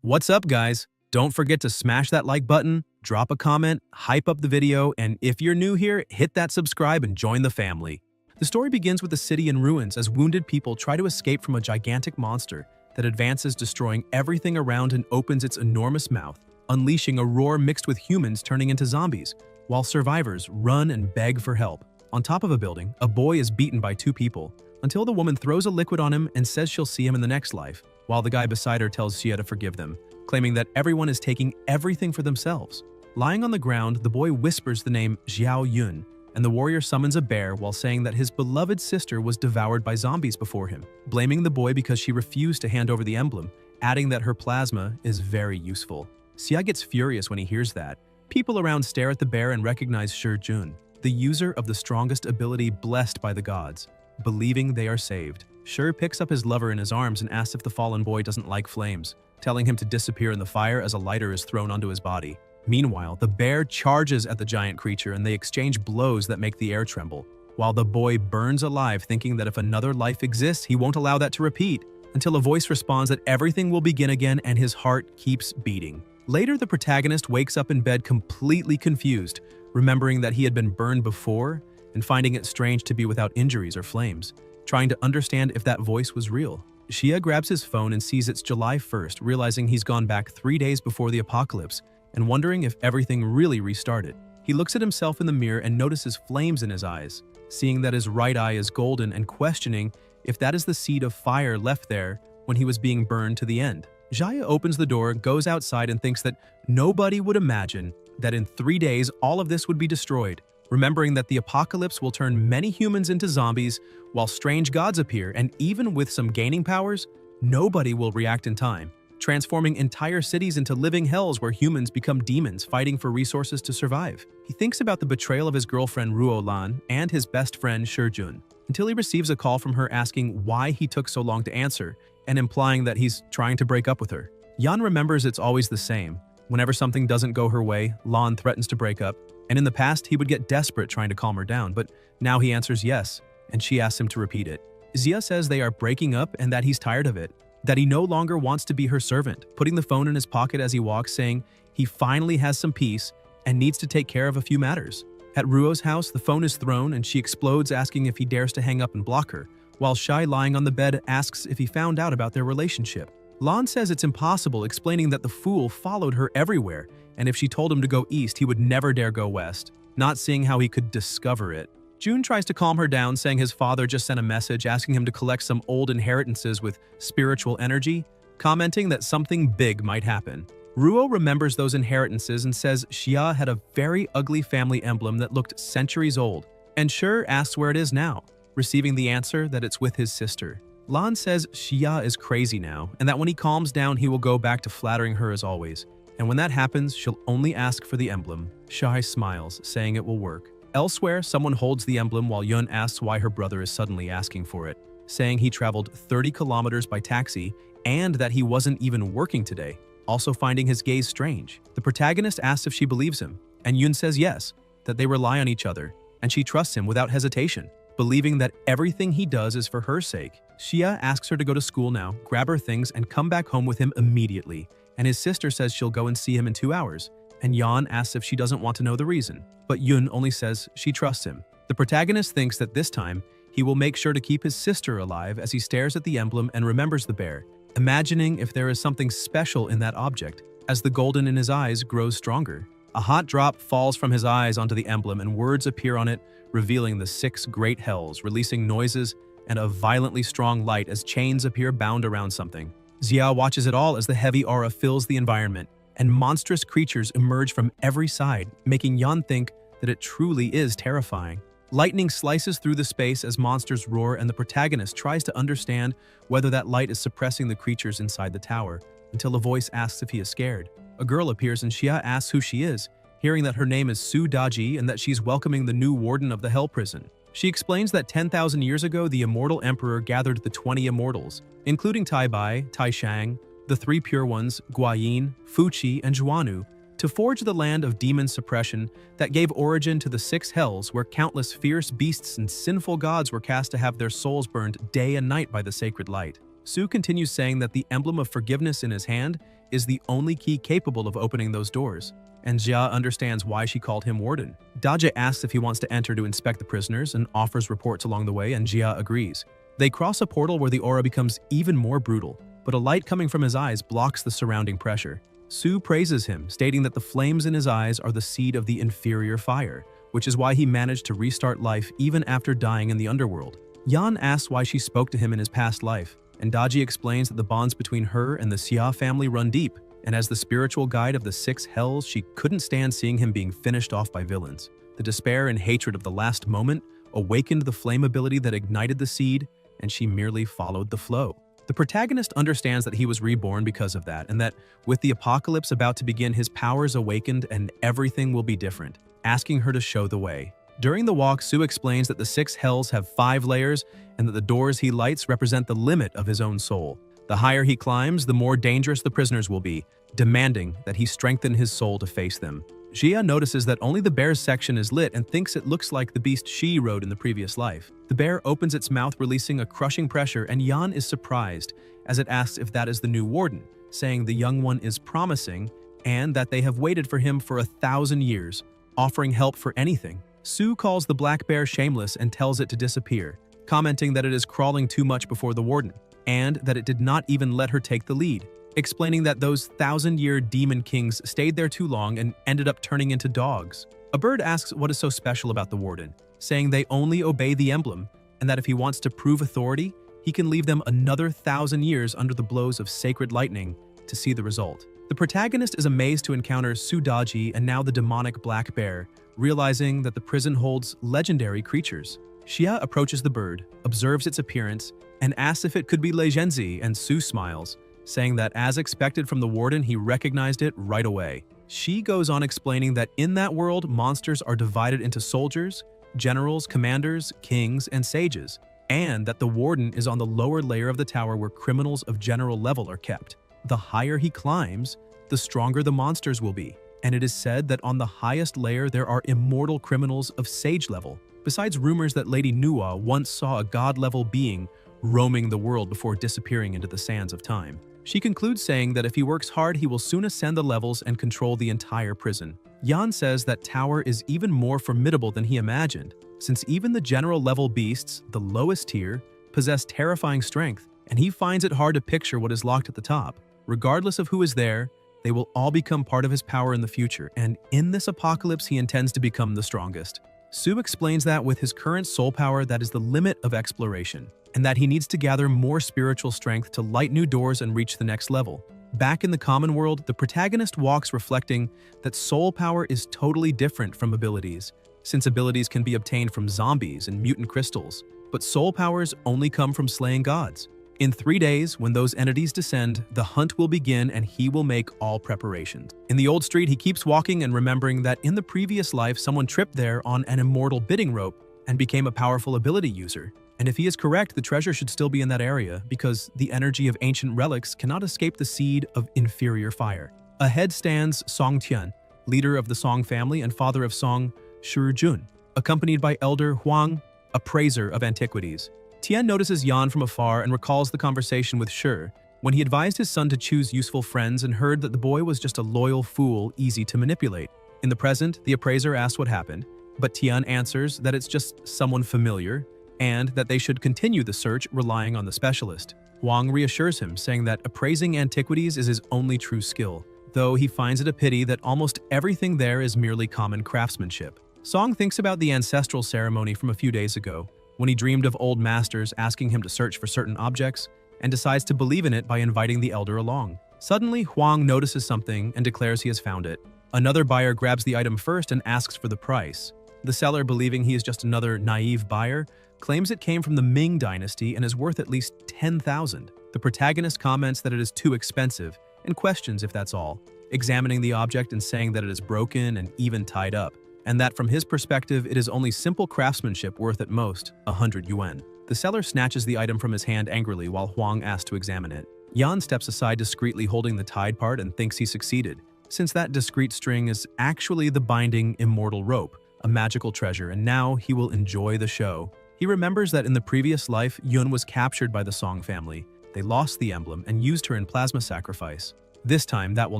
What's up, guys? Don't forget to smash that like button, drop a comment, hype up the video, and if you're new here, hit that subscribe and join the family. The story begins with a city in ruins as wounded people try to escape from a gigantic monster that advances, destroying everything around and opens its enormous mouth, unleashing a roar mixed with humans turning into zombies, while survivors run and beg for help. On top of a building, a boy is beaten by two people, until the woman throws a liquid on him and says she'll see him in the next life, while the guy beside her tells Xia to forgive them, claiming that everyone is taking everything for themselves. Lying on the ground, the boy whispers the name Xiao Yun, and the warrior summons a bear while saying that his beloved sister was devoured by zombies before him, blaming the boy because she refused to hand over the emblem, adding that her plasma is very useful. Xia gets furious when he hears that. People around stare at the bear and recognize Shi Jun, the user of the strongest ability blessed by the gods, believing they are saved. Shi picks up his lover in his arms and asks if the fallen boy doesn't like flames, telling him to disappear in the fire as a lighter is thrown onto his body. Meanwhile, the bear charges at the giant creature and they exchange blows that make the air tremble, while the boy burns alive, thinking that if another life exists, he won't allow that to repeat, until a voice responds that everything will begin again and his heart keeps beating. Later, the protagonist wakes up in bed completely confused, remembering that he had been burned before and finding it strange to be without injuries or flames, trying to understand if that voice was real. Xia grabs his phone and sees it's July 1st, realizing he's gone back 3 days before the apocalypse and wondering if everything really restarted. He looks at himself in the mirror and notices flames in his eyes, seeing that his right eye is golden and questioning if that is the seed of fire left there when he was being burned to the end. Xia opens the door, goes outside, and thinks that nobody would imagine that in 3 days all of this would be destroyed, remembering that the apocalypse will turn many humans into zombies while strange gods appear, and even with some gaining powers, nobody will react in time, transforming entire cities into living hells where humans become demons fighting for resources to survive. He thinks about the betrayal of his girlfriend Ruo Lan and his best friend Shi Jun, until he receives a call from her asking why he took so long to answer and implying that he's trying to break up with her. Yan remembers it's always the same. Whenever something doesn't go her way, Lan threatens to break up, and in the past he would get desperate trying to calm her down, but now he answers yes, and she asks him to repeat it. Xia says they are breaking up and that he's tired of it, that he no longer wants to be her servant, putting the phone in his pocket as he walks, saying he finally has some peace and needs to take care of a few matters. At Ruo's house, the phone is thrown and she explodes, asking if he dares to hang up and block her, while Shai, lying on the bed, asks if he found out about their relationship. Lan says it's impossible, explaining that the fool followed her everywhere, and if she told him to go east, he would never dare go west, not seeing how he could discover it. Jun tries to calm her down, saying his father just sent a message asking him to collect some old inheritances with spiritual energy, commenting that something big might happen. Ruo remembers those inheritances and says Xia had a very ugly family emblem that looked centuries old, and Shi asks where it is now, receiving the answer that it's with his sister. Lan says Xia is crazy now, and that when he calms down, he will go back to flattering her as always. And when that happens, she'll only ask for the emblem. Shai smiles, saying it will work. Elsewhere, someone holds the emblem while Yun asks why her brother is suddenly asking for it, saying he traveled 30 kilometers by taxi and that he wasn't even working today, also finding his gaze strange. The protagonist asks if she believes him, and Yun says yes, that they rely on each other, and she trusts him without hesitation, believing that everything he does is for her sake. Xia asks her to go to school now, grab her things, and come back home with him immediately, and his sister says she'll go and see him in 2 hours, and Yan asks if she doesn't want to know the reason, but Yun only says she trusts him. The protagonist thinks that this time, he will make sure to keep his sister alive as he stares at the emblem and remembers the bear, imagining if there is something special in that object, as the golden in his eyes grows stronger. A hot drop falls from his eyes onto the emblem and words appear on it, revealing the 6 great hells, releasing noises and a violently strong light as chains appear bound around something. Xia watches it all as the heavy aura fills the environment, and monstrous creatures emerge from every side, making Yan think that it truly is terrifying. Lightning slices through the space as monsters roar, and the protagonist tries to understand whether that light is suppressing the creatures inside the tower, until a voice asks if he is scared. A girl appears and Xia asks who she is, hearing that her name is Su Daji and that she's welcoming the new warden of the Hell Prison. She explains that 10,000 years ago, the Immortal Emperor gathered the 20 Immortals, including Tai Bai, Tai Shang, the 3 Pure Ones, Guayin, Fuqi, and Zhuanu, to forge the land of demon suppression that gave origin to the 6 hells where countless fierce beasts and sinful gods were cast to have their souls burned day and night by the sacred light. Su continues saying that the emblem of forgiveness in his hand is the only key capable of opening those doors, and Jia understands why she called him warden. Daja asks if he wants to enter to inspect the prisoners and offers reports along the way, and Jia agrees. They cross a portal where the aura becomes even more brutal, but a light coming from his eyes blocks the surrounding pressure. Su praises him, stating that the flames in his eyes are the seed of the inferior fire, which is why he managed to restart life even after dying in the underworld. Yan asks why she spoke to him in his past life, and Daji explains that the bonds between her and the Xia family run deep, and as the spiritual guide of the six hells, she couldn't stand seeing him being finished off by villains. The despair and hatred of the last moment awakened the flame ability that ignited the seed, and she merely followed the flow. The protagonist understands that he was reborn because of that, and that with the apocalypse about to begin, his powers awakened and everything will be different, asking her to show the way. During the walk, Su explains that the six hells have 5 layers and that the doors he lights represent the limit of his own soul. The higher he climbs, the more dangerous the prisoners will be, demanding that he strengthen his soul to face them. Jia notices that only the bear's section is lit and thinks it looks like the beast she rode in the previous life. The bear opens its mouth, releasing a crushing pressure, and Yan is surprised as it asks if that is the new warden, saying the young one is promising and that they have waited for him for 1,000 years, offering help for anything. Su calls the black bear shameless and tells it to disappear, commenting that it is crawling too much before the warden, and that it did not even let her take the lead, explaining that those 1,000-year demon kings stayed there too long and ended up turning into dogs. A bird asks what is so special about the warden, saying they only obey the emblem, and that if he wants to prove authority, he can leave them another 1,000 years under the blows of sacred lightning to see the result. The protagonist is amazed to encounter Su Daji and now the demonic black bear, realizing that the prison holds legendary creatures. Xia approaches the bird, observes its appearance, and asks if it could be Lei Zhenzi, and Su smiles, saying that as expected from the warden, he recognized it right away. She goes on explaining that in that world, monsters are divided into soldiers, generals, commanders, kings, and sages, and that the warden is on the lower layer of the tower where criminals of general level are kept. The higher he climbs, the stronger the monsters will be, and it is said that on the highest layer there are immortal criminals of sage level, besides rumors that Lady Nuwa once saw a god-level being roaming the world before disappearing into the sands of time. She concludes saying that if he works hard, he will soon ascend the levels and control the entire prison. Yan says that tower is even more formidable than he imagined, since even the general level beasts, the lowest tier, possess terrifying strength, and he finds it hard to picture what is locked at the top. Regardless of who is there, they will all become part of his power in the future, and in this apocalypse he intends to become the strongest. Su explains that with his current soul power, that is the limit of exploration, and that he needs to gather more spiritual strength to light new doors and reach the next level. Back in the common world, the protagonist walks reflecting that soul power is totally different from abilities, since abilities can be obtained from zombies and mutant crystals, but soul powers only come from slaying gods. In 3 days, when those entities descend, the hunt will begin and he will make all preparations. In the old street, he keeps walking and remembering that in the previous life, someone tripped there on an immortal bidding rope and became a powerful ability user. And if he is correct, the treasure should still be in that area because the energy of ancient relics cannot escape the seed of inferior fire. Ahead stands Song Tian, leader of the Song family and father of Song Shurjun, accompanied by Elder Huang, appraiser of antiquities. Tian notices Yan from afar and recalls the conversation with Shur, when he advised his son to choose useful friends and heard that the boy was just a loyal fool, easy to manipulate. In the present, the appraiser asks what happened, but Tian answers that it's just someone familiar, and that they should continue the search relying on the specialist. Huang reassures him, saying that appraising antiquities is his only true skill, though he finds it a pity that almost everything there is merely common craftsmanship. Song thinks about the ancestral ceremony from a few days ago, when he dreamed of old masters asking him to search for certain objects, and decides to believe in it by inviting the elder along. Suddenly, Huang notices something and declares he has found it. Another buyer grabs the item first and asks for the price. The seller, believing he is just another naive buyer, claims it came from the Ming dynasty and is worth at least 10,000. The protagonist comments that it is too expensive and questions if that's all, examining the object and saying that it is broken and even tied up, and that from his perspective it is only simple craftsmanship worth at most 100 yuan. The seller snatches the item from his hand angrily while Huang asks to examine it. Yan steps aside discreetly holding the tied part and thinks he succeeded, since that discreet string is actually the binding immortal rope, a magical treasure, and now he will enjoy the show. He remembers that in the previous life, Yun was captured by the Song family. They lost the emblem and used her in plasma sacrifice. This time, that will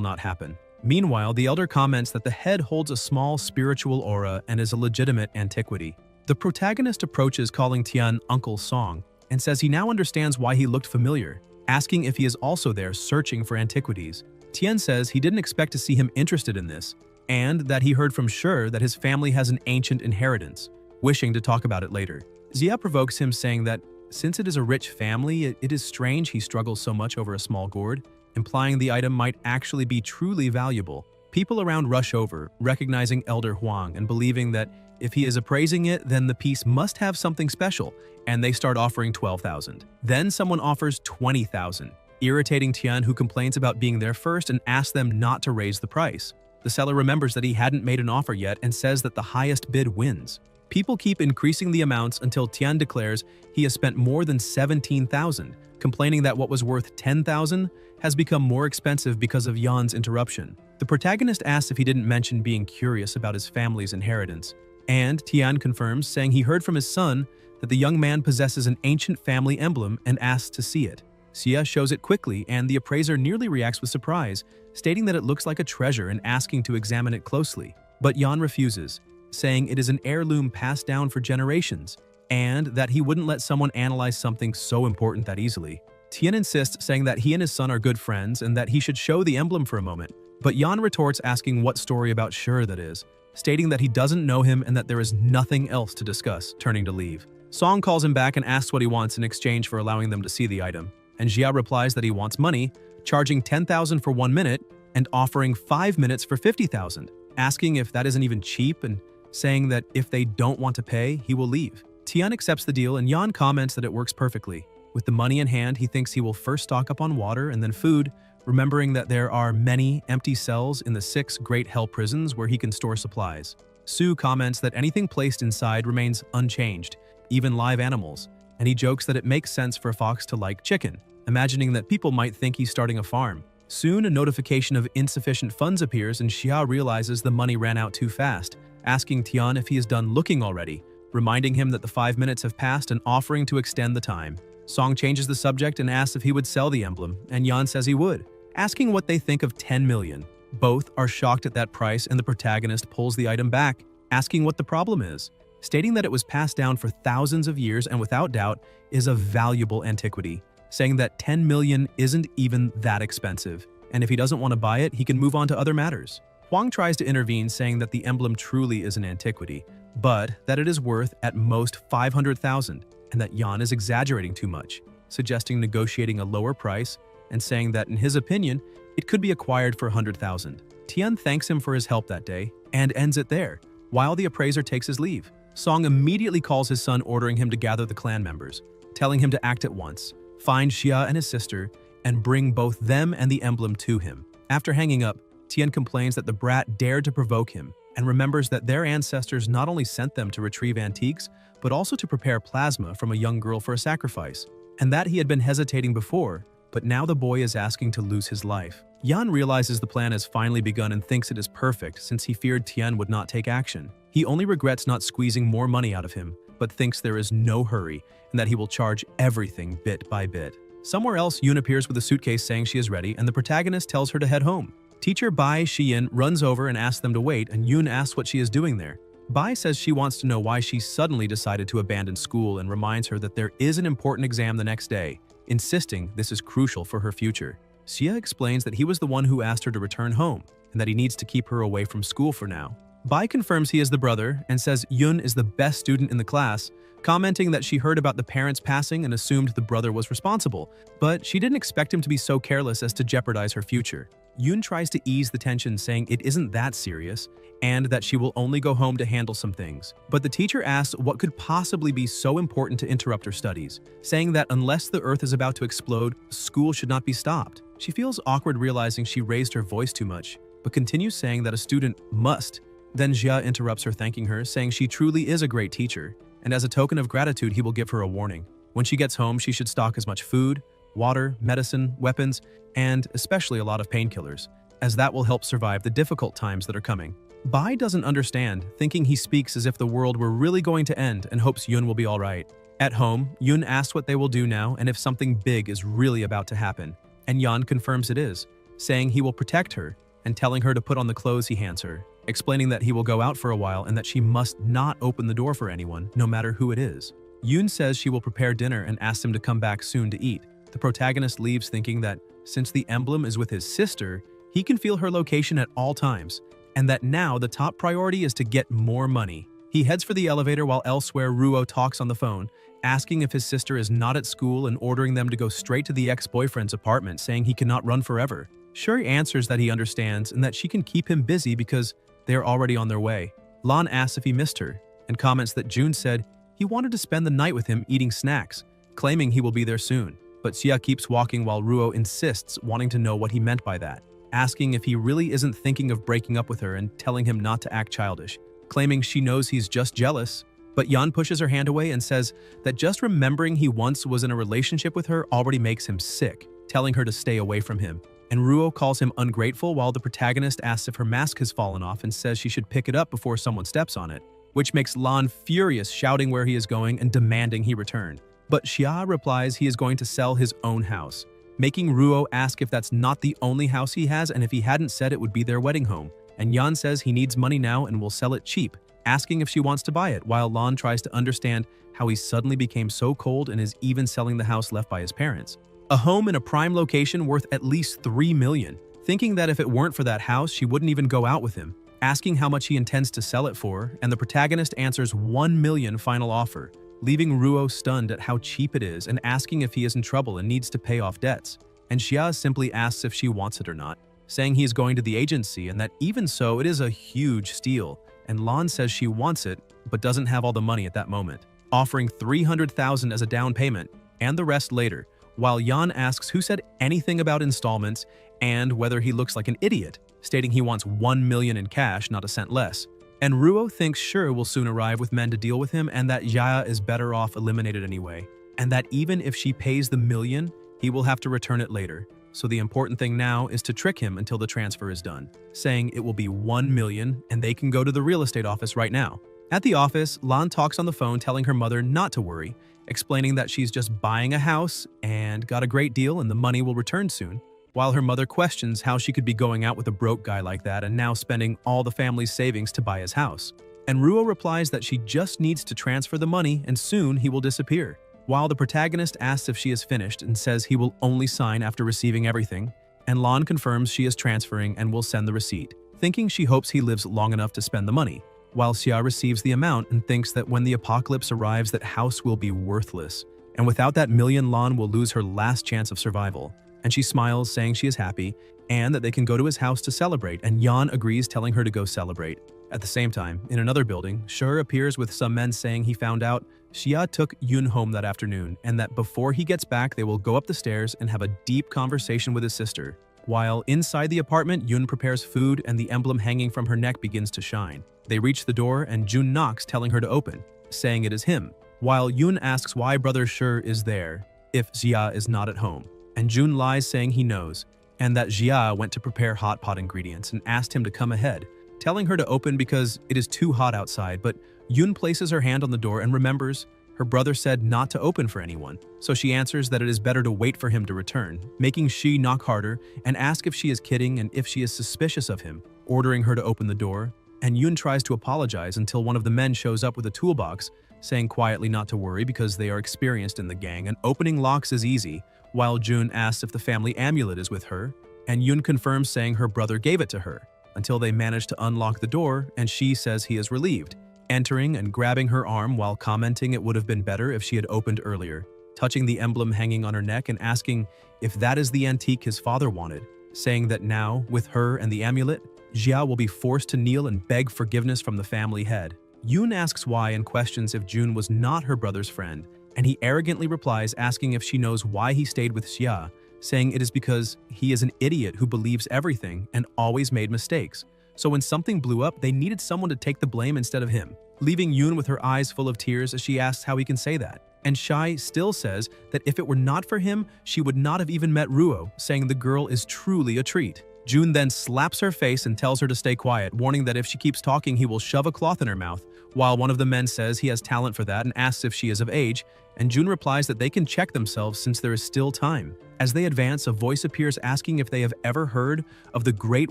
not happen. Meanwhile, the elder comments that the head holds a small spiritual aura and is a legitimate antiquity. The protagonist approaches calling Tian Uncle Song and says he now understands why he looked familiar, asking if he is also there searching for antiquities. Tian says he didn't expect to see him interested in this, and that he heard from Shi that his family has an ancient inheritance, wishing to talk about it later. Xia provokes him, saying that since it is a rich family, it is strange he struggles so much over a small gourd, implying the item might actually be truly valuable. People around rush over, recognizing Elder Huang and believing that if he is appraising it, then the piece must have something special, and they start offering 12,000. Then someone offers 20,000, irritating Tian, who complains about being there first and asks them not to raise the price. The seller remembers that he hadn't made an offer yet and says that the highest bid wins. People keep increasing the amounts until Tian declares he has spent more than 17,000, complaining that what was worth 10,000 has become more expensive because of Yan's interruption. The protagonist asks if he didn't mention being curious about his family's inheritance, and Tian confirms, saying he heard from his son that the young man possesses an ancient family emblem and asks to see it. Xia shows it quickly, and the appraiser nearly reacts with surprise, stating that it looks like a treasure and asking to examine it closely. But Yan refuses, saying it is an heirloom passed down for generations, and that he wouldn't let someone analyze something so important that easily. Tian insists, saying that he and his son are good friends and that he should show the emblem for a moment. But Yan retorts, asking what story about Shi that is, stating that he doesn't know him and that there is nothing else to discuss, turning to leave. Song calls him back and asks what he wants in exchange for allowing them to see the item, and Xia replies that he wants money, charging 10,000 for 1 minute and offering 5 minutes for 50,000, asking if that isn't even cheap and saying that if they don't want to pay, he will leave. Tian accepts the deal, and Yan comments that it works perfectly. With the money in hand, he thinks he will first stock up on water and then food, remembering that there are many empty cells in the 6 great hell prisons where he can store supplies. Su comments that anything placed inside remains unchanged, even live animals, and he jokes that it makes sense for a fox to like chicken, imagining that people might think he's starting a farm. Soon, a notification of insufficient funds appears, and Xia realizes the money ran out too fast, asking Tian if he is done looking already, reminding him that the 5 minutes have passed and offering to extend the time. Song changes the subject and asks if he would sell the emblem, and Yan says he would, asking what they think of 10 million. Both are shocked at that price, and the protagonist pulls the item back, asking what the problem is, stating that it was passed down for thousands of years and without doubt is a valuable antiquity, saying that 10 million isn't even that expensive, and if he doesn't want to buy it, he can move on to other matters. Huang tries to intervene, saying that the emblem truly is an antiquity, but that it is worth at most 500,000, and that Yan is exaggerating too much, suggesting negotiating a lower price and saying that in his opinion, it could be acquired for 100,000. Tian thanks him for his help that day and ends it there, while the appraiser takes his leave. Song immediately calls his son, ordering him to gather the clan members, telling him to act at once, find Xia and his sister, and bring both them and the emblem to him. After hanging up, Tian complains that the brat dared to provoke him and remembers that their ancestors not only sent them to retrieve antiques, but also to prepare plasma from a young girl for a sacrifice, and that he had been hesitating before, but now the boy is asking to lose his life. Yan realizes the plan has finally begun and thinks it is perfect since he feared Tian would not take action. He only regrets not squeezing more money out of him, but thinks there is no hurry and that he will charge everything bit by bit. Somewhere else, Yun appears with a suitcase saying she is ready, and the protagonist tells her to head home. Teacher Bai Xiyin runs over and asks them to wait, and Yun asks what she is doing there. Bai says she wants to know why she suddenly decided to abandon school and reminds her that there is an important exam the next day, insisting this is crucial for her future. Xia explains that he was the one who asked her to return home, and that he needs to keep her away from school for now. Bai confirms he is the brother and says Yun is the best student in the class, commenting that she heard about the parents passing and assumed the brother was responsible, but she didn't expect him to be so careless as to jeopardize her future. Yun tries to ease the tension, saying it isn't that serious, and that she will only go home to handle some things. But the teacher asks what could possibly be so important to interrupt her studies, saying that unless the Earth is about to explode, school should not be stopped. She feels awkward realizing she raised her voice too much, but continues saying that a student must. Then Xia interrupts her, thanking her, saying she truly is a great teacher, and as a token of gratitude he will give her a warning. When she gets home, she should stock as much food, water, medicine, weapons, and especially a lot of painkillers, as that will help survive the difficult times that are coming. Bai doesn't understand, thinking he speaks as if the world were really going to end and hopes Yun will be alright. At home, Yun asks what they will do now and if something big is really about to happen, and Yan confirms it is, saying he will protect her and telling her to put on the clothes he hands her, explaining that he will go out for a while and that she must not open the door for anyone, no matter who it is. Yoon says she will prepare dinner and asks him to come back soon to eat. The protagonist leaves thinking that since the emblem is with his sister, he can feel her location at all times, and that now the top priority is to get more money. He heads for the elevator while elsewhere Ruo talks on the phone, asking if his sister is not at school and ordering them to go straight to the ex-boyfriend's apartment, saying he cannot run forever. Shuri answers that he understands and that she can keep him busy because they are already on their way. Lan asks if he missed her and comments that Jun said he wanted to spend the night with him eating snacks, claiming he will be there soon. But Xia keeps walking while Ruo insists, wanting to know what he meant by that, asking if he really isn't thinking of breaking up with her and telling him not to act childish, claiming she knows he's just jealous. But Yan pushes her hand away and says that just remembering he once was in a relationship with her already makes him sick, telling her to stay away from him. And Ruo calls him ungrateful while the protagonist asks if her mask has fallen off and says she should pick it up before someone steps on it, which makes Lan furious, shouting where he is going and demanding he return. But Xia replies he is going to sell his own house, making Ruo ask if that's not the only house he has and if he hadn't said it would be their wedding home. And Yan says he needs money now and will sell it cheap, asking if she wants to buy it, while Lan tries to understand how he suddenly became so cold and is even selling the house left by his parents. A home in a prime location worth at least $3 million, thinking that if it weren't for that house, she wouldn't even go out with him, asking how much he intends to sell it for, and the protagonist answers $1 million final offer, leaving Ruo stunned at how cheap it is and asking if he is in trouble and needs to pay off debts. And Xia simply asks if she wants it or not, saying he is going to the agency and that even so, it is a huge steal. And Lan says she wants it, but doesn't have all the money at that moment, offering $300,000 as a down payment and the rest later, while Yan asks who said anything about installments and whether he looks like an idiot, stating he wants $1 million in cash, not a cent less. And Ruo thinks Shur will soon arrive with men to deal with him and that Yaya is better off eliminated anyway, and that even if she pays the $1 million, he will have to return it later. So the important thing now is to trick him until the transfer is done, saying it will be $1 million and they can go to the real estate office right now. At the office, Lan talks on the phone telling her mother not to worry, explaining that she's just buying a house and got a great deal and the money will return soon, while her mother questions how she could be going out with a broke guy like that and now spending all the family's savings to buy his house. And Ruo replies that she just needs to transfer the money and soon he will disappear, while the protagonist asks if she is finished and says he will only sign after receiving everything, and Lan confirms she is transferring and will send the receipt, thinking she hopes he lives long enough to spend the money, while Xia receives the amount and thinks that when the apocalypse arrives that house will be worthless, and without that $1 million Lan will lose her last chance of survival. And she smiles, saying she is happy and that they can go to his house to celebrate, and Yan agrees, telling her to go celebrate. At the same time, in another building, Shur appears with some men saying he found out Xia took Yoon home that afternoon and that before he gets back they will go up the stairs and have a deep conversation with his sister. While inside the apartment, Yoon prepares food and the emblem hanging from her neck begins to shine. They reach the door and Jun knocks, telling her to open, saying it is him, while Yoon asks why brother Shur is there if Xia is not at home. And Jun lies, saying he knows, and that Xia went to prepare hot pot ingredients and asked him to come ahead, telling her to open because it is too hot outside, but Yoon places her hand on the door and remembers her brother said not to open for anyone, so she answers that it is better to wait for him to return, making she knock harder and ask if she is kidding and if she is suspicious of him, ordering her to open the door. And Yoon tries to apologize until one of the men shows up with a toolbox, saying quietly not to worry because they are experienced in the gang and opening locks is easy, while Jun asks if the family amulet is with her, and Yoon confirms, saying her brother gave it to her, until they manage to unlock the door and she says he is relieved, entering and grabbing her arm while commenting it would have been better if she had opened earlier, touching the emblem hanging on her neck and asking if that is the antique his father wanted, saying that now, with her and the amulet, Xia will be forced to kneel and beg forgiveness from the family head. Yoon asks why and questions if Jun was not her brother's friend, and he arrogantly replies, asking if she knows why he stayed with Xia, saying it is because he is an idiot who believes everything and always made mistakes. So when something blew up, they needed someone to take the blame instead of him, leaving Yoon with her eyes full of tears as she asks how he can say that. And Shai still says that if it were not for him, she would not have even met Ruo, saying the girl is truly a treat. June then slaps her face and tells her to stay quiet, warning that if she keeps talking, he will shove a cloth in her mouth, while one of the men says he has talent for that and asks if she is of age, and June replies that they can check themselves since there is still time. As they advance, a voice appears asking if they have ever heard of the great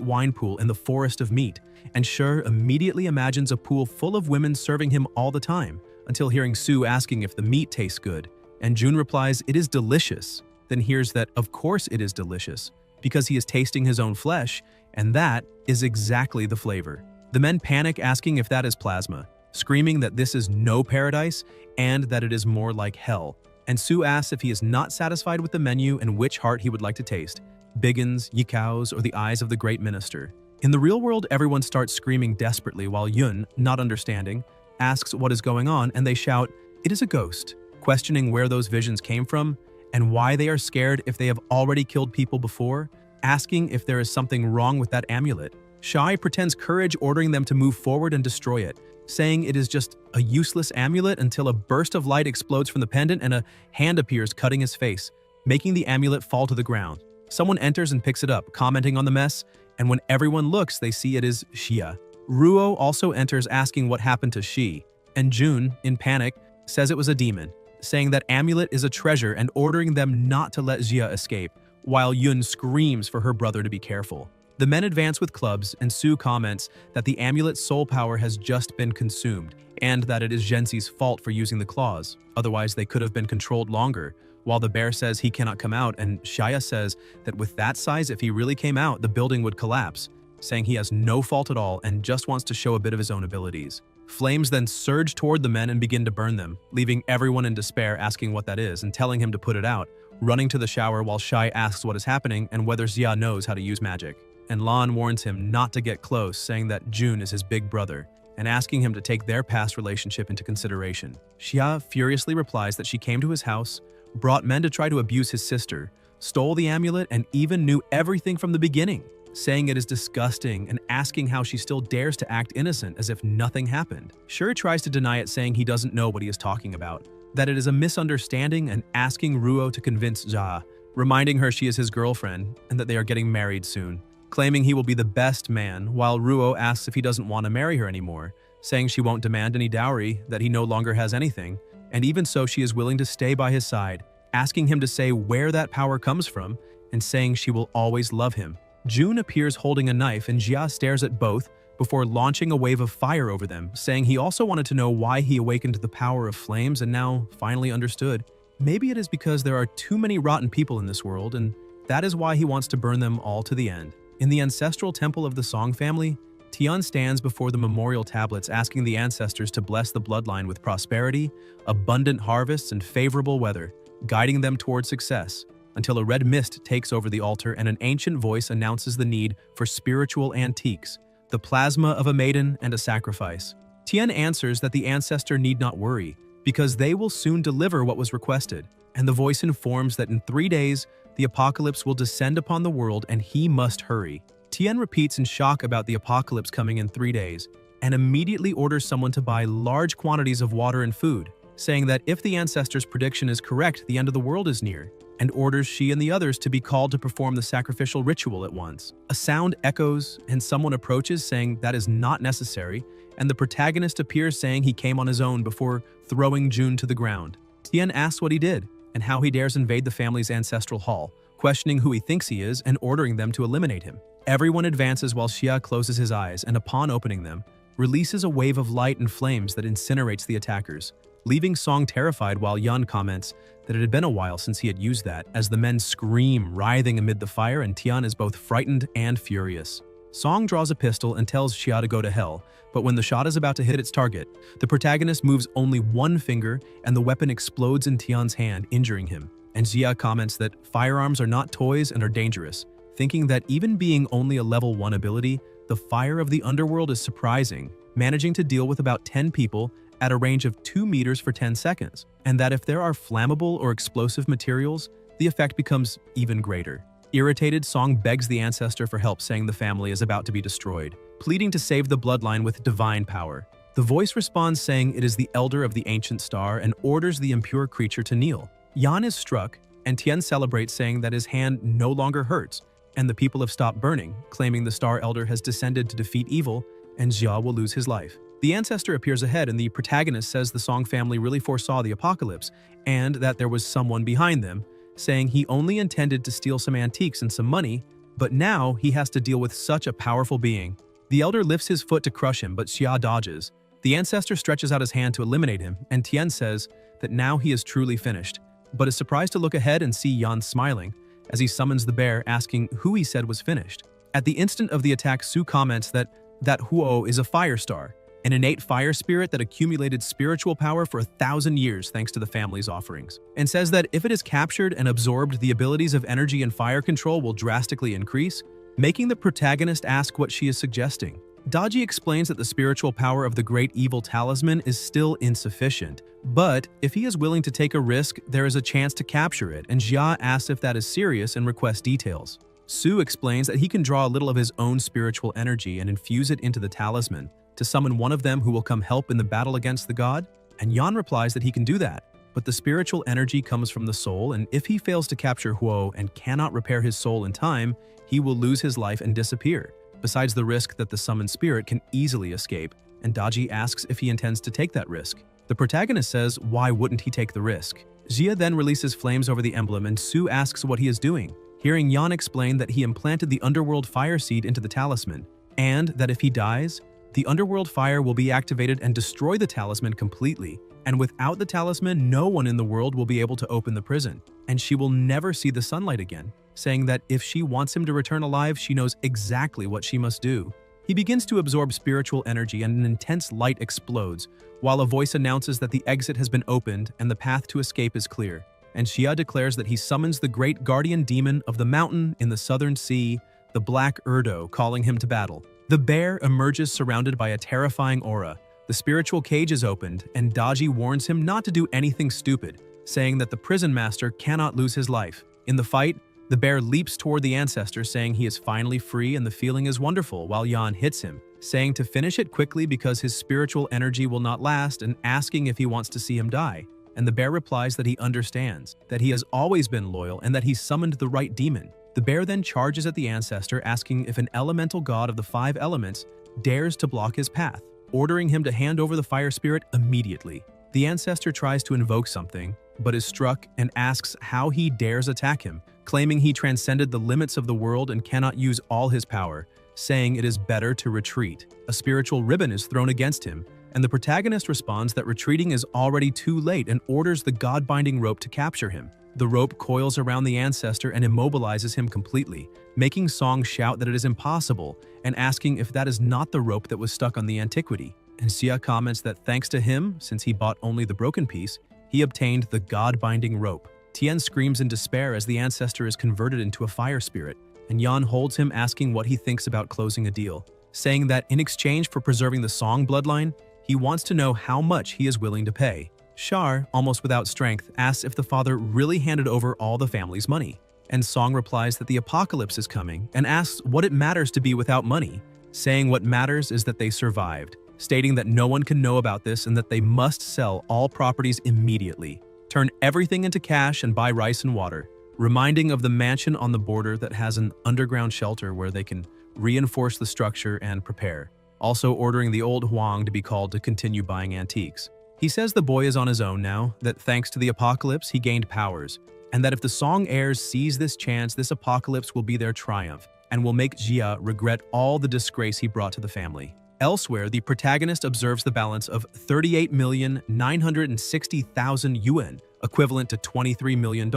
wine pool in the forest of meat, and Sure immediately imagines a pool full of women serving him all the time, until hearing Sue asking if the meat tastes good, and June replies it is delicious, then hears that of course it is delicious, because he is tasting his own flesh, and that is exactly the flavor. The men panic asking if that is plasma, screaming that this is no paradise and that it is more like hell. And Sue asks if he is not satisfied with the menu and which heart he would like to taste, Biggin's, Yikao's, or the eyes of the great minister. In the real world, everyone starts screaming desperately while Yun, not understanding, asks what is going on, and they shout, "It is a ghost," questioning where those visions came from and why they are scared if they have already killed people before, asking if there is something wrong with that amulet. Shai pretends courage, ordering them to move forward and destroy it, saying it is just a useless amulet until a burst of light explodes from the pendant and a hand appears cutting his face, making the amulet fall to the ground. Someone enters and picks it up, commenting on the mess, and when everyone looks, they see it is Xia. Ruo also enters asking what happened to Shi, and June, in panic, says it was a demon, saying that amulet is a treasure and ordering them not to let Xia escape, while Yun screams for her brother to be careful. The men advance with clubs, and Sue comments that the amulet's soul power has just been consumed, and that it is Zhenxi's fault for using the claws, otherwise they could have been controlled longer, while the bear says he cannot come out, and Shia says that with that size, if he really came out, the building would collapse, saying he has no fault at all and just wants to show a bit of his own abilities. Flames then surge toward the men and begin to burn them, leaving everyone in despair asking what that is and telling him to put it out, running to the shower while Shai asks what is happening and whether Xia knows how to use magic. And Lan warns him not to get close, saying that June is his big brother, and asking him to take their past relationship into consideration. Xia furiously replies that she came to his house, brought men to try to abuse his sister, stole the amulet, and even knew everything from the beginning, saying it is disgusting and asking how she still dares to act innocent as if nothing happened. Sure tries to deny it, saying he doesn't know what he is talking about, that it is a misunderstanding, and asking Ruo to convince Xia, reminding her she is his girlfriend and that they are getting married soon, claiming he will be the best man, while Ruo asks if he doesn't want to marry her anymore, saying she won't demand any dowry, that he no longer has anything, and even so she is willing to stay by his side, asking him to say where that power comes from, and saying she will always love him. June appears holding a knife, and Xia stares at both before launching a wave of fire over them, saying he also wanted to know why he awakened to the power of flames and now finally understood. Maybe it is because there are too many rotten people in this world, and that is why he wants to burn them all to the end. In the ancestral temple of the Song family, Tian stands before the memorial tablets asking the ancestors to bless the bloodline with prosperity, abundant harvests, and favorable weather, guiding them toward success, until a red mist takes over the altar and an ancient voice announces the need for spiritual antiques, the plasma of a maiden and a sacrifice. Tian answers that the ancestor need not worry, because they will soon deliver what was requested, and the voice informs that in 3 days, the apocalypse will descend upon the world and he must hurry. Tian repeats in shock about the apocalypse coming in 3 days, and immediately orders someone to buy large quantities of water and food, saying that if the ancestor's prediction is correct, the end of the world is near, and orders she and the others to be called to perform the sacrificial ritual at once. A sound echoes, and someone approaches saying that is not necessary, and the protagonist appears saying he came on his own before throwing June to the ground. Tian asks what he did, and how he dares invade the family's ancestral hall, questioning who he thinks he is and ordering them to eliminate him. Everyone advances while Xia closes his eyes and upon opening them, releases a wave of light and flames that incinerates the attackers, leaving Song terrified while Yun comments that it had been a while since he had used that, as the men scream, writhing amid the fire, and Tian is both frightened and furious. Song draws a pistol and tells Xia to go to hell, but when the shot is about to hit its target, the protagonist moves only one finger and the weapon explodes in Tian's hand, injuring him. And Xia comments that firearms are not toys and are dangerous, thinking that even being only a level 1 ability, the fire of the underworld is surprising, managing to deal with about 10 people at a range of 2 meters for 10 seconds, and that if there are flammable or explosive materials, the effect becomes even greater. Irritated, Song begs the ancestor for help, saying the family is about to be destroyed, pleading to save the bloodline with divine power. The voice responds saying it is the elder of the ancient star and orders the impure creature to kneel. Yan is struck, and Tian celebrates, saying that his hand no longer hurts, and the people have stopped burning, claiming the Star Elder has descended to defeat evil, and Jia will lose his life. The ancestor appears ahead, and the protagonist says the Song family really foresaw the apocalypse, and that there was someone behind them, saying he only intended to steal some antiques and some money, but now he has to deal with such a powerful being. The elder lifts his foot to crush him, but Xia dodges. The ancestor stretches out his hand to eliminate him, and Tian says that now he is truly finished, but is surprised to look ahead and see Yan smiling as he summons the bear, asking who he said was finished. At the instant of the attack, Su comments that Huo is a fire star, an innate fire spirit that accumulated spiritual power for 1,000 years thanks to the family's offerings, and says that if it is captured and absorbed, the abilities of energy and fire control will drastically increase, making the protagonist ask what she is suggesting. Daji explains that the spiritual power of the great evil talisman is still insufficient, but if he is willing to take a risk, there is a chance to capture it, and Jia asks if that is serious and requests details. Su explains that he can draw a little of his own spiritual energy and infuse it into the talisman to summon one of them who will come help in the battle against the god, and Yan replies that he can do that, but the spiritual energy comes from the soul, and if he fails to capture Huo and cannot repair his soul in time, he will lose his life and disappear, besides the risk that the summoned spirit can easily escape, and Daji asks if he intends to take that risk. The protagonist says why wouldn't he take the risk. Jia then releases flames over the emblem, and Su asks what he is doing, hearing Yan explain that he implanted the underworld fire seed into the talisman, and that if he dies, the underworld fire will be activated and destroy the talisman completely, and without the talisman, no one in the world will be able to open the prison, and she will never see the sunlight again, saying that if she wants him to return alive, she knows exactly what she must do. He begins to absorb spiritual energy, and an intense light explodes, while a voice announces that the exit has been opened and the path to escape is clear, and Xia declares that he summons the great guardian demon of the mountain in the southern sea, the Black Urdo, calling him to battle. The bear emerges surrounded by a terrifying aura. The spiritual cage is opened, and Daji warns him not to do anything stupid, saying that the prison master cannot lose his life. In the fight, the bear leaps toward the ancestor, saying he is finally free and the feeling is wonderful, while Yan hits him, saying to finish it quickly because his spiritual energy will not last, and asking if he wants to see him die. And the bear replies that he understands, that he has always been loyal, and that he summoned the right demon. The bear then charges at the ancestor, asking if an elemental god of the 5 elements dares to block his path, ordering him to hand over the fire spirit immediately. The ancestor tries to invoke something, but is struck and asks how he dares attack him, claiming he transcended the limits of the world and cannot use all his power, saying it is better to retreat. A spiritual ribbon is thrown against him, and the protagonist responds that retreating is already too late and orders the god-binding rope to capture him. The rope coils around the ancestor and immobilizes him completely, making Song shout that it is impossible and asking if that is not the rope that was stuck on the antiquity. And Xia comments that thanks to him, since he bought only the broken piece, he obtained the god-binding rope. Tian screams in despair as the ancestor is converted into a fire spirit, and Yan holds him, asking what he thinks about closing a deal, saying that in exchange for preserving the Song bloodline, he wants to know how much he is willing to pay. Shar, almost without strength, asks if the father really handed over all the family's money, and Song replies that the apocalypse is coming and asks what it matters to be without money, saying what matters is that they survived, stating that no one can know about this and that they must sell all properties immediately, turn everything into cash and buy rice and water, reminding of the mansion on the border that has an underground shelter where they can reinforce the structure and prepare, also ordering the old Huang to be called to continue buying antiques. He says the boy is on his own now, that thanks to the apocalypse he gained powers, and that if the Song heirs seize this chance, this apocalypse will be their triumph and will make Jia regret all the disgrace he brought to the family. Elsewhere, the protagonist observes the balance of 38,960,000 yuan, equivalent to $23 million,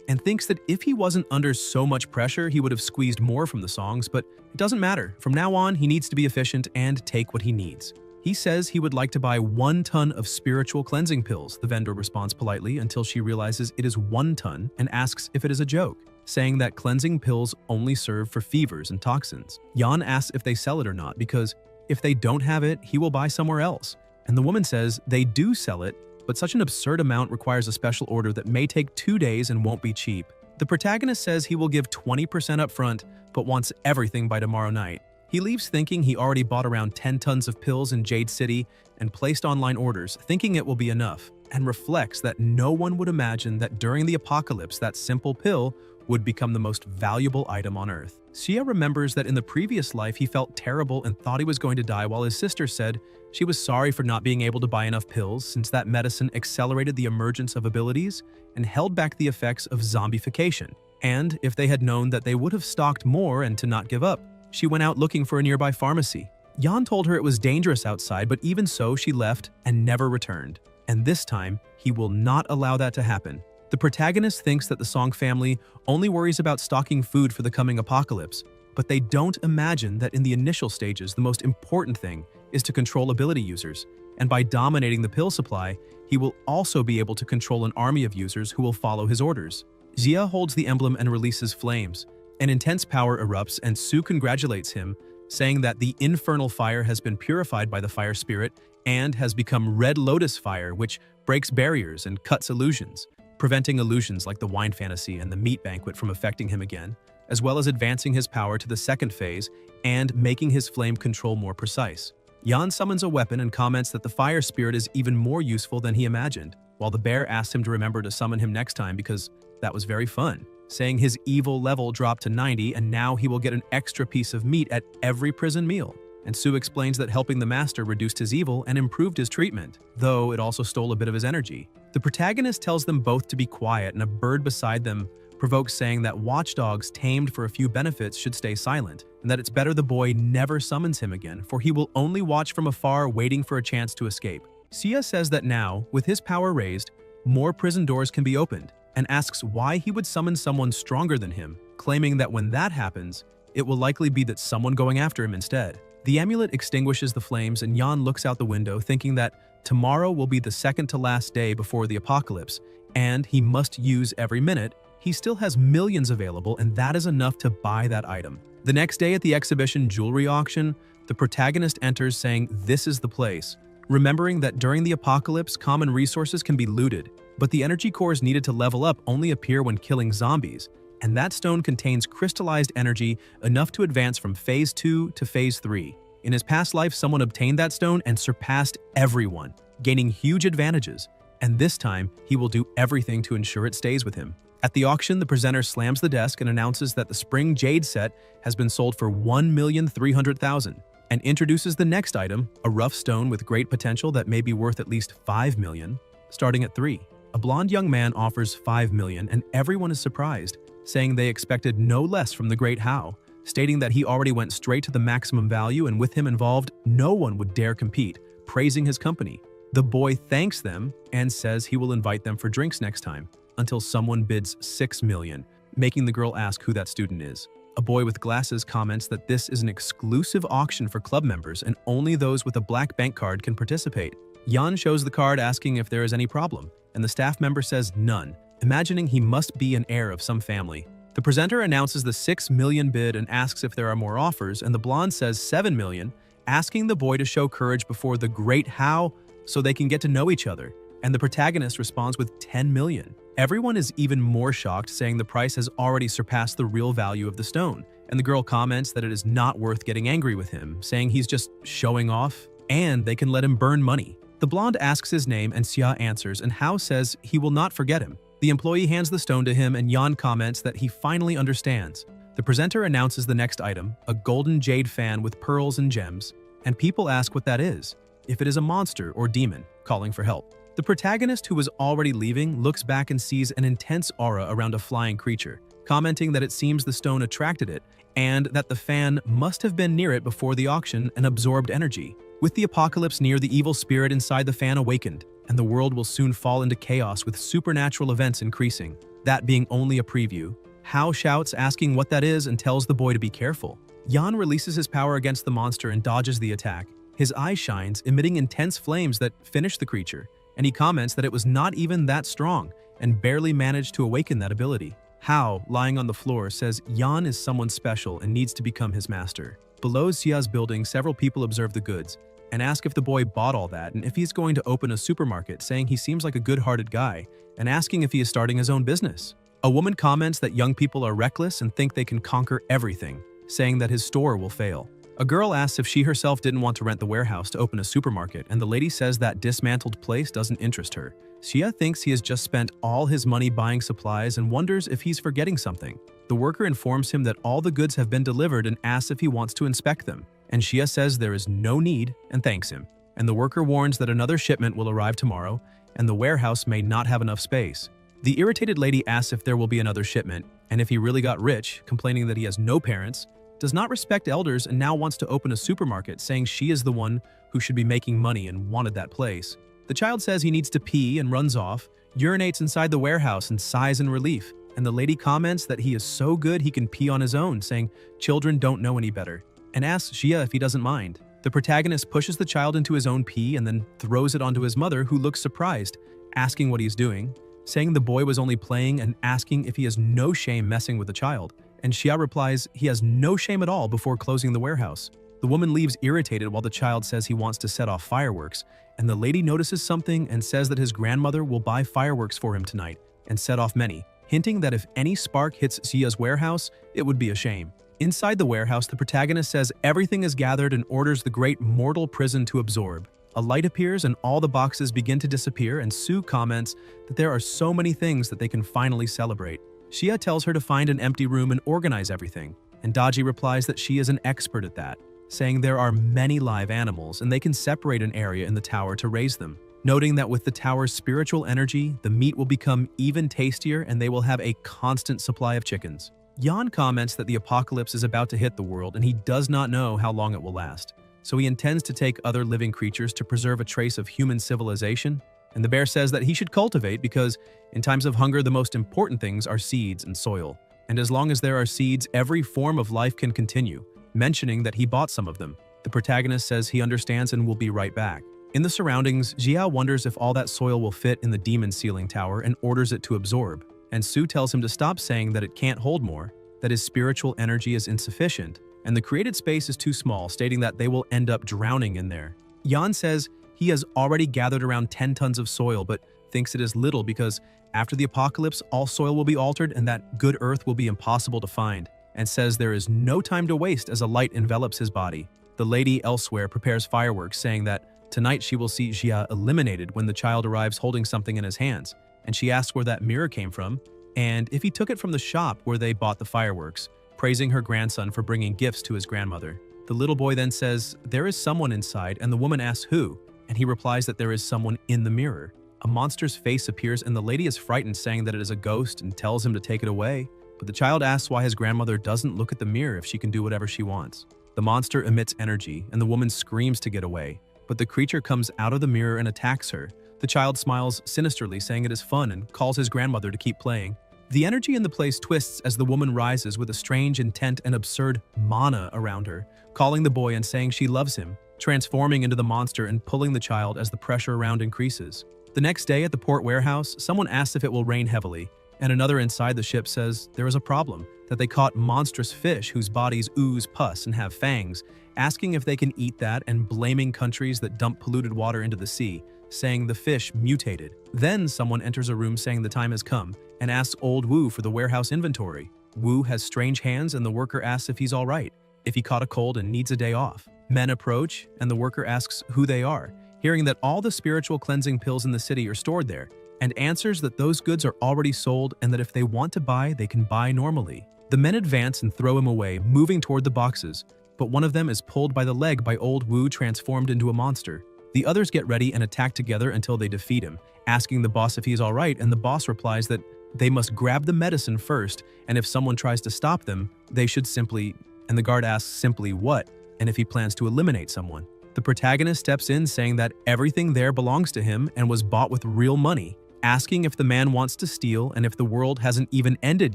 and thinks that if he wasn't under so much pressure, he would have squeezed more from the Songs, but it doesn't matter. From now on, he needs to be efficient and take what he needs. He says he would like to buy 1 ton of spiritual cleansing pills. The vendor responds politely until she realizes it is 1 ton and asks if it is a joke, saying that cleansing pills only serve for fevers and toxins. Yan asks if they sell it or not, because if they don't have it, he will buy somewhere else. And the woman says they do sell it, but such an absurd amount requires a special order that may take 2 days and won't be cheap. The protagonist says he will give 20% up front, but wants everything by tomorrow night. He leaves thinking he already bought around 10 tons of pills in Jade City and placed online orders, thinking it will be enough, and reflects that no one would imagine that during the apocalypse that simple pill would become the most valuable item on Earth. Xia remembers that in the previous life he felt terrible and thought he was going to die, while his sister said she was sorry for not being able to buy enough pills since that medicine accelerated the emergence of abilities and held back the effects of zombification. And if they had known that they would have stocked more and to not give up, she went out looking for a nearby pharmacy. Yan told her it was dangerous outside, but even so, she left and never returned. And this time, he will not allow that to happen. The protagonist thinks that the Song family only worries about stocking food for the coming apocalypse, but they don't imagine that in the initial stages, the most important thing is to control ability users. And by dominating the pill supply, he will also be able to control an army of users who will follow his orders. Xia holds the emblem and releases flames. An intense power erupts, and Su congratulates him, saying that the infernal fire has been purified by the fire spirit and has become red lotus fire, which breaks barriers and cuts illusions, preventing illusions like the wine fantasy and the meat banquet from affecting him again, as well as advancing his power to the second phase and making his flame control more precise. Yan summons a weapon and comments that the fire spirit is even more useful than he imagined, while the bear asks him to remember to summon him next time because that was very fun, saying his evil level dropped to 90 and now he will get an extra piece of meat at every prison meal. And Su explains that helping the master reduced his evil and improved his treatment, though it also stole a bit of his energy. The protagonist tells them both to be quiet, and a bird beside them provokes, saying that watchdogs tamed for a few benefits should stay silent, and that it's better the boy never summons him again, for he will only watch from afar waiting for a chance to escape. Xia says that now, with his power raised, more prison doors can be opened, and asks why he would summon someone stronger than him, claiming that when that happens, it will likely be that someone going after him instead. The amulet extinguishes the flames, and Yan looks out the window thinking that tomorrow will be the second to last day before the apocalypse, and he must use every minute. He still has millions available, and that is enough to buy that item. The next day at the exhibition jewelry auction, the protagonist enters saying this is the place, remembering that during the apocalypse, common resources can be looted, but the energy cores needed to level up only appear when killing zombies, and that stone contains crystallized energy enough to advance from Phase 2 to Phase 3. In his past life, someone obtained that stone and surpassed everyone, gaining huge advantages, and this time, he will do everything to ensure it stays with him. At the auction, the presenter slams the desk and announces that the Spring Jade set has been sold for $1,300,000 and introduces the next item, a rough stone with great potential that may be worth at least $5 million, starting at 3. A blonde young man offers $5 million, and everyone is surprised, saying they expected no less from the Great Hao, stating that he already went straight to the maximum value and with him involved, no one would dare compete, praising his company. The boy thanks them and says he will invite them for drinks next time, until someone bids $6 million, making the girl ask who that student is. A boy with glasses comments that this is an exclusive auction for club members and only those with a black bank card can participate. Yan shows the card asking if there is any problem, and the staff member says none, imagining he must be an heir of some family. The presenter announces the $6 million bid and asks if there are more offers, and the blonde says $7 million, asking the boy to show courage before the Great Hao so they can get to know each other, and the protagonist responds with $10 million. Everyone is even more shocked, saying the price has already surpassed the real value of the stone, and the girl comments that it is not worth getting angry with him, saying he's just showing off, and they can let him burn money. The blonde asks his name, and Xia answers, and Hao says he will not forget him. The employee hands the stone to him, and Yan comments that he finally understands. The presenter announces the next item, a golden jade fan with pearls and gems, and people ask what that is, if it is a monster or demon, calling for help. The protagonist, who was already leaving, looks back and sees an intense aura around a flying creature, commenting that it seems the stone attracted it, and that the fan must have been near it before the auction and absorbed energy. With the apocalypse near, the evil spirit inside the fan awakened, and the world will soon fall into chaos with supernatural events increasing. That being only a preview, Hao shouts, asking what that is, and tells the boy to be careful. Yan releases his power against the monster and dodges the attack. His eye shines, emitting intense flames that finish the creature, and he comments that it was not even that strong and barely managed to awaken that ability. Hao, lying on the floor, says Yan is someone special and needs to become his master. Below Xia's building, several people observe the goods and ask if the boy bought all that and if he's going to open a supermarket, saying he seems like a good-hearted guy, and asking if he is starting his own business. A woman comments that young people are reckless and think they can conquer everything, saying that his store will fail. A girl asks if she herself didn't want to rent the warehouse to open a supermarket, and the lady says that dismantled place doesn't interest her, Xia thinks he has just spent all his money buying supplies and wonders if he's forgetting something. The worker informs him that all the goods have been delivered and asks if he wants to inspect them. And Xia says there is no need and thanks him. And the worker warns that another shipment will arrive tomorrow and the warehouse may not have enough space. The irritated lady asks if there will be another shipment, and if he really got rich, complaining that he has no parents, does not respect elders and now wants to open a supermarket, saying she is the one who should be making money and wanted that place. The child says he needs to pee and runs off, urinates inside the warehouse and sighs in relief, and the lady comments that he is so good he can pee on his own, saying children don't know any better, and asks Xia if he doesn't mind. The protagonist pushes the child into his own pee and then throws it onto his mother, who looks surprised, asking what he's doing, saying the boy was only playing and asking if he has no shame messing with the child. And Xia replies he has no shame at all before closing the warehouse. The woman leaves irritated while the child says he wants to set off fireworks, and the lady notices something and says that his grandmother will buy fireworks for him tonight and set off many, hinting that if any spark hits Xia's warehouse, it would be a shame. Inside the warehouse, the protagonist says everything is gathered and orders the great mortal prison to absorb. A light appears and all the boxes begin to disappear, and Sue comments that there are so many things that they can finally celebrate. Xia tells her to find an empty room and organize everything, and Daji replies that she is an expert at that, saying there are many live animals and they can separate an area in the tower to raise them, noting that with the tower's spiritual energy, the meat will become even tastier and they will have a constant supply of chickens. Yan comments that the apocalypse is about to hit the world and he does not know how long it will last, so he intends to take other living creatures to preserve a trace of human civilization. And the bear says that he should cultivate because in times of hunger the most important things are seeds and soil, and as long as there are seeds, every form of life can continue, mentioning that he bought some of them. The protagonist says he understands and will be right back. In the surroundings, Xia wonders if all that soil will fit in the demon ceiling tower and orders it to absorb, and Sue tells him to stop saying that it can't hold more, that his spiritual energy is insufficient, and the created space is too small, stating that they will end up drowning in there. Yan says he has already gathered around 10 tons of soil, but thinks it is little because after the apocalypse, all soil will be altered and that good earth will be impossible to find, and says there is no time to waste as a light envelops his body. The lady elsewhere prepares fireworks, saying that tonight she will see Xia eliminated when the child arrives holding something in his hands, and she asks where that mirror came from, and if he took it from the shop where they bought the fireworks, praising her grandson for bringing gifts to his grandmother. The little boy then says there is someone inside, and the woman asks who, and he replies that there is someone in the mirror. A monster's face appears and the lady is frightened, saying that it is a ghost and tells him to take it away, but the child asks why his grandmother doesn't look at the mirror if she can do whatever she wants. The monster emits energy and the woman screams to get away, but the creature comes out of the mirror and attacks her. The child smiles sinisterly, saying it is fun, and calls his grandmother to keep playing. The energy in the place twists as the woman rises with a strange intent and absurd mana around her, calling the boy and saying she loves him, transforming into the monster and pulling the child as the pressure around increases. The next day at the port warehouse, someone asks if it will rain heavily, and another inside the ship says there is a problem, that they caught monstrous fish whose bodies ooze pus and have fangs, asking if they can eat that and blaming countries that dump polluted water into the sea, saying the fish mutated. Then someone enters a room saying the time has come and asks old Wu for the warehouse inventory. Wu has strange hands and the worker asks if he's all right, if he caught a cold and needs a day off. Men approach and the worker asks who they are, hearing that all the spiritual cleansing pills in the city are stored there, and answers that those goods are already sold and that if they want to buy, they can buy normally. The men advance and throw him away, moving toward the boxes, but one of them is pulled by the leg by old Wu, transformed into a monster. The others get ready and attack together until they defeat him, asking the boss if he's all right, and the boss replies that they must grab the medicine first, and if someone tries to stop them, they should simply, and the guard asks simply what, and if he plans to eliminate someone. The protagonist steps in, saying that everything there belongs to him and was bought with real money, asking if the man wants to steal and if the world hasn't even ended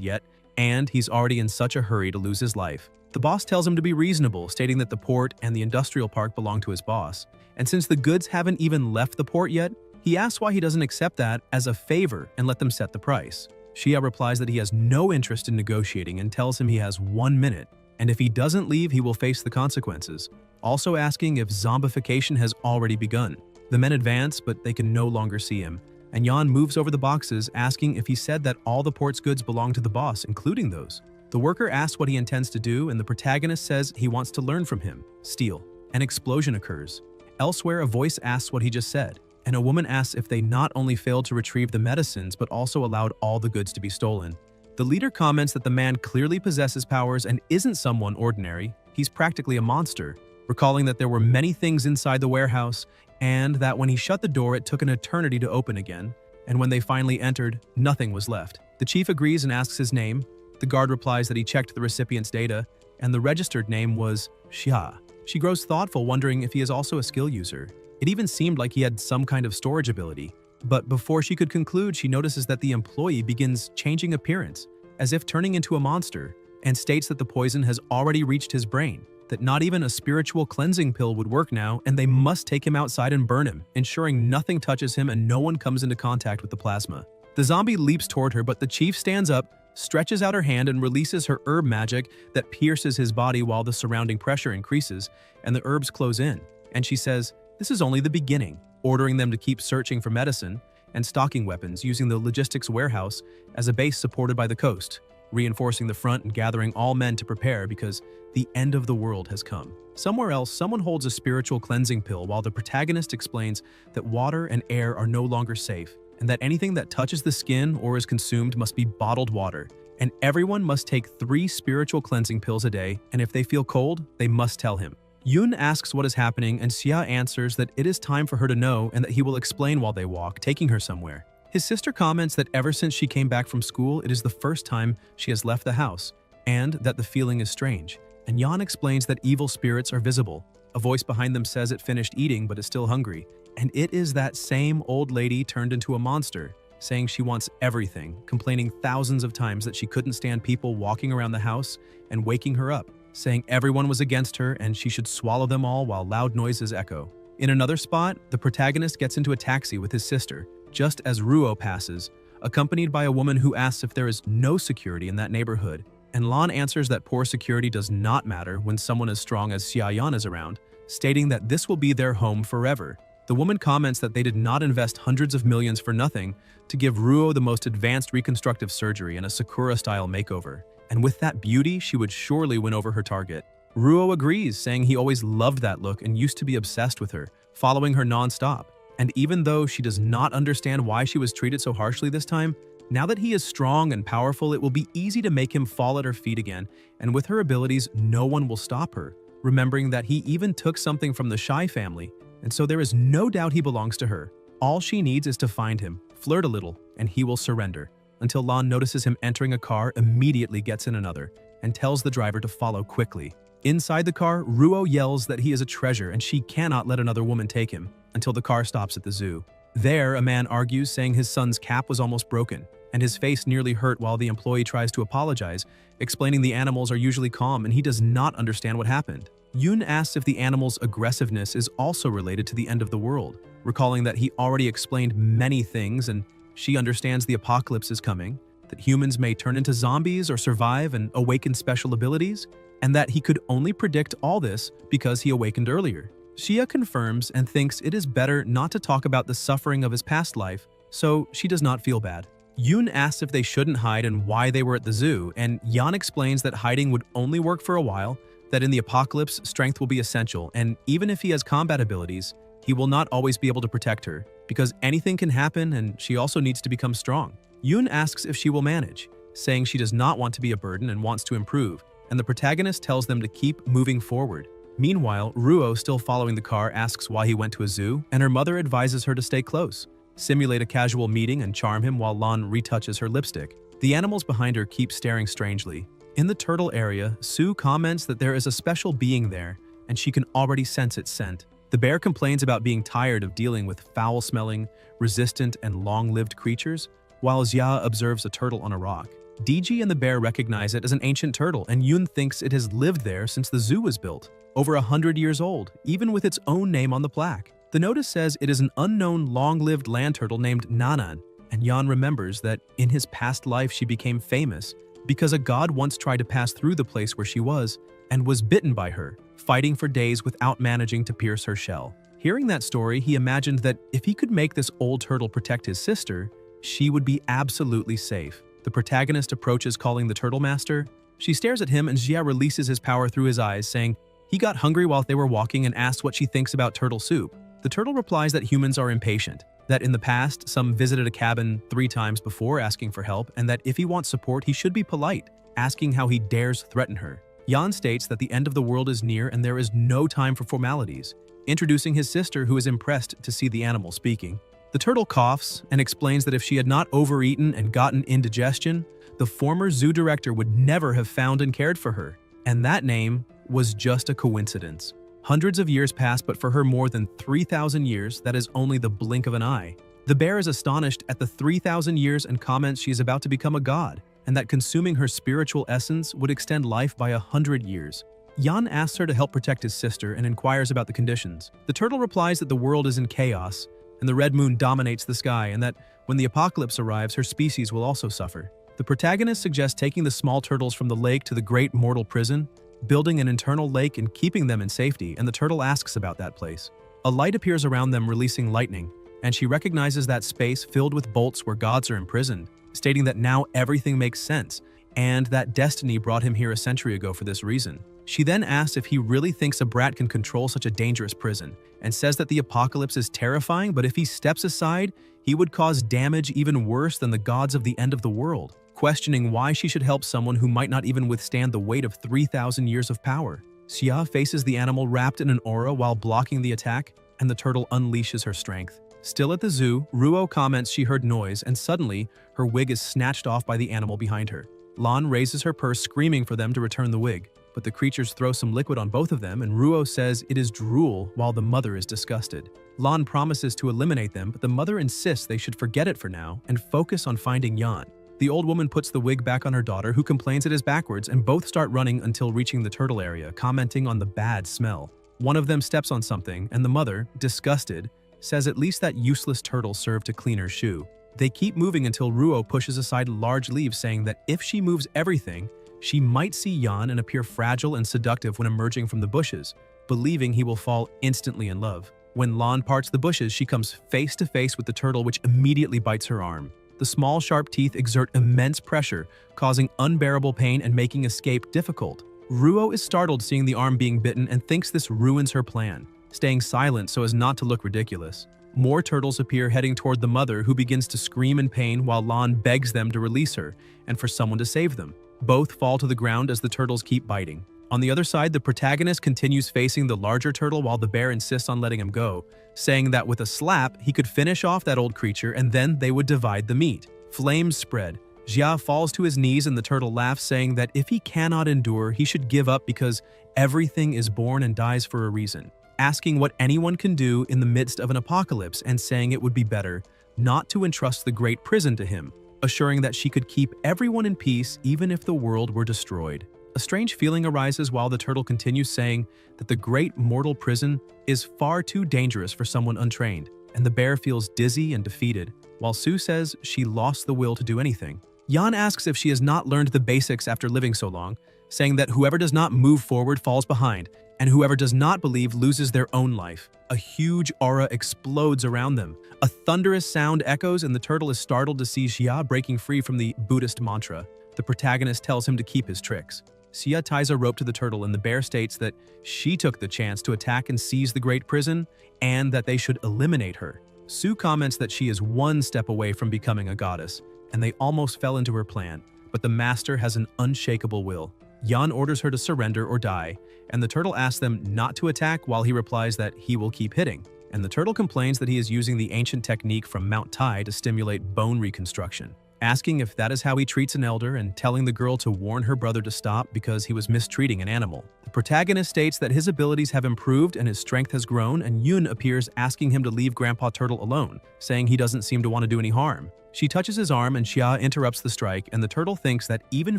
yet, and he's already in such a hurry to lose his life. The boss tells him to be reasonable, stating that the port and the industrial park belong to his boss, and since the goods haven't even left the port yet, he asks why he doesn't accept that as a favor and let them set the price. Xia replies that he has no interest in negotiating and tells him he has 1 minute, and if he doesn't leave, he will face the consequences, also asking if zombification has already begun. The men advance, but they can no longer see him, and Yan moves over the boxes, asking if he said that all the port's goods belong to the boss, including those. The worker asks what he intends to do, and the protagonist says he wants to learn from him, steal. An explosion occurs. Elsewhere, a voice asks what he just said. and a woman asks if they not only failed to retrieve the medicines but also allowed all the goods to be stolen. The leader comments that the man clearly possesses powers and isn't someone ordinary, he's practically a monster, recalling that there were many things inside the warehouse and that when he shut the door it took an eternity to open again, and when they finally entered, nothing was left. The chief agrees and asks his name. The guard replies that he checked the recipient's data, and the registered name was Xia. She grows thoughtful, wondering if he is also a skill user. It even seemed like he had some kind of storage ability. But before she could conclude, she notices that the employee begins changing appearance, as if turning into a monster, and states that the poison has already reached his brain, that not even a spiritual cleansing pill would work now, and they must take him outside and burn him, ensuring nothing touches him and no one comes into contact with the plasma. The zombie leaps toward her, but the chief stands up, stretches out her hand, and releases her herb magic that pierces his body while the surrounding pressure increases, and the herbs close in. And she says, this is only the beginning, ordering them to keep searching for medicine and stocking weapons using the logistics warehouse as a base supported by the coast, reinforcing the front and gathering all men to prepare because the end of the world has come. Somewhere else, someone holds a spiritual cleansing pill while the protagonist explains that water and air are no longer safe, and that anything that touches the skin or is consumed must be bottled water, and everyone must take 3 spiritual cleansing pills a day, and if they feel cold, they must tell him. Yoon asks what is happening, and Xia answers that it is time for her to know and that he will explain while they walk, taking her somewhere. His sister comments that ever since she came back from school, it is the first time she has left the house, and that the feeling is strange. And Yan explains that evil spirits are visible. A voice behind them says it finished eating but is still hungry, and it is that same old lady turned into a monster, saying she wants everything, complaining thousands of times that she couldn't stand people walking around the house and waking her up, saying everyone was against her and she should swallow them all while loud noises echo. In another spot, the protagonist gets into a taxi with his sister, just as Ruo passes, accompanied by a woman who asks if there is no security in that neighborhood, and Lan answers that poor security does not matter when someone as strong as Xiaoyan is around, stating that this will be their home forever. The woman comments that they did not invest hundreds of millions for nothing to give Ruo the most advanced reconstructive surgery and a Sakura-style makeover, and with that beauty, she would surely win over her target. Ruo agrees, saying he always loved that look and used to be obsessed with her, following her non-stop. And even though she does not understand why she was treated so harshly this time, now that he is strong and powerful, it will be easy to make him fall at her feet again, and with her abilities, no one will stop her, remembering that he even took something from the Shai family, and so there is no doubt he belongs to her. All she needs is to find him, flirt a little, and he will surrender, until Lan notices him entering a car, immediately gets in another, and tells the driver to follow quickly. Inside the car, Ruo yells that he is a treasure and she cannot let another woman take him, until the car stops at the zoo. There, a man argues, saying his son's cap was almost broken, and his face nearly hurt while the employee tries to apologize, explaining the animals are usually calm and he does not understand what happened. Yoon asks if the animal's aggressiveness is also related to the end of the world, recalling that he already explained many things and she understands the apocalypse is coming, that humans may turn into zombies or survive and awaken special abilities, and that he could only predict all this because he awakened earlier. Xia confirms and thinks it is better not to talk about the suffering of his past life, so she does not feel bad. Yoon asks if they shouldn't hide and why they were at the zoo, and Yan explains that hiding would only work for a while, that in the apocalypse, strength will be essential, and even if he has combat abilities, he will not always be able to protect her, because anything can happen and she also needs to become strong. Yoon asks if she will manage, saying she does not want to be a burden and wants to improve, and the protagonist tells them to keep moving forward. Meanwhile, Ruo, still following the car, asks why he went to a zoo, and her mother advises her to stay close, simulate a casual meeting and charm him while Lan retouches her lipstick. The animals behind her keep staring strangely. In the turtle area, Sue comments that there is a special being there, and she can already sense its scent. The bear complains about being tired of dealing with foul-smelling, resistant, and long-lived creatures, while Xia observes a turtle on a rock. DG and the bear recognize it as an ancient turtle, and Yoon thinks it has lived there since the zoo was built, over 100 years old, even with its own name on the plaque. The notice says it is an unknown long-lived land turtle named Nanan, and Yan remembers that in his past life she became famous because a god once tried to pass through the place where she was and was bitten by her, fighting for days without managing to pierce her shell. Hearing that story, he imagined that if he could make this old turtle protect his sister, she would be absolutely safe. The protagonist approaches, calling the turtle master. She stares at him and Xia releases his power through his eyes, saying he got hungry while they were walking and asks what she thinks about turtle soup. The turtle replies that humans are impatient, that in the past, some visited a cabin 3 times before asking for help, and that if he wants support, he should be polite, asking how he dares threaten her. Jan states that the end of the world is near and there is no time for formalities, introducing his sister, who is impressed to see the animal speaking. The turtle coughs and explains that if she had not overeaten and gotten indigestion, the former zoo director would never have found and cared for her, and that name was just a coincidence. Hundreds of years pass, but for her more than 3,000 years, that is only the blink of an eye. The bear is astonished at the 3,000 years and comments she is about to become a god, and that consuming her spiritual essence would extend life by 100 years. Jan asks her to help protect his sister and inquires about the conditions. The turtle replies that the world is in chaos, and the red moon dominates the sky, and that when the apocalypse arrives, her species will also suffer. The protagonist suggests taking the small turtles from the lake to the great mortal prison, building an internal lake and keeping them in safety, and the turtle asks about that place. A light appears around them, releasing lightning, and she recognizes that space filled with bolts where gods are imprisoned, stating that now everything makes sense, and that destiny brought him here a century ago for this reason. She then asks if he really thinks a brat can control such a dangerous prison, and says that the apocalypse is terrifying, but if he steps aside, he would cause damage even worse than the gods of the end of the world, questioning why she should help someone who might not even withstand the weight of 3,000 years of power. Xia faces the animal wrapped in an aura while blocking the attack, and the turtle unleashes her strength. Still at the zoo, Ruo comments she heard noise, and suddenly, her wig is snatched off by the animal behind her. Lan raises her purse, screaming for them to return the wig, but the creatures throw some liquid on both of them, and Ruo says it is drool while the mother is disgusted. Lan promises to eliminate them, but the mother insists they should forget it for now and focus on finding Yan. The old woman puts the wig back on her daughter, who complains it is backwards, and both start running until reaching the turtle area, commenting on the bad smell. One of them steps on something, and the mother, disgusted, says at least that useless turtle served to clean her shoe. They keep moving until Ruo pushes aside large leaves, saying that if she moves everything, she might see Yan and appear fragile and seductive when emerging from the bushes, believing he will fall instantly in love. When Lan parts the bushes, she comes face to face with the turtle, which immediately bites her arm. The small, sharp teeth exert immense pressure, causing unbearable pain and making escape difficult. Ruo is startled seeing the arm being bitten and thinks this ruins her plan, staying silent so as not to look ridiculous. More turtles appear, heading toward the mother, who begins to scream in pain while Lan begs them to release her and for someone to save them. Both fall to the ground as the turtles keep biting. On the other side, the protagonist continues facing the larger turtle while the bear insists on letting him go, saying that with a slap, he could finish off that old creature and then they would divide the meat. Flames spread. Jia falls to his knees and the turtle laughs, saying that if he cannot endure, he should give up because everything is born and dies for a reason, asking what anyone can do in the midst of an apocalypse and saying it would be better not to entrust the great prison to him, assuring that she could keep everyone in peace even if the world were destroyed. A strange feeling arises while the turtle continues, saying that the great mortal prison is far too dangerous for someone untrained, and the bear feels dizzy and defeated, while Sue says she lost the will to do anything. Yan asks if she has not learned the basics after living so long, saying that whoever does not move forward falls behind, and whoever does not believe loses their own life. A huge aura explodes around them. A thunderous sound echoes, and the turtle is startled to see Xia breaking free from the Buddhist mantra. The protagonist tells him to keep his tricks. Xia ties a rope to the turtle, and the bear states that she took the chance to attack and seize the great prison, and that they should eliminate her. Sue comments that she is one step away from becoming a goddess, and they almost fell into her plan, but the master has an unshakable will. Yan orders her to surrender or die, and the turtle asks them not to attack while he replies that he will keep hitting. And the turtle complains that he is using the ancient technique from Mount Tai to stimulate bone reconstruction, asking if that is how he treats an elder and telling the girl to warn her brother to stop because he was mistreating an animal. The protagonist states that his abilities have improved and his strength has grown, and Yun appears asking him to leave Grandpa Turtle alone, saying he doesn't seem to want to do any harm. She touches his arm and Xia interrupts the strike, and the turtle thinks that even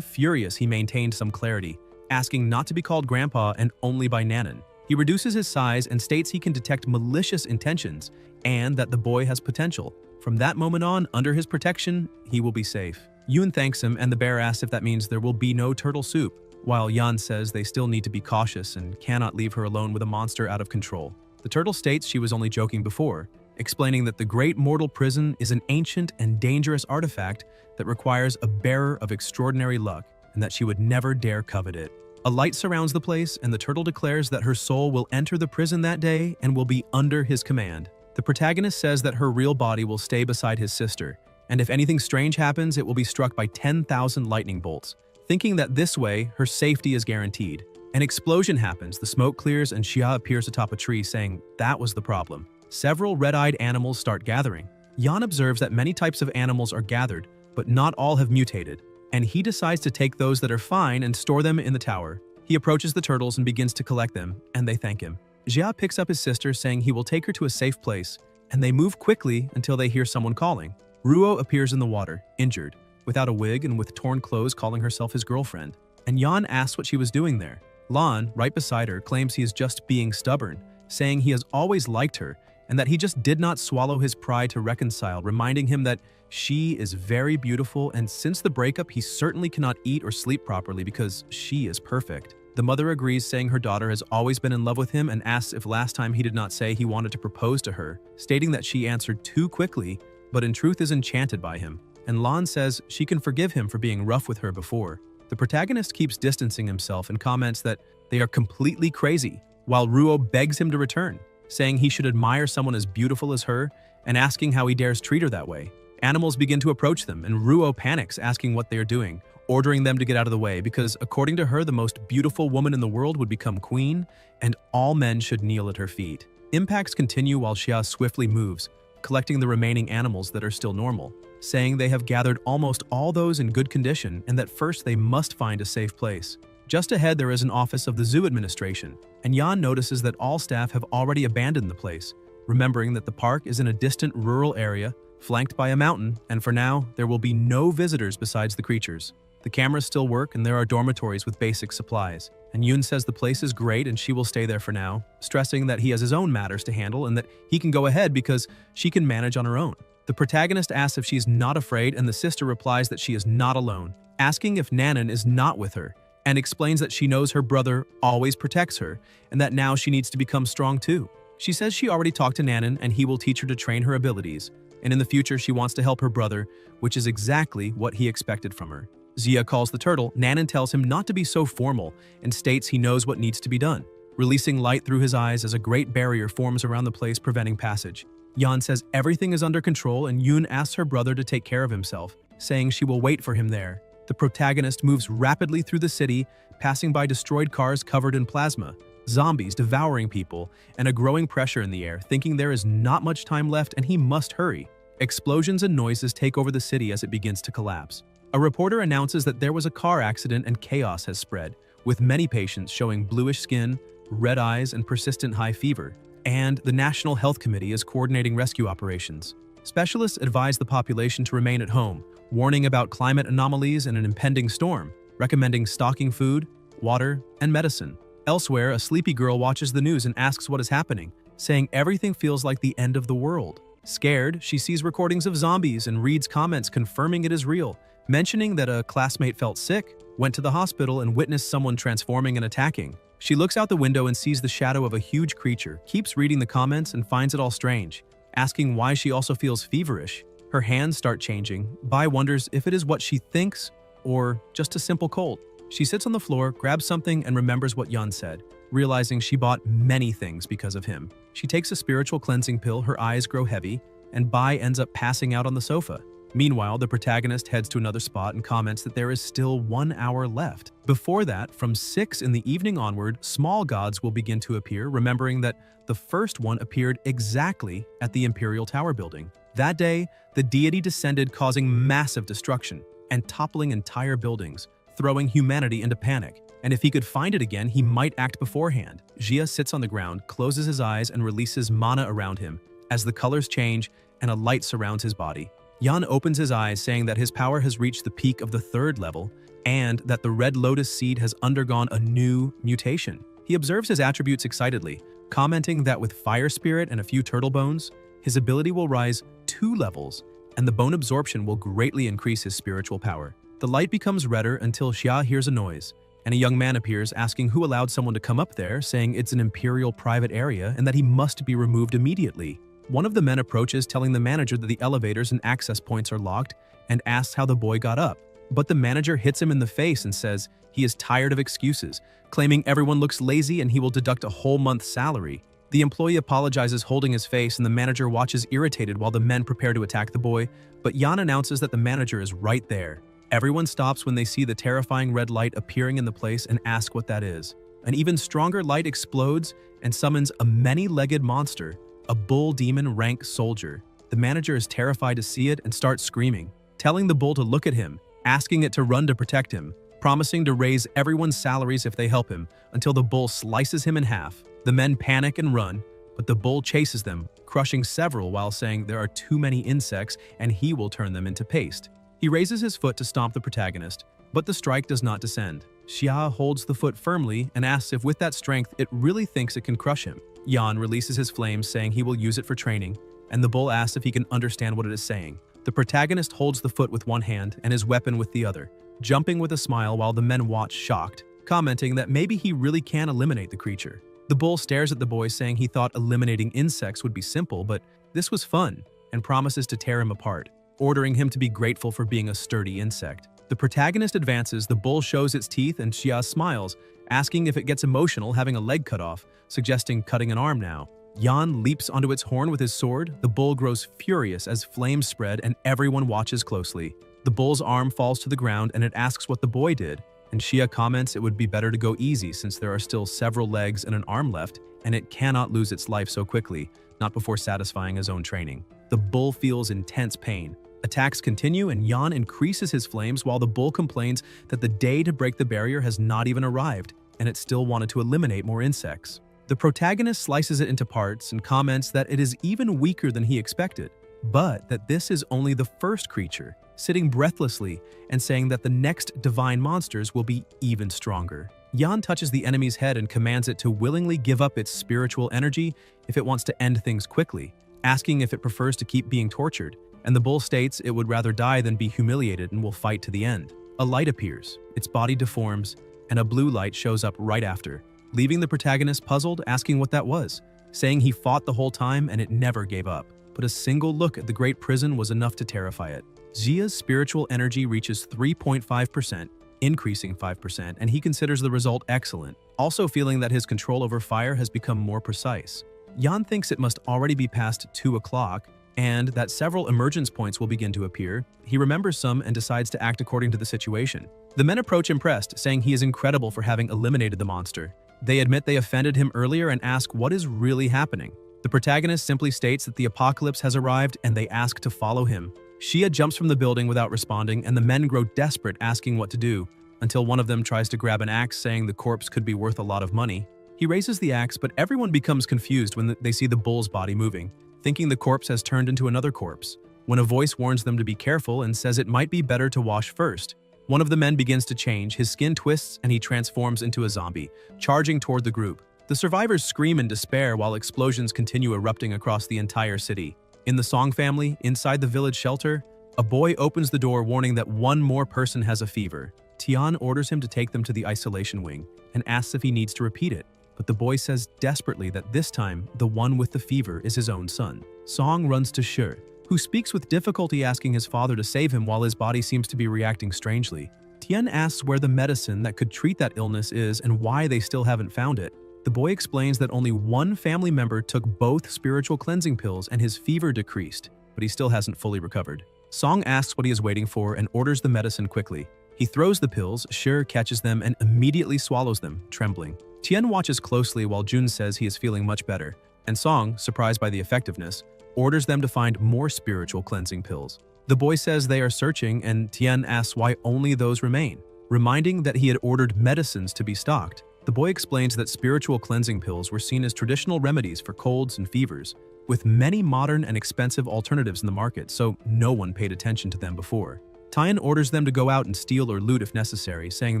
furious he maintained some clarity, asking not to be called Grandpa and only by Nanan. He reduces his size and states he can detect malicious intentions and that the boy has potential. From that moment on, under his protection, he will be safe. Yun thanks him, and the bear asks if that means there will be no turtle soup, while Yan says they still need to be cautious and cannot leave her alone with a monster out of control. The turtle states she was only joking before, explaining that the great mortal prison is an ancient and dangerous artifact that requires a bearer of extraordinary luck, and that she would never dare covet it. A light surrounds the place, and the turtle declares that her soul will enter the prison that day and will be under his command. The protagonist says that her real body will stay beside his sister, and if anything strange happens, it will be struck by 10,000 lightning bolts, thinking that this way, her safety is guaranteed. An explosion happens, the smoke clears, and Xia appears atop a tree saying that was the problem. Several red-eyed animals start gathering. Yan observes that many types of animals are gathered, but not all have mutated, and he decides to take those that are fine and store them in the tower. He approaches the turtles and begins to collect them, and they thank him. Xia picks up his sister, saying he will take her to a safe place, and they move quickly until they hear someone calling. Ruo appears in the water, injured, without a wig and with torn clothes, calling herself his girlfriend. And Yan asks what she was doing there. Lan, right beside her, claims he is just being stubborn, saying he has always liked her and that he just did not swallow his pride to reconcile, reminding him that she is very beautiful, and since the breakup, he certainly cannot eat or sleep properly because she is perfect. The mother agrees, saying her daughter has always been in love with him, and asks if last time he did not say he wanted to propose to her, stating that she answered too quickly, but in truth is enchanted by him. And Lan says she can forgive him for being rough with her before. The protagonist keeps distancing himself and comments that they are completely crazy, while Ruo begs him to return, saying he should admire someone as beautiful as her and asking how he dares treat her that way. Animals begin to approach them, and Ruo panics, asking what they are doing, ordering them to get out of the way because, according to her, the most beautiful woman in the world would become queen, and all men should kneel at her feet. Impacts continue while Xia swiftly moves, collecting the remaining animals that are still normal, saying they have gathered almost all those in good condition and that first they must find a safe place. Just ahead there is an office of the zoo administration, and Yan notices that all staff have already abandoned the place, remembering that the park is in a distant rural area, flanked by a mountain, and for now, there will be no visitors besides the creatures. The cameras still work and there are dormitories with basic supplies, and Yoon says the place is great and she will stay there for now, stressing that he has his own matters to handle and that he can go ahead because she can manage on her own. The protagonist asks if she is not afraid, and the sister replies that she is not alone, asking if Nanan is not with her, and explains that she knows her brother always protects her and that now she needs to become strong too. She says she already talked to Nanan and he will teach her to train her abilities, and in the future she wants to help her brother, which is exactly what he expected from her. Xia calls the turtle. Nanan tells him not to be so formal and states he knows what needs to be done, releasing light through his eyes as a great barrier forms around the place, preventing passage. Yan says everything is under control, and Yoon asks her brother to take care of himself, saying she will wait for him there. The protagonist moves rapidly through the city, passing by destroyed cars covered in plasma, zombies devouring people, and a growing pressure in the air, thinking there is not much time left and he must hurry. Explosions and noises take over the city as it begins to collapse. A reporter announces that there was a car accident and chaos has spread, with many patients showing bluish skin, red eyes, and persistent high fever. And the National Health Committee is coordinating rescue operations. Specialists advise the population to remain at home, warning about climate anomalies and an impending storm, recommending stocking food, water, and medicine. Elsewhere, a sleepy girl watches the news and asks what is happening, saying everything feels like the end of the world. Scared, she sees recordings of zombies and reads comments confirming it is real, mentioning that a classmate felt sick, went to the hospital, and witnessed someone transforming and attacking. She looks out the window and sees the shadow of a huge creature, keeps reading the comments and finds it all strange, asking why she also feels feverish. Her hands start changing. Bai wonders if it is what she thinks or just a simple cold. She sits on the floor, grabs something, and remembers what Yan said, realizing she bought many things because of him. She takes a spiritual cleansing pill, her eyes grow heavy, and Bai ends up passing out on the sofa. Meanwhile, the protagonist heads to another spot and comments that there is still 1 hour left. Before that, from 6 in the evening onward, small gods will begin to appear, remembering that the first one appeared exactly at the Imperial Tower building. That day, the deity descended, causing massive destruction and toppling entire buildings, throwing humanity into panic. And if he could find it again, he might act beforehand. Xia sits on the ground, closes his eyes, and releases mana around him as the colors change and a light surrounds his body. Yan opens his eyes, saying that his power has reached the peak of the 3rd level and that the red lotus seed has undergone a new mutation. He observes his attributes excitedly, commenting that with fire spirit and a few turtle bones, his ability will rise 2 levels and the bone absorption will greatly increase his spiritual power. The light becomes redder until Xia hears a noise, and a young man appears asking who allowed someone to come up there, saying it's an imperial private area and that he must be removed immediately. One of the men approaches, telling the manager that the elevators and access points are locked, and asks how the boy got up. But the manager hits him in the face and says he is tired of excuses, claiming everyone looks lazy and he will deduct a whole month's salary. The employee apologizes, holding his face, and the manager watches irritated while the men prepare to attack the boy, but Jan announces that the manager is right there. Everyone stops when they see the terrifying red light appearing in the place and ask what that is. An even stronger light explodes and summons a many-legged monster, a bull demon rank soldier. The manager is terrified to see it and starts screaming, telling the bull to look at him, asking it to run to protect him, promising to raise everyone's salaries if they help him, until the bull slices him in half. The men panic and run, but the bull chases them, crushing several while saying there are too many insects and he will turn them into paste. He raises his foot to stomp the protagonist, but the strike does not descend. Xia holds the foot firmly and asks if with that strength it really thinks it can crush him. Yan releases his flames, saying he will use it for training, and the bull asks if he can understand what it is saying. The protagonist holds the foot with one hand and his weapon with the other, jumping with a smile while the men watch shocked, commenting that maybe he really can eliminate the creature. The bull stares at the boy, saying he thought eliminating insects would be simple, but this was fun, and promises to tear him apart, ordering him to be grateful for being a sturdy insect. The protagonist advances, the bull shows its teeth, and Xia smiles, asking if it gets emotional having a leg cut off, suggesting cutting an arm now. Yan leaps onto its horn with his sword. The bull grows furious as flames spread and everyone watches closely. The bull's arm falls to the ground and it asks what the boy did, and Xia comments it would be better to go easy since there are still several legs and an arm left, and it cannot lose its life so quickly, not before satisfying his own training. The bull feels intense pain. Attacks continue and Yan increases his flames while the bull complains that the day to break the barrier has not even arrived, and it still wanted to eliminate more insects. The protagonist slices it into parts and comments that it is even weaker than he expected, but that this is only the first creature, sitting breathlessly and saying that the next divine monsters will be even stronger. Yan touches the enemy's head and commands it to willingly give up its spiritual energy if it wants to end things quickly, asking if it prefers to keep being tortured, and the bull states it would rather die than be humiliated and will fight to the end. A light appears, its body deforms, and a blue light shows up right after, leaving the protagonist puzzled, asking what that was, saying he fought the whole time and it never gave up. But a single look at the great prison was enough to terrify it. Xia's spiritual energy reaches 3.5%, increasing 5%, and he considers the result excellent, also feeling that his control over fire has become more precise. Yan thinks it must already be past 2 o'clock, and that several emergence points will begin to appear. He remembers some and decides to act according to the situation. The men approach impressed, saying he is incredible for having eliminated the monster. They admit they offended him earlier and ask what is really happening. The protagonist simply states that the apocalypse has arrived and they ask to follow him. Xia jumps from the building without responding, and the men grow desperate, asking what to do, until one of them tries to grab an axe, saying the corpse could be worth a lot of money. He raises the axe, but everyone becomes confused when they see the bull's body moving, thinking the corpse has turned into another corpse, when a voice warns them to be careful and says it might be better to wash first. One of the men begins to change, his skin twists and he transforms into a zombie, charging toward the group. The survivors scream in despair while explosions continue erupting across the entire city. In the Song family, inside the village shelter, a boy opens the door warning that one more person has a fever. Tian orders him to take them to the isolation wing and asks if he needs to repeat it, but the boy says desperately that this time the one with the fever is his own son. Song runs to Shi, who speaks with difficulty, asking his father to save him while his body seems to be reacting strangely. Tian asks where the medicine that could treat that illness is and why they still haven't found it. The boy explains that only one family member took both spiritual cleansing pills and his fever decreased, but he still hasn't fully recovered. Song asks what he is waiting for and orders the medicine quickly. He throws the pills, Shi catches them and immediately swallows them, trembling. Tian watches closely while Jun says he is feeling much better, and Song, surprised by the effectiveness, orders them to find more spiritual cleansing pills. The boy says they are searching, and Tian asks why only those remain, reminding that he had ordered medicines to be stocked. The boy explains that spiritual cleansing pills were seen as traditional remedies for colds and fevers, with many modern and expensive alternatives in the market, so no one paid attention to them before. Tian orders them to go out and steal or loot if necessary, saying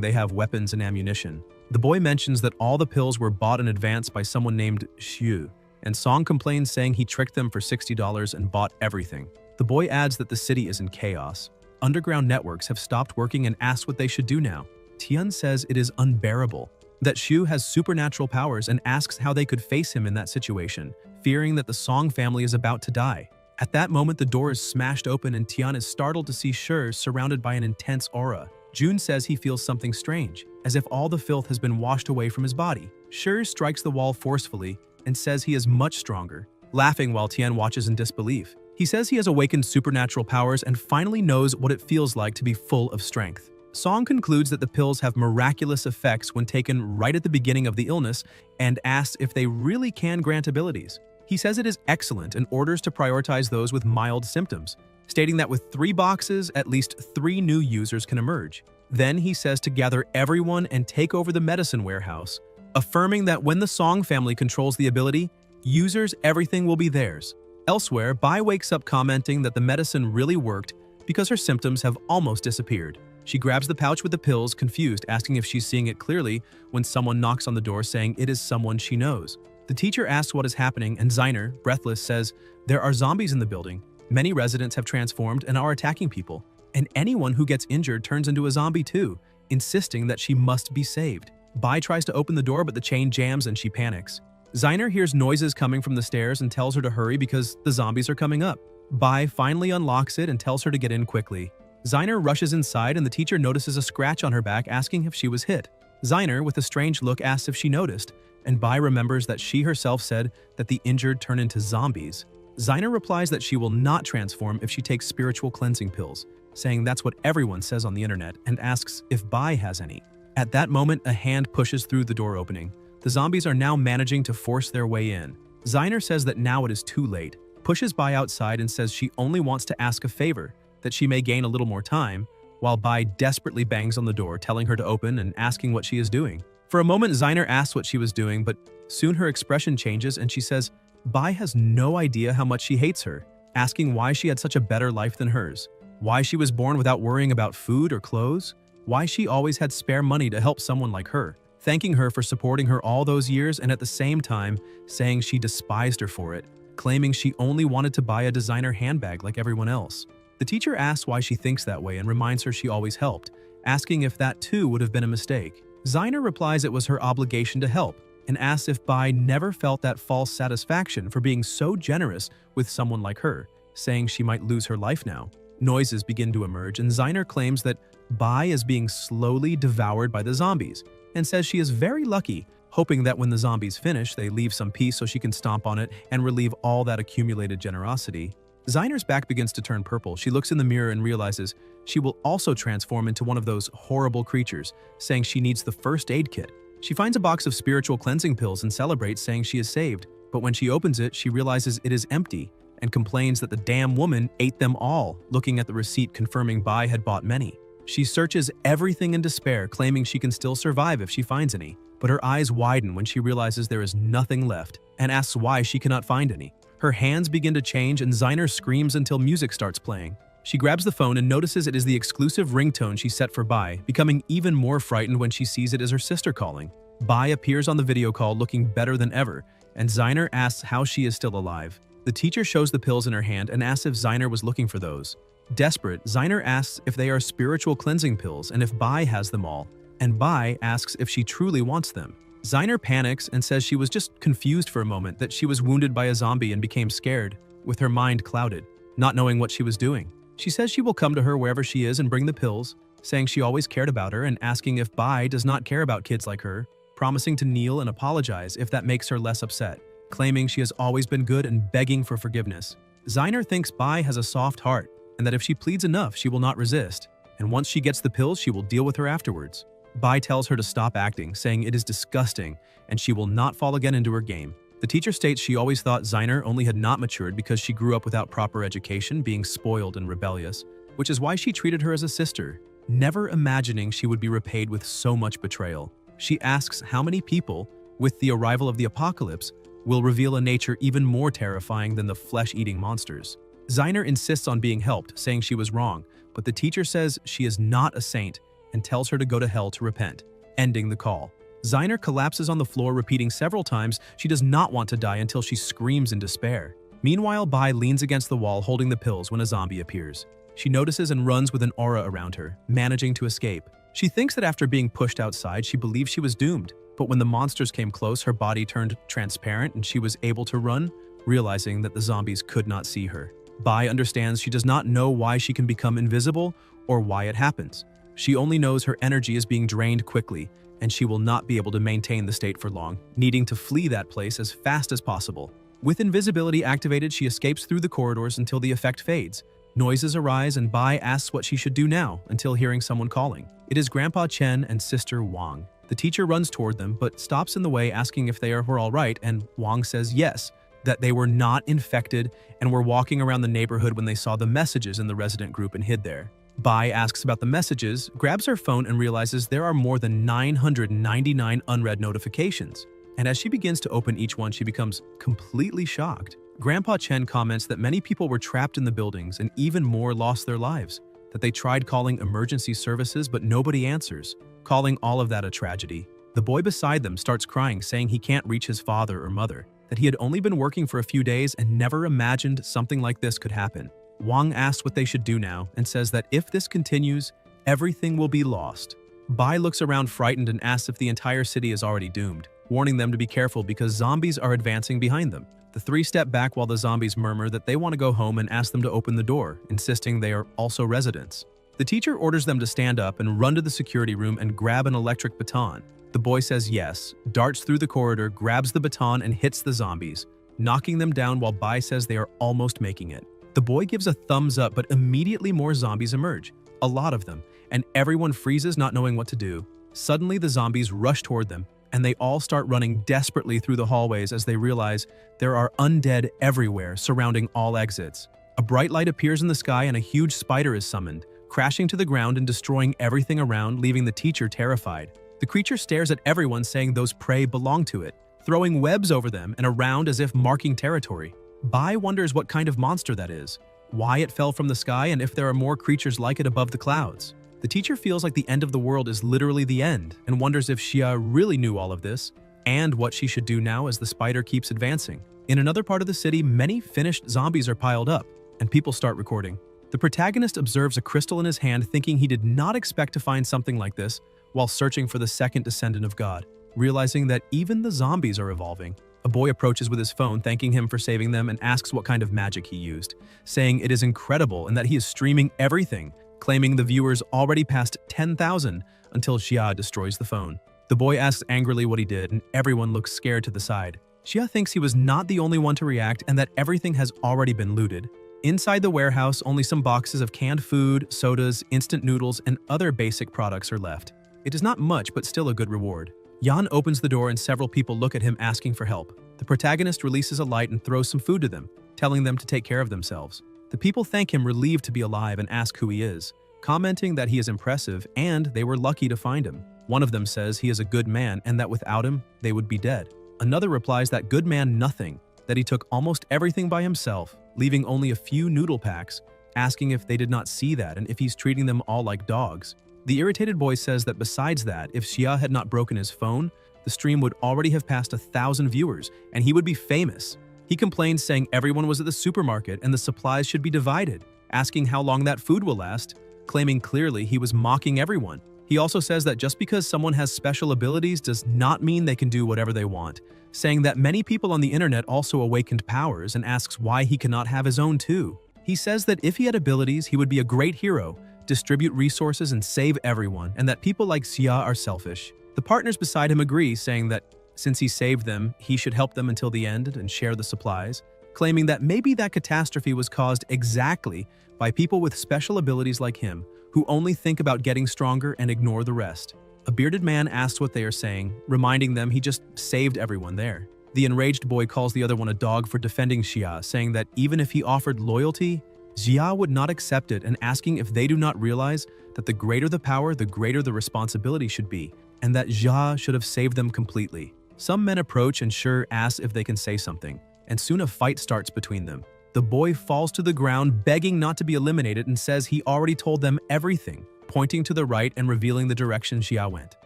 they have weapons and ammunition. The boy mentions that all the pills were bought in advance by someone named Xu, and Song complains, saying he tricked them for $60 and bought everything. The boy adds that the city is in chaos. Underground networks have stopped working and asks what they should do now. Tian says it is unbearable, that Xu has supernatural powers, and asks how they could face him in that situation, fearing that the Song family is about to die. At that moment, the door is smashed open and Tian is startled to see Shi surrounded by an intense aura. Jun says he feels something strange, as if all the filth has been washed away from his body. Shi strikes the wall forcefully and says he is much stronger, laughing while Tian watches in disbelief. He says he has awakened supernatural powers and finally knows what it feels like to be full of strength. Song concludes that the pills have miraculous effects when taken right at the beginning of the illness and asks if they really can grant abilities. He says it is excellent and orders to prioritize those with mild symptoms, stating that with 3 boxes, at least 3 new users can emerge. Then he says to gather everyone and take over the medicine warehouse, affirming that when the Song family controls the ability, users, everything will be theirs. Elsewhere, Bai wakes up commenting that the medicine really worked because her symptoms have almost disappeared. She grabs the pouch with the pills, confused, asking if she's seeing it clearly when someone knocks on the door saying it is someone she knows. The teacher asks what is happening and Zeiner, breathless, says, "There are zombies in the building. Many residents have transformed and are attacking people, and anyone who gets injured turns into a zombie too," insisting that she must be saved. Bai tries to open the door but the chain jams and she panics. Zeiner hears noises coming from the stairs and tells her to hurry because the zombies are coming up. Bai finally unlocks it and tells her to get in quickly. Zeiner rushes inside and the teacher notices a scratch on her back asking if she was hit. Zeiner, with a strange look, asks if she noticed, and Bai remembers that she herself said that the injured turn into zombies. Zeiner replies that she will not transform if she takes spiritual cleansing pills, saying that's what everyone says on the internet, and asks if Bai has any. At that moment, a hand pushes through the door opening. The zombies are now managing to force their way in. Zeiner says that now it is too late, pushes Bai outside and says she only wants to ask a favor, that she may gain a little more time, while Bai desperately bangs on the door, telling her to open and asking what she is doing. For a moment, Zeiner asks what she was doing, but soon her expression changes and she says Bai has no idea how much she hates her, asking why she had such a better life than hers, why she was born without worrying about food or clothes, why she always had spare money to help someone like her, thanking her for supporting her all those years and at the same time saying she despised her for it, claiming she only wanted to buy a designer handbag like everyone else. The teacher asks why she thinks that way and reminds her she always helped, asking if that too would have been a mistake. Zeiner replies it was her obligation to help and asks if Bai never felt that false satisfaction for being so generous with someone like her, saying she might lose her life now. Noises begin to emerge and Zeiner claims that Bai is being slowly devoured by the zombies and says she is very lucky, hoping that when the zombies finish, they leave some peace so she can stomp on it and relieve all that accumulated generosity. Zeiner's back begins to turn purple. She looks in the mirror and realizes she will also transform into one of those horrible creatures, saying she needs the first aid kit. She finds a box of spiritual cleansing pills and celebrates, saying she is saved. But when she opens it, she realizes it is empty and complains that the damn woman ate them all, looking at the receipt confirming Bai had bought many. She searches everything in despair, claiming she can still survive if she finds any. But her eyes widen when she realizes there is nothing left and asks why she cannot find any. Her hands begin to change and Zeiner screams until music starts playing. She grabs the phone and notices it is the exclusive ringtone she set for Bai, becoming even more frightened when she sees it as her sister calling. Bai appears on the video call looking better than ever, and Zeiner asks how she is still alive. The teacher shows the pills in her hand and asks if Zeiner was looking for those. Desperate, Zeiner asks if they are spiritual cleansing pills and if Bai has them all, and Bai asks if she truly wants them. Zeiner panics and says she was just confused for a moment, that she was wounded by a zombie and became scared, with her mind clouded, not knowing what she was doing. She says she will come to her wherever she is and bring the pills, saying she always cared about her and asking if Bai does not care about kids like her, promising to kneel and apologize if that makes her less upset, claiming she has always been good and begging for forgiveness. Zeiner thinks Bai has a soft heart and that if she pleads enough, she will not resist, and once she gets the pills, she will deal with her afterwards. Bai tells her to stop acting, saying it is disgusting and she will not fall again into her game. The teacher states she always thought Zeiner only had not matured because she grew up without proper education, being spoiled and rebellious, which is why she treated her as a sister, never imagining she would be repaid with so much betrayal. She asks how many people, with the arrival of the apocalypse, will reveal a nature even more terrifying than the flesh-eating monsters. Zeiner insists on being helped, saying she was wrong, but the teacher says she is not a saint and tells her to go to hell to repent, ending the call. Zeiner collapses on the floor, repeating several times she does not want to die until she screams in despair. Meanwhile, Bai leans against the wall holding the pills when a zombie appears. She notices and runs with an aura around her, managing to escape. She thinks that after being pushed outside, she believed she was doomed, but when the monsters came close, her body turned transparent and she was able to run, realizing that the zombies could not see her. Bai understands she does not know why she can become invisible or why it happens. She only knows her energy is being drained quickly, and she will not be able to maintain the state for long, needing to flee that place as fast as possible. With invisibility activated, she escapes through the corridors until the effect fades. Noises arise and Bai asks what she should do now until hearing someone calling. It is Grandpa Chen and Sister Wang. The teacher runs toward them but stops in the way asking if they were all right, and Wang says yes, that they were not infected and were walking around the neighborhood when they saw the messages in the resident group and hid there. Bai asks about the messages, grabs her phone and realizes there are more than 999 unread notifications. And as she begins to open each one, she becomes completely shocked. Grandpa Chen comments that many people were trapped in the buildings and even more lost their lives, that they tried calling emergency services but nobody answers, calling all of that a tragedy. The boy beside them starts crying, saying he can't reach his father or mother, that he had only been working for a few days and never imagined something like this could happen. Wang asks what they should do now and says that if this continues, everything will be lost. Bai looks around frightened and asks if the entire city is already doomed, warning them to be careful because zombies are advancing behind them. The three step back while the zombies murmur that they want to go home and ask them to open the door, insisting they are also residents. The teacher orders them to stand up and run to the security room and grab an electric baton. The boy says yes, darts through the corridor, grabs the baton and hits the zombies, knocking them down while Bai says they are almost making it. The boy gives a thumbs up, but immediately more zombies emerge, a lot of them, and everyone freezes not knowing what to do. Suddenly the zombies rush toward them, and they all start running desperately through the hallways as they realize there are undead everywhere surrounding all exits. A bright light appears in the sky and a huge spider is summoned, crashing to the ground and destroying everything around, leaving the teacher terrified. The creature stares at everyone saying those prey belong to it, throwing webs over them and around as if marking territory. Bai wonders what kind of monster that is, why it fell from the sky, and if there are more creatures like it above the clouds. The teacher feels like the end of the world is literally the end and wonders if Xia really knew all of this and what she should do now as the spider keeps advancing. In another part of the city, many finished zombies are piled up, and people start recording. The protagonist observes a crystal in his hand, thinking he did not expect to find something like this while searching for the second descendant of God, realizing that even the zombies are evolving. A boy approaches with his phone, thanking him for saving them, and asks what kind of magic he used, saying it is incredible and that he is streaming everything, claiming the viewers already passed 10,000 until Xia destroys the phone. The boy asks angrily what he did, and everyone looks scared to the side. Xia thinks he was not the only one to react and that everything has already been looted. Inside the warehouse, only some boxes of canned food, sodas, instant noodles, and other basic products are left. It is not much, but still a good reward. Yan opens the door and several people look at him asking for help. The protagonist releases a light and throws some food to them, telling them to take care of themselves. The people thank him, relieved to be alive, and ask who he is, commenting that he is impressive and they were lucky to find him. One of them says he is a good man and that without him, they would be dead. Another replies that good man nothing, that he took almost everything by himself, leaving only a few noodle packs, asking if they did not see that and if he's treating them all like dogs. The irritated boy says that besides that, if Xia had not broken his phone, the stream would already have passed 1,000 viewers and he would be famous. He complains, saying everyone was at the supermarket and the supplies should be divided, asking how long that food will last, claiming clearly he was mocking everyone. He also says that just because someone has special abilities does not mean they can do whatever they want, saying that many people on the internet also awakened powers, and asks why he cannot have his own too. He says that if he had abilities, he would be a great hero, distribute resources and save everyone, and that people like Xia are selfish. The partners beside him agree, saying that since he saved them, he should help them until the end and share the supplies, claiming that maybe that catastrophe was caused exactly by people with special abilities like him, who only think about getting stronger and ignore the rest. A bearded man asks what they are saying, reminding them he just saved everyone there. The enraged boy calls the other one a dog for defending Xia, saying that even if he offered loyalty, Xia would not accept it, and asking if they do not realize that the greater the power, the greater the responsibility should be, and that Xia should have saved them completely. Some men approach and Sure asks if they can say something, and soon a fight starts between them. The boy falls to the ground, begging not to be eliminated, and says he already told them everything, pointing to the right and revealing the direction Xia went.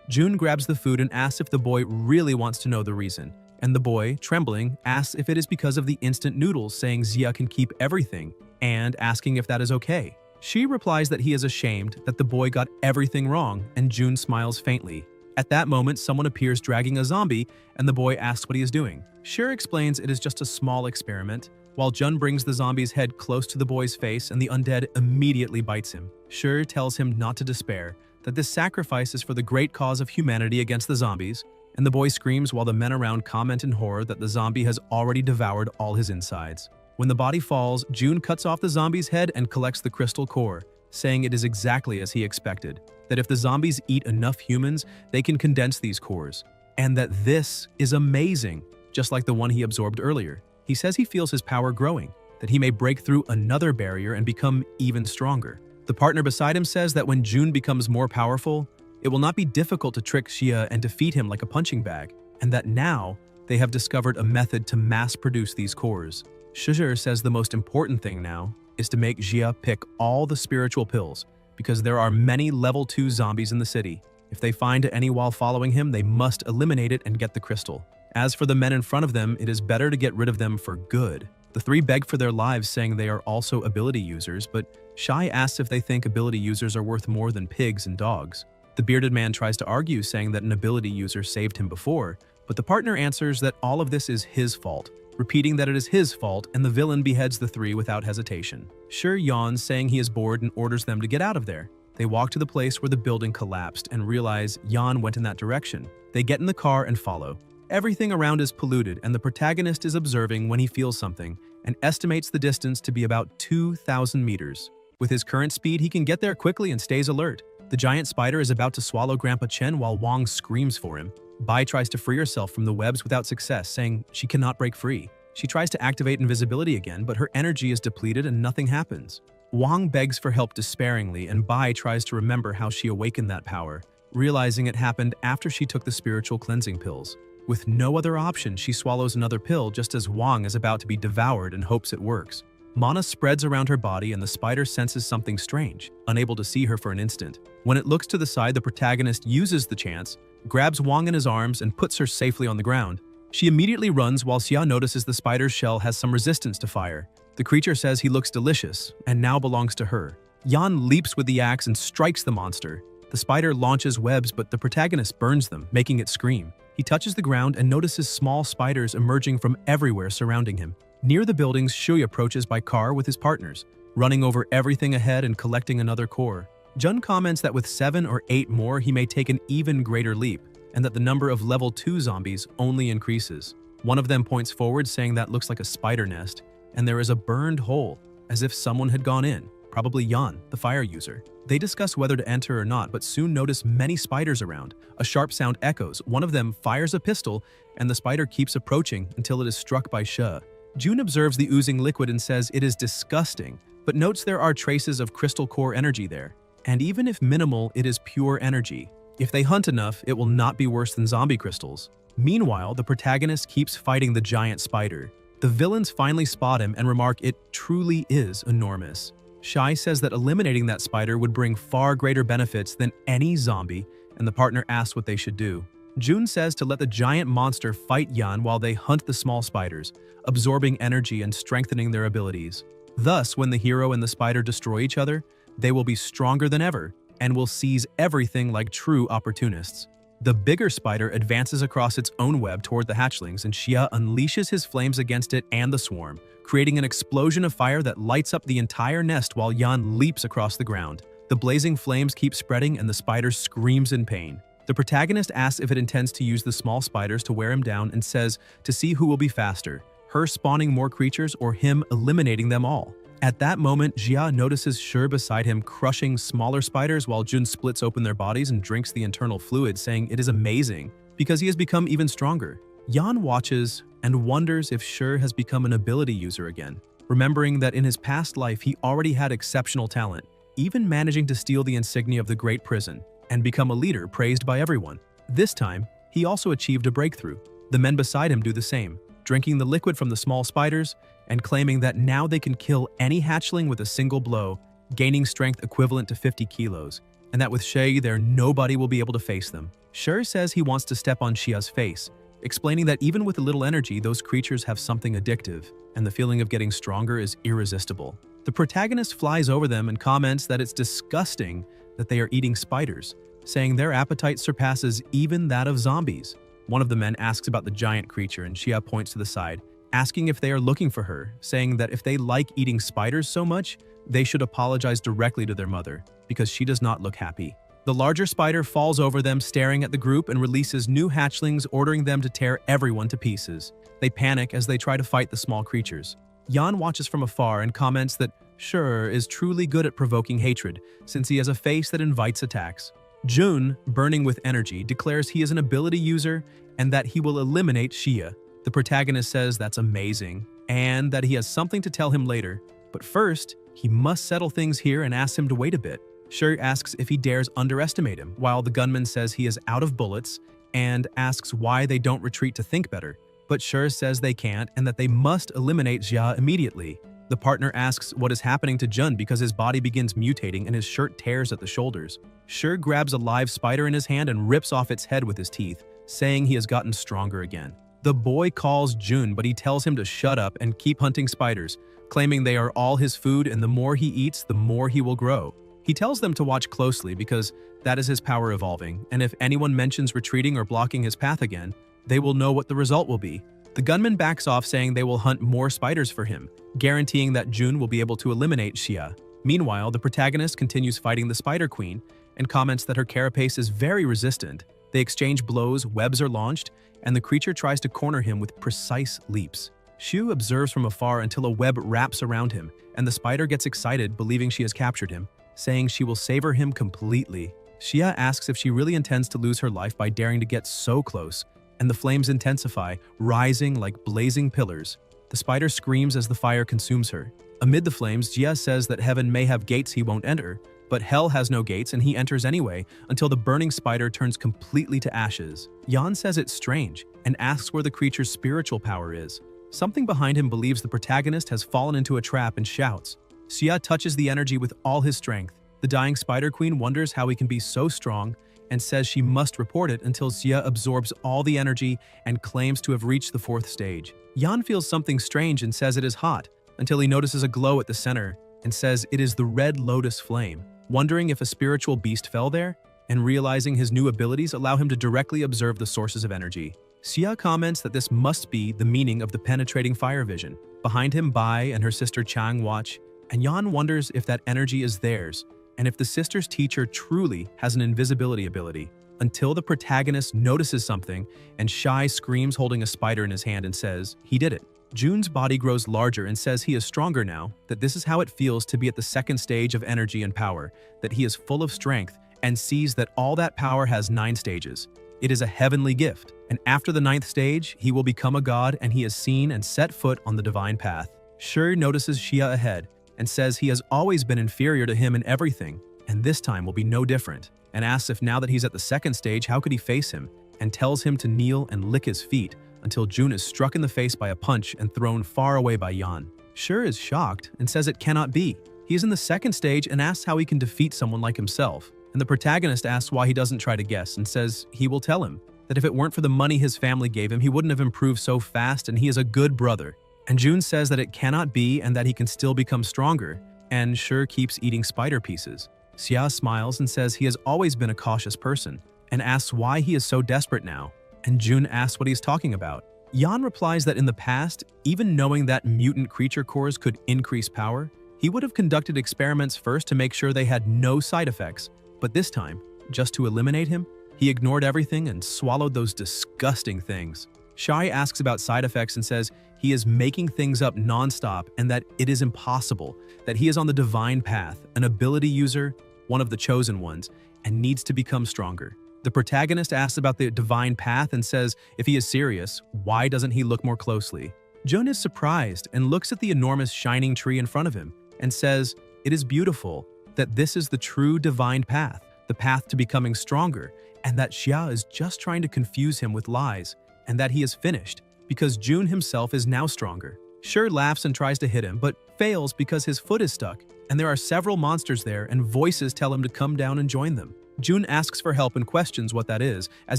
Jun grabs the food and asks if the boy really wants to know the reason, and the boy, trembling, asks if it is because of the instant noodles, saying Xia can keep everything, and asking if that is okay. She replies that he is ashamed that the boy got everything wrong, and Jun smiles faintly. At that moment, someone appears dragging a zombie, and the boy asks what he is doing. Cher explains it is just a small experiment, while Jun brings the zombie's head close to the boy's face and the undead immediately bites him. Shi tells him not to despair, that this sacrifice is for the great cause of humanity against the zombies, and the boy screams while the men around comment in horror that the zombie has already devoured all his insides. When the body falls, Jun cuts off the zombie's head and collects the crystal core, saying it is exactly as he expected, that if the zombies eat enough humans, they can condense these cores, and that this is amazing, just like the one he absorbed earlier. He says he feels his power growing, that he may break through another barrier and become even stronger. The partner beside him says that when Jun becomes more powerful, it will not be difficult to trick Xia and defeat him like a punching bag, and that now they have discovered a method to mass-produce these cores. Shi says the most important thing now is to make Xia pick all the spiritual pills, because there are many level 2 zombies in the city. If they find any while following him, they must eliminate it and get the crystal. As for the men in front of them, it is better to get rid of them for good. The three beg for their lives, saying they are also ability users, but Shai asks if they think ability users are worth more than pigs and dogs. The bearded man tries to argue, saying that an ability user saved him before, but the partner answers that all of this is his fault, repeating that it is his fault, and the villain beheads the three without hesitation. Shi yawns, saying he is bored and orders them to get out of there. They walk to the place where the building collapsed and realize Yan went in that direction. They get in the car and follow. Everything around is polluted, and the protagonist is observing when he feels something and estimates the distance to be about 2,000 meters. With his current speed, he can get there quickly and stays alert. The giant spider is about to swallow Grandpa Chen while Wang screams for him. Bai tries to free herself from the webs without success, saying she cannot break free. She tries to activate invisibility again, but her energy is depleted and nothing happens. Wang begs for help despairingly, and Bai tries to remember how she awakened that power, realizing it happened after she took the spiritual cleansing pills. With no other option, she swallows another pill just as Wang is about to be devoured and hopes it works. Mana spreads around her body and the spider senses something strange, unable to see her for an instant. When it looks to the side, the protagonist uses the chance, grabs Wang in his arms, and puts her safely on the ground. She immediately runs while Xia notices the spider's shell has some resistance to fire. The creature says he looks delicious and now belongs to her. Yan leaps with the axe and strikes the monster. The spider launches webs, but the protagonist burns them, making it scream. He touches the ground and notices small spiders emerging from everywhere surrounding him. Near the buildings, Shui approaches by car with his partners, running over everything ahead and collecting another core. Jun comments that with 7 or 8 more, he may take an even greater leap, and that the number of level 2 zombies only increases. One of them points forward, saying that looks like a spider nest, and there is a burned hole, as if someone had gone in, probably Yan, the fire user. They discuss whether to enter or not, but soon notice many spiders around. A sharp sound echoes, one of them fires a pistol, and the spider keeps approaching until it is struck by Shi. Jun observes the oozing liquid and says it is disgusting, but notes there are traces of crystal core energy there. And even if minimal, it is pure energy. If they hunt enough, it will not be worse than zombie crystals. Meanwhile, the protagonist keeps fighting the giant spider. The villains finally spot him and remark it truly is enormous. Shai says that eliminating that spider would bring far greater benefits than any zombie, and the partner asks what they should do. Jun says to let the giant monster fight Yan while they hunt the small spiders, absorbing energy and strengthening their abilities. Thus, when the hero and the spider destroy each other, they will be stronger than ever and will seize everything like true opportunists. The bigger spider advances across its own web toward the hatchlings, and Xia unleashes his flames against it and the swarm, creating an explosion of fire that lights up the entire nest while Yan leaps across the ground. The blazing flames keep spreading and the spider screams in pain. The protagonist asks if it intends to use the small spiders to wear him down and says to see who will be faster, her spawning more creatures or him eliminating them all. At that moment, Xia notices Shi beside him crushing smaller spiders while Jun splits open their bodies and drinks the internal fluid, saying it is amazing because he has become even stronger. Yan watches and wonders if Shi has become an ability user again, remembering that in his past life he already had exceptional talent, even managing to steal the insignia of the Great Prison and become a leader praised by everyone. This time, he also achieved a breakthrough. The men beside him do the same, drinking the liquid from the small spiders and claiming that now they can kill any hatchling with a single blow, gaining strength equivalent to 50 kilos, and that with Shi there nobody will be able to face them. Shi says he wants to step on Xia's face, explaining that even with a little energy, those creatures have something addictive, and the feeling of getting stronger is irresistible. The protagonist flies over them and comments that it's disgusting that they are eating spiders, saying their appetite surpasses even that of zombies. One of the men asks about the giant creature, and Xia points to the side, asking if they are looking for her, saying that if they like eating spiders so much, they should apologize directly to their mother, because she does not look happy. The larger spider falls over them, staring at the group, and releases new hatchlings, ordering them to tear everyone to pieces. They panic as they try to fight the small creatures. Yan watches from afar and comments that Shur is truly good at provoking hatred, since he has a face that invites attacks. Jun, burning with energy, declares he is an ability user and that he will eliminate Xia. The protagonist says that's amazing, and that he has something to tell him later, but first, he must settle things here and asks him to wait a bit. Shur asks if he dares underestimate him, while the gunman says he is out of bullets and asks why they don't retreat to think better. But Shur says they can't and that they must eliminate Xia immediately. The partner asks what is happening to Jun because his body begins mutating and his shirt tears at the shoulders. Shur grabs a live spider in his hand and rips off its head with his teeth, saying he has gotten stronger again. The boy calls Jun, but he tells him to shut up and keep hunting spiders, claiming they are all his food and the more he eats, the more he will grow. He tells them to watch closely because that is his power evolving, and if anyone mentions retreating or blocking his path again, they will know what the result will be. The gunman backs off, saying they will hunt more spiders for him, guaranteeing that Jun will be able to eliminate Xia. Meanwhile, the protagonist continues fighting the Spider Queen and comments that her carapace is very resistant. They exchange blows, webs are launched, and the creature tries to corner him with precise leaps. Shu observes from afar until a web wraps around him, and the spider gets excited, believing she has captured him, saying she will savor him completely. Xia asks if she really intends to lose her life by daring to get so close, and the flames intensify, rising like blazing pillars. The spider screams as the fire consumes her. Amid the flames, Jia says that heaven may have gates he won't enter, but hell has no gates and he enters anyway until the burning spider turns completely to ashes. Yan says it's strange and asks where the creature's spiritual power is. Something behind him believes the protagonist has fallen into a trap and shouts. Xia touches the energy with all his strength. The dying Spider Queen wonders how he can be so strong and says she must report it until Xia absorbs all the energy and claims to have reached the 4th stage. Yan feels something strange and says it is hot until he notices a glow at the center and says it is the red lotus flame. Wondering if a spiritual beast fell there and realizing his new abilities allow him to directly observe the sources of energy. Xia comments that this must be the meaning of the penetrating fire vision. Behind him, Bai and her sister Chang watch, and Yan wonders if that energy is theirs and if the sister's teacher truly has an invisibility ability, until the protagonist notices something and Shai screams, holding a spider in his hand, and says he did it. Jun's body grows larger and says he is stronger now, that this is how it feels to be at the 2nd stage of energy and power, that he is full of strength and sees that all that power has 9 stages. It is a heavenly gift, and after the 9th stage, he will become a god and he has seen and set foot on the divine path. Shur notices Xia ahead and says he has always been inferior to him in everything, and this time will be no different, and asks if now that he's at the 2nd stage, how could he face him, and tells him to kneel and lick his feet until Jun is struck in the face by a punch and thrown far away by Yan. Shur is shocked and says it cannot be. He is in the 2nd stage and asks how he can defeat someone like himself, and the protagonist asks why he doesn't try to guess and says he will tell him, that if it weren't for the money his family gave him, he wouldn't have improved so fast and he is a good brother. And Jun says that it cannot be and that he can still become stronger, and Shur keeps eating spider pieces. Xia smiles and says he has always been a cautious person, and asks why he is so desperate now, and Jun asks what he is talking about. Yan replies that in the past, even knowing that mutant creature cores could increase power, he would have conducted experiments first to make sure they had no side effects, but this time, just to eliminate him, he ignored everything and swallowed those disgusting things. Shai asks about side effects and says he is making things up non-stop and that it is impossible, that he is on the divine path, an ability user, one of the chosen ones, and needs to become stronger. The protagonist asks about the divine path and says if he is serious, why doesn't he look more closely? Jun is surprised and looks at the enormous shining tree in front of him and says it is beautiful, that this is the true divine path, the path to becoming stronger, and that Xia is just trying to confuse him with lies, and that he is finished because Jun himself is now stronger. Shur laughs and tries to hit him, but fails because his foot is stuck, and there are several monsters there and voices tell him to come down and join them. Jun asks for help and questions what that is, as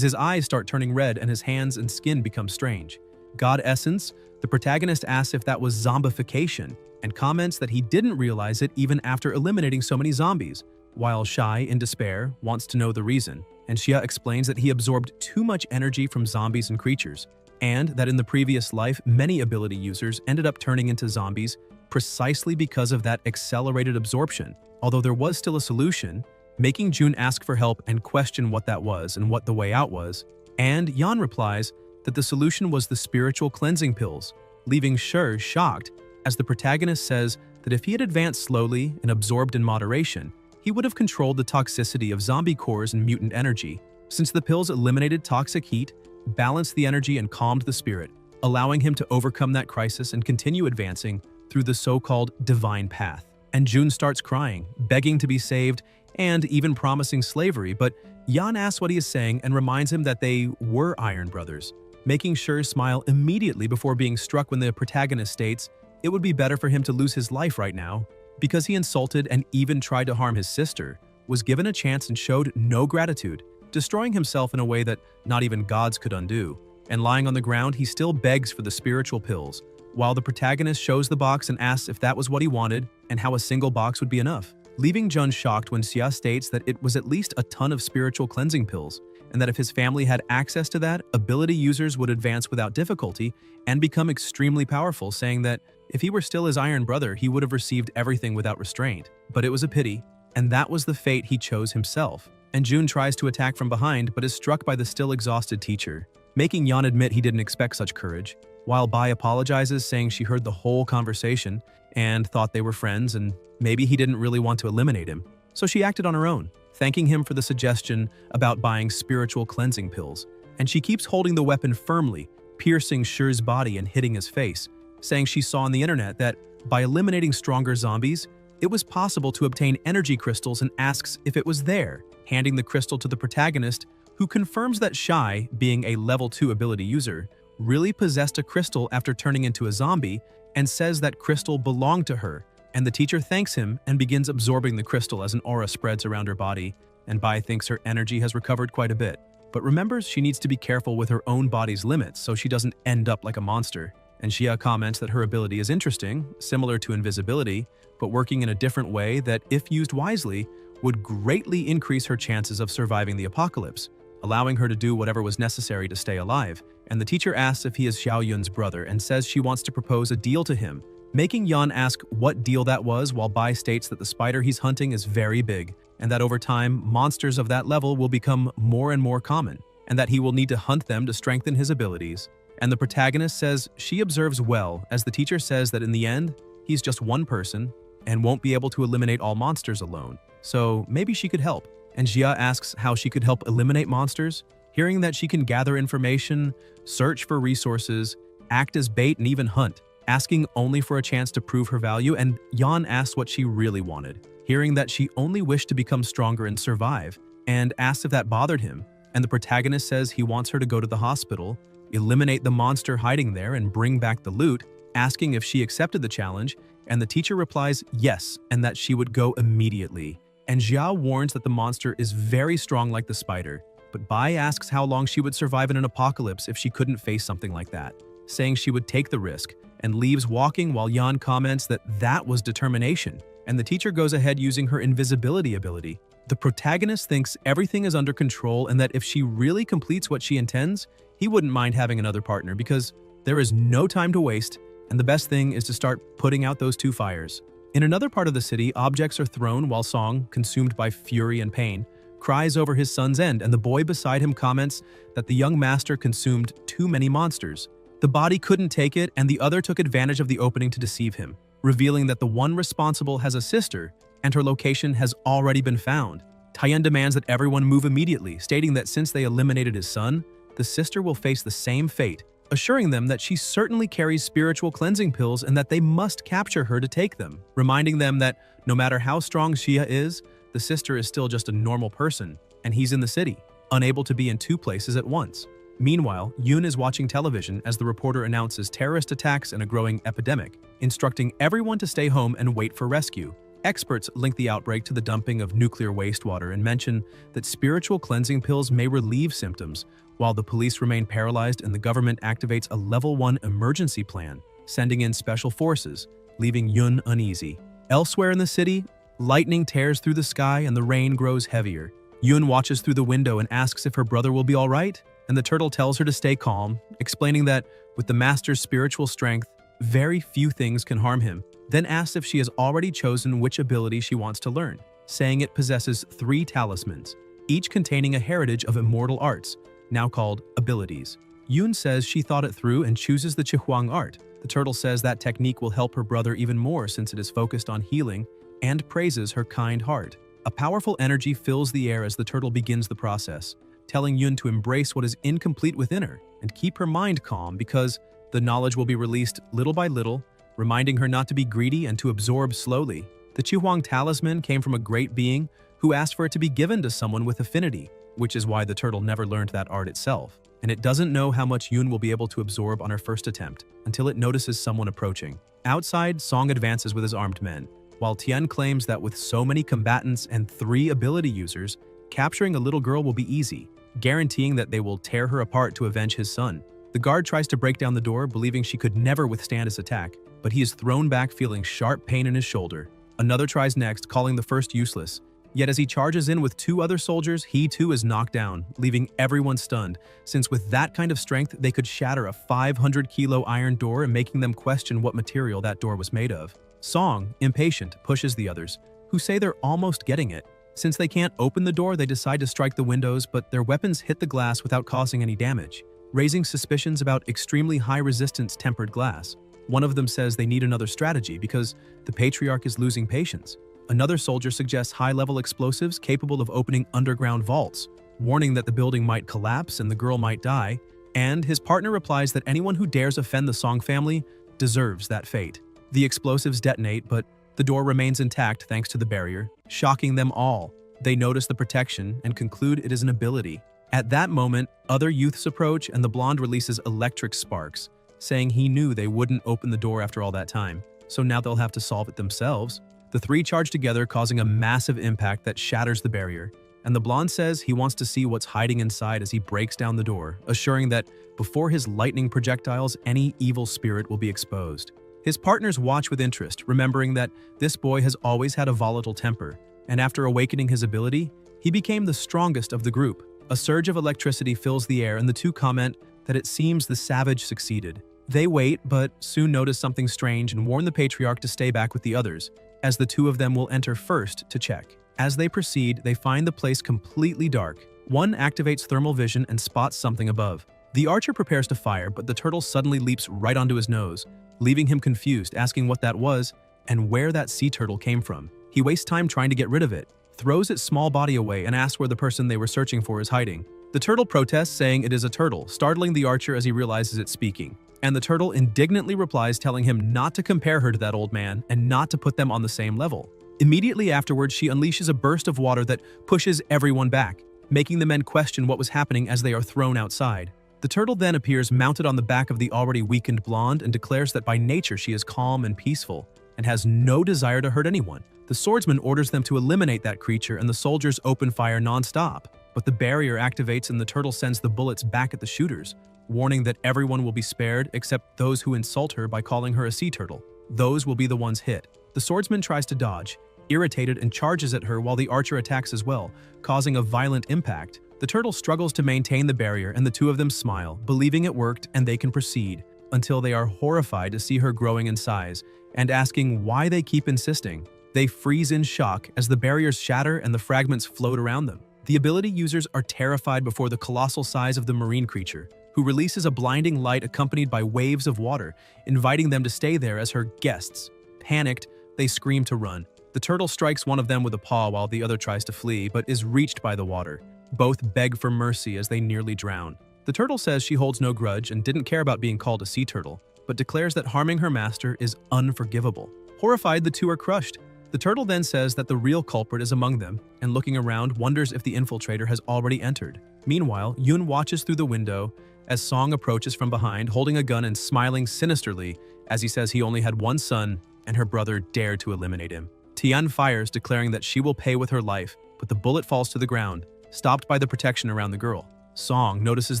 his eyes start turning red and his hands and skin become strange. God Essence, the protagonist asks if that was zombification, and comments that he didn't realize it even after eliminating so many zombies, while Shai, in despair, wants to know the reason, and Xia explains that he absorbed too much energy from zombies and creatures, and that in the previous life, many ability users ended up turning into zombies precisely because of that accelerated absorption. Although there was still a solution, making Jun ask for help and question what that was and what the way out was, and Yan replies that the solution was the spiritual cleansing pills, leaving Shi shocked as the protagonist says that if he had advanced slowly and absorbed in moderation, he would have controlled the toxicity of zombie cores and mutant energy, since the pills eliminated toxic heat, balanced the energy, and calmed the spirit, allowing him to overcome that crisis and continue advancing through the so-called divine path. And Jun starts crying, begging to be saved, and even promising slavery, but Yan asks what he is saying and reminds him that they were Iron Brothers, making Shi smile immediately before being struck when the protagonist states it would be better for him to lose his life right now because he insulted and even tried to harm his sister, was given a chance and showed no gratitude, destroying himself in a way that not even gods could undo. And lying on the ground, he still begs for the spiritual pills, while the protagonist shows the box and asks if that was what he wanted and how a single box would be enough, leaving Jun shocked when Xia states that it was at least a ton of spiritual cleansing pills, and that if his family had access to that, ability users would advance without difficulty and become extremely powerful, saying that if he were still his Iron Brother, he would have received everything without restraint. But it was a pity, and that was the fate he chose himself. And Jun tries to attack from behind but is struck by the still exhausted teacher, making Yan admit he didn't expect such courage, while Bai apologizes, saying she heard the whole conversation and thought they were friends and maybe he didn't really want to eliminate him. So she acted on her own, thanking him for the suggestion about buying spiritual cleansing pills. And she keeps holding the weapon firmly, piercing Shi's body and hitting his face, saying she saw on the internet that by eliminating stronger zombies, it was possible to obtain energy crystals and asks if it was there, handing the crystal to the protagonist, who confirms that Shi, being a level 2 ability user, really possessed a crystal after turning into a zombie and says that crystal belonged to her, and the teacher thanks him and begins absorbing the crystal as an aura spreads around her body, and Bai thinks her energy has recovered quite a bit, but remembers she needs to be careful with her own body's limits so she doesn't end up like a monster. And Xia comments that her ability is interesting, similar to invisibility, but working in a different way that, if used wisely, would greatly increase her chances of surviving the apocalypse, allowing her to do whatever was necessary to stay alive. And the teacher asks if he is Xiao Yun's brother and says she wants to propose a deal to him, making Yan ask what deal that was, while Bai states that the spider he's hunting is very big, and that over time, monsters of that level will become more and more common, and that he will need to hunt them to strengthen his abilities. And the protagonist says she observes well, as the teacher says that in the end, he's just one person and won't be able to eliminate all monsters alone, so maybe she could help. And Xia asks how she could help eliminate monsters, hearing that she can gather information, search for resources, act as bait, and even hunt, asking only for a chance to prove her value. And Yan asks what she really wanted, hearing that she only wished to become stronger and survive, and asks if that bothered him. And the protagonist says he wants her to go to the hospital, eliminate the monster hiding there, and bring back the loot, asking if she accepted the challenge, and the teacher replies yes, and that she would go immediately. And Xia warns that the monster is very strong like the spider, but Bai asks how long she would survive in an apocalypse if she couldn't face something like that, saying she would take the risk, and leaves walking, while Yan comments that that was determination, and the teacher goes ahead using her invisibility ability. The protagonist thinks everything is under control and that if she really completes what she intends, he wouldn't mind having another partner because there is no time to waste, and the best thing is to start putting out those two fires. In another part of the city, objects are thrown while Song, consumed by fury and pain, cries over his son's end, and the boy beside him comments that the young master consumed too many monsters. The body couldn't take it, and the other took advantage of the opening to deceive him, revealing that the one responsible has a sister, and her location has already been found. Taiyan demands that everyone move immediately, stating that since they eliminated his son, the sister will face the same fate, assuring them that she certainly carries spiritual cleansing pills and that they must capture her to take them, reminding them that no matter how strong Xia is, the sister is still just a normal person, and he's in the city, unable to be in two places at once. Meanwhile, Yun is watching television as the reporter announces terrorist attacks and a growing epidemic, instructing everyone to stay home and wait for rescue. Experts link the outbreak to the dumping of nuclear wastewater and mention that spiritual cleansing pills may relieve symptoms, while the police remain paralyzed and the government activates a level 1 emergency plan, sending in special forces, leaving Yun uneasy. Elsewhere in the city, lightning tears through the sky and the rain grows heavier. Yun watches through the window and asks if her brother will be all right, and the turtle tells her to stay calm, explaining that with the master's spiritual strength, very few things can harm him, then asks if she has already chosen which ability she wants to learn, saying it possesses 3 talismans, each containing a heritage of immortal arts, now called abilities. Yoon says she thought it through and chooses the Chihuang art. The turtle says that technique will help her brother even more since it is focused on healing, and praises her kind heart. A powerful energy fills the air as the turtle begins the process, telling Yoon to embrace what is incomplete within her and keep her mind calm because the knowledge will be released little by little, reminding her not to be greedy and to absorb slowly. The Chihuang talisman came from a great being who asked for it to be given to someone with affinity, which is why the turtle never learned that art itself. And it doesn't know how much Yoon will be able to absorb on her first attempt until it notices someone approaching. Outside, Song advances with his armed men, while Tian claims that with so many combatants and 3 ability users, capturing a little girl will be easy, guaranteeing that they will tear her apart to avenge his son. The guard tries to break down the door, believing she could never withstand his attack, but he is thrown back feeling sharp pain in his shoulder. Another tries next, calling the first useless. Yet as he charges in with 2 other soldiers, he too is knocked down, leaving everyone stunned, since with that kind of strength, they could shatter a 500-kilo iron door and making them question what material that door was made of. Song, impatient, pushes the others, who say they're almost getting it. Since they can't open the door, they decide to strike the windows, but their weapons hit the glass without causing any damage, raising suspicions about extremely high-resistance tempered glass. One of them says they need another strategy because the patriarch is losing patience. Another soldier suggests high-level explosives capable of opening underground vaults, warning that the building might collapse and the girl might die, and his partner replies that anyone who dares offend the Song family deserves that fate. The explosives detonate, but the door remains intact thanks to the barrier, shocking them all. They notice the protection and conclude it is an ability. At that moment, other youths approach and the blonde releases electric sparks, saying he knew they wouldn't open the door after all that time, so now they'll have to solve it themselves. The 3 charge together, causing a massive impact that shatters the barrier, and the blonde says he wants to see what's hiding inside as he breaks down the door, assuring that before his lightning projectiles, any evil spirit will be exposed. His partners watch with interest, remembering that this boy has always had a volatile temper, and after awakening his ability, he became the strongest of the group. A surge of electricity fills the air and the 2 comment that it seems the savage succeeded. They wait, but soon notice something strange and warn the patriarch to stay back with the others, as the 2 of them will enter first to check. As they proceed, they find the place completely dark. One activates thermal vision and spots something above. The archer prepares to fire, but the turtle suddenly leaps right onto his nose, leaving him confused, asking what that was and where that sea turtle came from. He wastes time trying to get rid of it, throws its small body away, and asks where the person they were searching for is hiding. The turtle protests, saying it is a turtle, startling the archer as he realizes it's speaking. And the turtle indignantly replies, telling him not to compare her to that old man and not to put them on the same level. Immediately afterwards, she unleashes a burst of water that pushes everyone back, making the men question what was happening as they are thrown outside. The turtle then appears mounted on the back of the already weakened blonde and declares that by nature she is calm and peaceful and has no desire to hurt anyone. The swordsman orders them to eliminate that creature and the soldiers open fire non-stop, but the barrier activates and the turtle sends the bullets back at the shooters, warning that everyone will be spared except those who insult her by calling her a sea turtle. Those will be the ones hit. The swordsman tries to dodge, irritated, and charges at her while the archer attacks as well, causing a violent impact. The turtle struggles to maintain the barrier and the 2 of them smile, believing it worked and they can proceed, until they are horrified to see her growing in size and asking why they keep insisting. They freeze in shock as the barriers shatter and the fragments float around them. The ability users are terrified before the colossal size of the marine creature, who releases a blinding light accompanied by waves of water, inviting them to stay there as her guests. Panicked, they scream to run. The turtle strikes one of them with a paw while the other tries to flee, but is reached by the water. Both beg for mercy as they nearly drown. The turtle says she holds no grudge and didn't care about being called a sea turtle, but declares that harming her master is unforgivable. Horrified, the 2 are crushed. The turtle then says that the real culprit is among them, and looking around, wonders if the infiltrator has already entered. Meanwhile, Yoon watches through the window as Song approaches from behind, holding a gun and smiling sinisterly as he says he only had one son and her brother dared to eliminate him. Tian fires, declaring that she will pay with her life, but the bullet falls to the ground, stopped by the protection around the girl. Song notices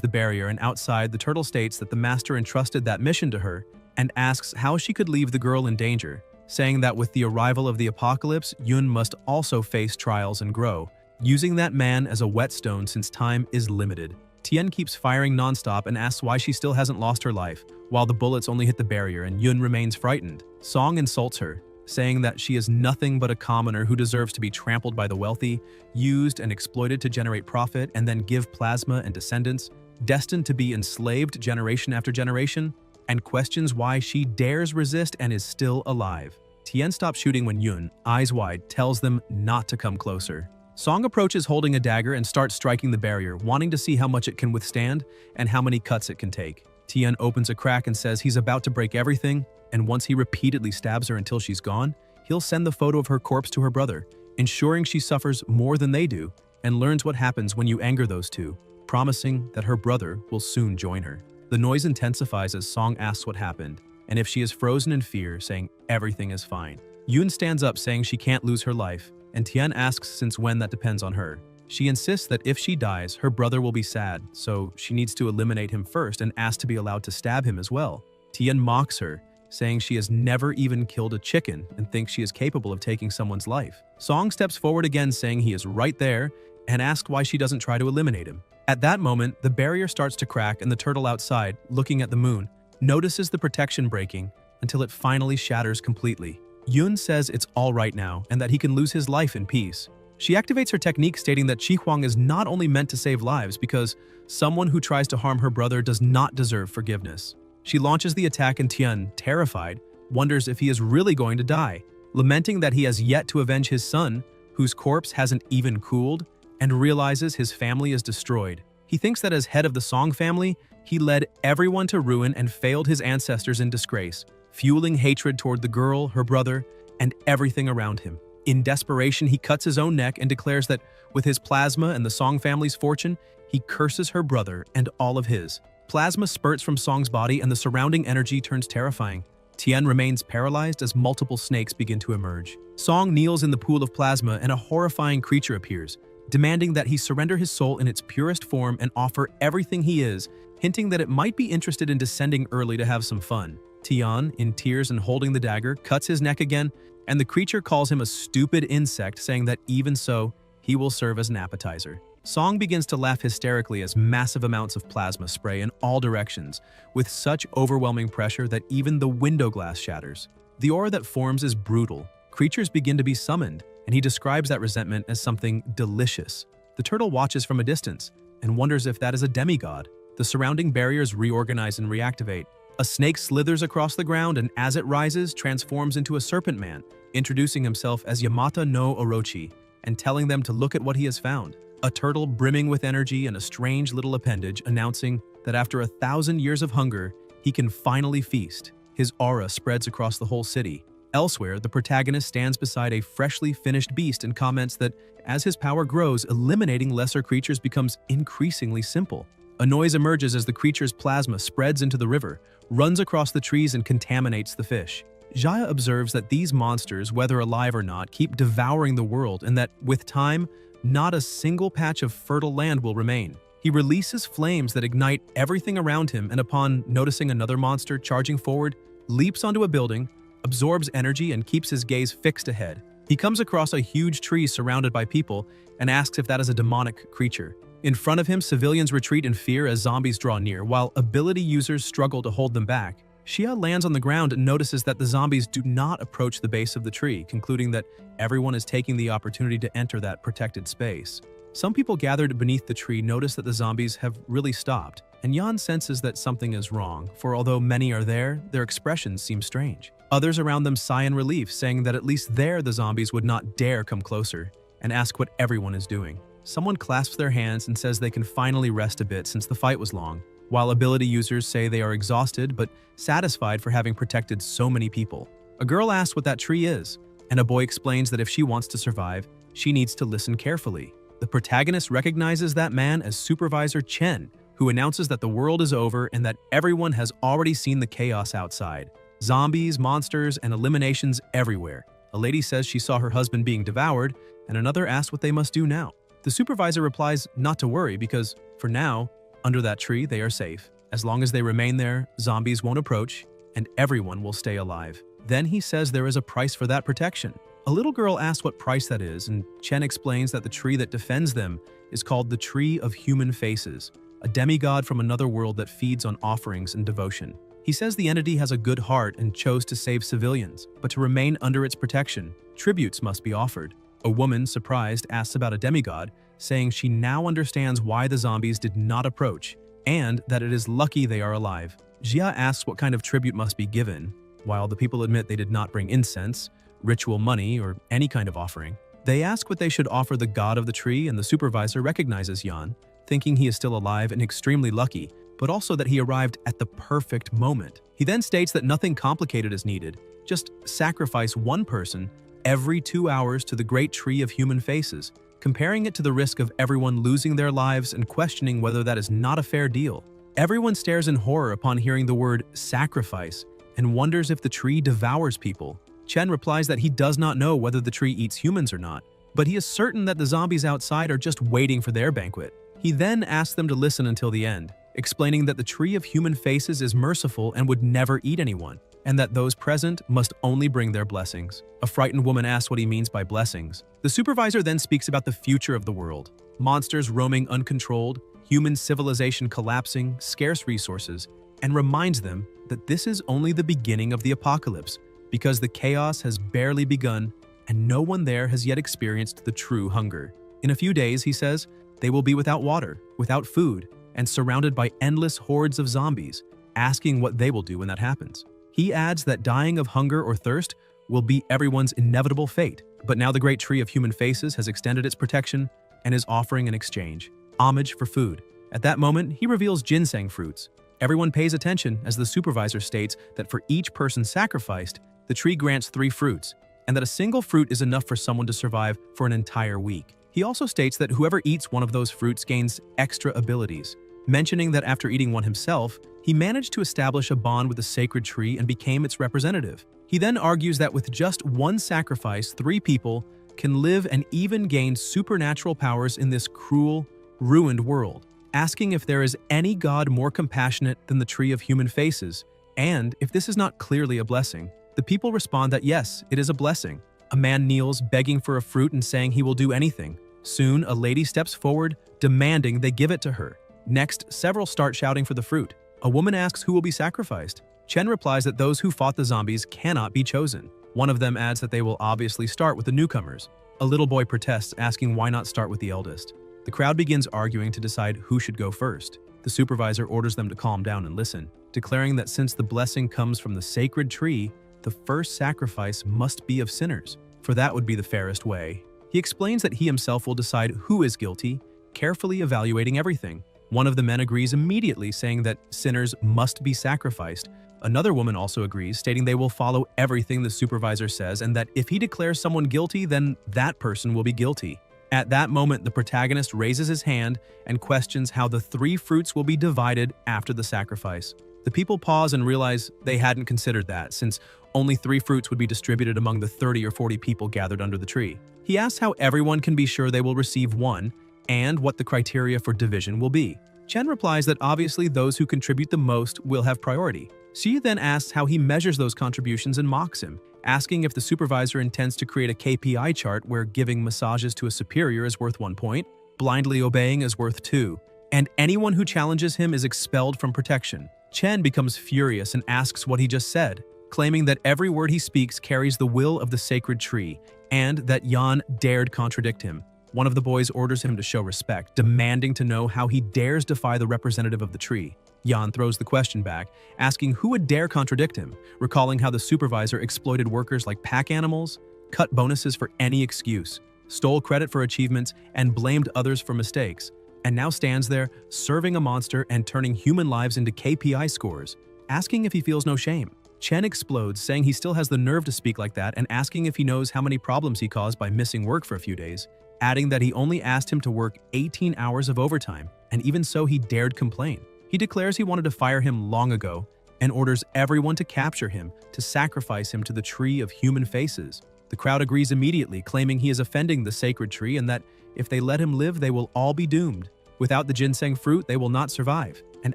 the barrier, and outside, the turtle states that the master entrusted that mission to her and asks how she could leave the girl in danger, saying that with the arrival of the apocalypse, Yoon must also face trials and grow, using that man as a whetstone since time is limited. Tien keeps firing nonstop and asks why she still hasn't lost her life, while the bullets only hit the barrier and Yun remains frightened. Song insults her, saying that she is nothing but a commoner who deserves to be trampled by the wealthy, used and exploited to generate profit and then give plasma and descendants, destined to be enslaved generation after generation, and questions why she dares resist and is still alive. Tien stops shooting when Yun, eyes wide, tells them not to come closer. Song approaches holding a dagger and starts striking the barrier, wanting to see how much it can withstand and how many cuts it can take. Tien opens a crack and says he's about to break everything, and once he repeatedly stabs her until she's gone, he'll send the photo of her corpse to her brother, ensuring she suffers more than they do and learns what happens when you anger those two, promising that her brother will soon join her. The noise intensifies as Song asks what happened, and if she is frozen in fear, saying everything is fine. Yun stands up saying she can't lose her life, and Tien asks since when that depends on her. She insists that if she dies, her brother will be sad, so she needs to eliminate him first and asks to be allowed to stab him as well. Tien mocks her, saying she has never even killed a chicken and thinks she is capable of taking someone's life. Song steps forward again saying he is right there and asks why she doesn't try to eliminate him. At that moment, the barrier starts to crack and the turtle outside, looking at the moon, notices the protection breaking until it finally shatters completely. Yun says it's all right now and that he can lose his life in peace. She activates her technique stating that Chi Huang is not only meant to save lives because someone who tries to harm her brother does not deserve forgiveness. She launches the attack and Tien, terrified, wonders if he is really going to die, lamenting that he has yet to avenge his son, whose corpse hasn't even cooled, and realizes his family is destroyed. He thinks that as head of the Song family, he led everyone to ruin and failed his ancestors in disgrace, fueling hatred toward the girl, her brother, and everything around him. In desperation, he cuts his own neck and declares that with his plasma and the Song family's fortune, he curses her brother and all of his. Plasma spurts from Song's body and the surrounding energy turns terrifying. Tien remains paralyzed as multiple snakes begin to emerge. Song kneels in the pool of plasma and a horrifying creature appears, demanding that he surrender his soul in its purest form and offer everything he is, hinting that it might be interested in descending early to have some fun. Tien, in tears and holding the dagger, cuts his neck again, and the creature calls him a stupid insect, saying that even so, he will serve as an appetizer. Song begins to laugh hysterically as massive amounts of plasma spray in all directions, with such overwhelming pressure that even the window glass shatters. The aura that forms is brutal. Creatures begin to be summoned, and he describes that resentment as something delicious. The turtle watches from a distance and wonders if that is a demigod. The surrounding barriers reorganize and reactivate. A snake slithers across the ground and as it rises, transforms into a serpent man, introducing himself as Yamata no Orochi and telling them to look at what he has found. A turtle brimming with energy and a strange little appendage announcing that after 1,000 years of hunger, he can finally feast. His aura spreads across the whole city. Elsewhere, the protagonist stands beside a freshly finished beast and comments that as his power grows, eliminating lesser creatures becomes increasingly simple. A noise emerges as the creature's plasma spreads into the river, runs across the trees and contaminates the fish. Jaya observes that these monsters, whether alive or not, keep devouring the world and that, with time, not a single patch of fertile land will remain. He releases flames that ignite everything around him and upon noticing another monster charging forward, leaps onto a building, absorbs energy and keeps his gaze fixed ahead. He comes across a huge tree surrounded by people and asks if that is a demonic creature. In front of him, civilians retreat in fear as zombies draw near, while ability users struggle to hold them back. Xia lands on the ground and notices that the zombies do not approach the base of the tree, concluding that everyone is taking the opportunity to enter that protected space. Some people gathered beneath the tree notice that the zombies have really stopped, and Yan senses that something is wrong, for although many are there, their expressions seem strange. Others around them sigh in relief, saying that at least there the zombies would not dare come closer, and ask what everyone is doing. Someone clasps their hands and says they can finally rest a bit since the fight was long, while ability users say they are exhausted but satisfied for having protected so many people. A girl asks what that tree is, and a boy explains that if she wants to survive, she needs to listen carefully. The protagonist recognizes that man as Supervisor Chen, who announces that the world is over and that everyone has already seen the chaos outside. Zombies, monsters, and eliminations everywhere. A lady says she saw her husband being devoured, and another asks what they must do now. The supervisor replies not to worry because, for now, under that tree they are safe. As long as they remain there, zombies won't approach, and everyone will stay alive. Then he says there is a price for that protection. A little girl asks what price that is, and Chen explains that the tree that defends them is called the Tree of Human Faces. a demigod from another world that feeds on offerings and devotion. He says the entity has a good heart and chose to save civilians, but to remain under its protection, tributes must be offered. A woman, surprised, asks about a demigod, saying she now understands why the zombies did not approach, and that it is lucky they are alive. Jia asks what kind of tribute must be given, while the people admit they did not bring incense, ritual money, or any kind of offering. They ask what they should offer the god of the tree, and the supervisor recognizes Yan, thinking he is still alive and extremely lucky, but also that he arrived at the perfect moment. He then states that nothing complicated is needed, just sacrifice one person every 2 hours to the great tree of human faces, comparing it to the risk of everyone losing their lives and questioning whether that is not a fair deal. Everyone stares in horror upon hearing the word sacrifice and wonders if the tree devours people. Chen replies that he does not know whether the tree eats humans or not, but he is certain that the zombies outside are just waiting for their banquet. He then asks them to listen until the end, explaining that the tree of human faces is merciful and would never eat anyone, and that those present must only bring their blessings. A frightened woman asks what he means by blessings. The supervisor then speaks about the future of the world: monsters roaming uncontrolled, human civilization collapsing, scarce resources, and reminds them that this is only the beginning of the apocalypse, because the chaos has barely begun and no one there has yet experienced the true hunger. In a few days, he says, they will be without water, without food, and surrounded by endless hordes of zombies, asking what they will do when that happens. He adds that dying of hunger or thirst will be everyone's inevitable fate, but now the great tree of human faces has extended its protection and is offering an exchange, homage for food. At that moment, he reveals ginseng fruits. Everyone pays attention as the supervisor states that for each person sacrificed, the tree grants 3 fruits, and that a single fruit is enough for someone to survive for an entire week. He also states that whoever eats one of those fruits gains extra abilities, mentioning that after eating one himself, he managed to establish a bond with the sacred tree and became its representative. He then argues that with just one sacrifice, 3 people can live and even gain supernatural powers in this cruel, ruined world, asking if there is any god more compassionate than the tree of human faces, and if this is not clearly a blessing. The people respond that yes, it is a blessing. A man kneels, begging for a fruit and saying he will do anything. Soon, a lady steps forward, demanding they give it to her. Next, several start shouting for the fruit. A woman asks who will be sacrificed. Chen replies that those who fought the zombies cannot be chosen. One of them adds that they will obviously start with the newcomers. A little boy protests, asking why not start with the eldest. The crowd begins arguing to decide who should go first. The supervisor orders them to calm down and listen, declaring that since the blessing comes from the sacred tree, the first sacrifice must be of sinners, for that would be the fairest way. He explains that he himself will decide who is guilty, carefully evaluating everything. One of the men agrees immediately, saying that sinners must be sacrificed. Another woman also agrees, stating they will follow everything the supervisor says and that if he declares someone guilty, then that person will be guilty. At that moment, the protagonist raises his hand and questions how the 3 fruits will be divided after the sacrifice. The people pause and realize they hadn't considered that, since only 3 fruits would be distributed among the 30 or 40 people gathered under the tree. He asks how everyone can be sure they will receive one, and what the criteria for division will be. Chen replies that obviously those who contribute the most will have priority. Xie then asks how he measures those contributions and mocks him, asking if the supervisor intends to create a KPI chart where giving massages to a superior is worth 1 point, blindly obeying is worth 2, and anyone who challenges him is expelled from protection. Chen becomes furious and asks what he just said, claiming that every word he speaks carries the will of the sacred tree, and that Yan dared contradict him. One of the boys orders him to show respect, demanding to know how he dares defy the representative of the tree. Yan throws the question back, asking who would dare contradict him, recalling how the supervisor exploited workers like pack animals, cut bonuses for any excuse, stole credit for achievements, and blamed others for mistakes, and now stands there, serving a monster and turning human lives into KPI scores, asking if he feels no shame. Chen explodes, saying he still has the nerve to speak like that and asking if he knows how many problems he caused by missing work for a few days, adding that he only asked him to work 18 hours of overtime, and even so he dared complain. He declares he wanted to fire him long ago and orders everyone to capture him to sacrifice him to the tree of human faces. The crowd agrees immediately, claiming he is offending the sacred tree and that if they let him live, they will all be doomed. Without the ginseng fruit, they will not survive, and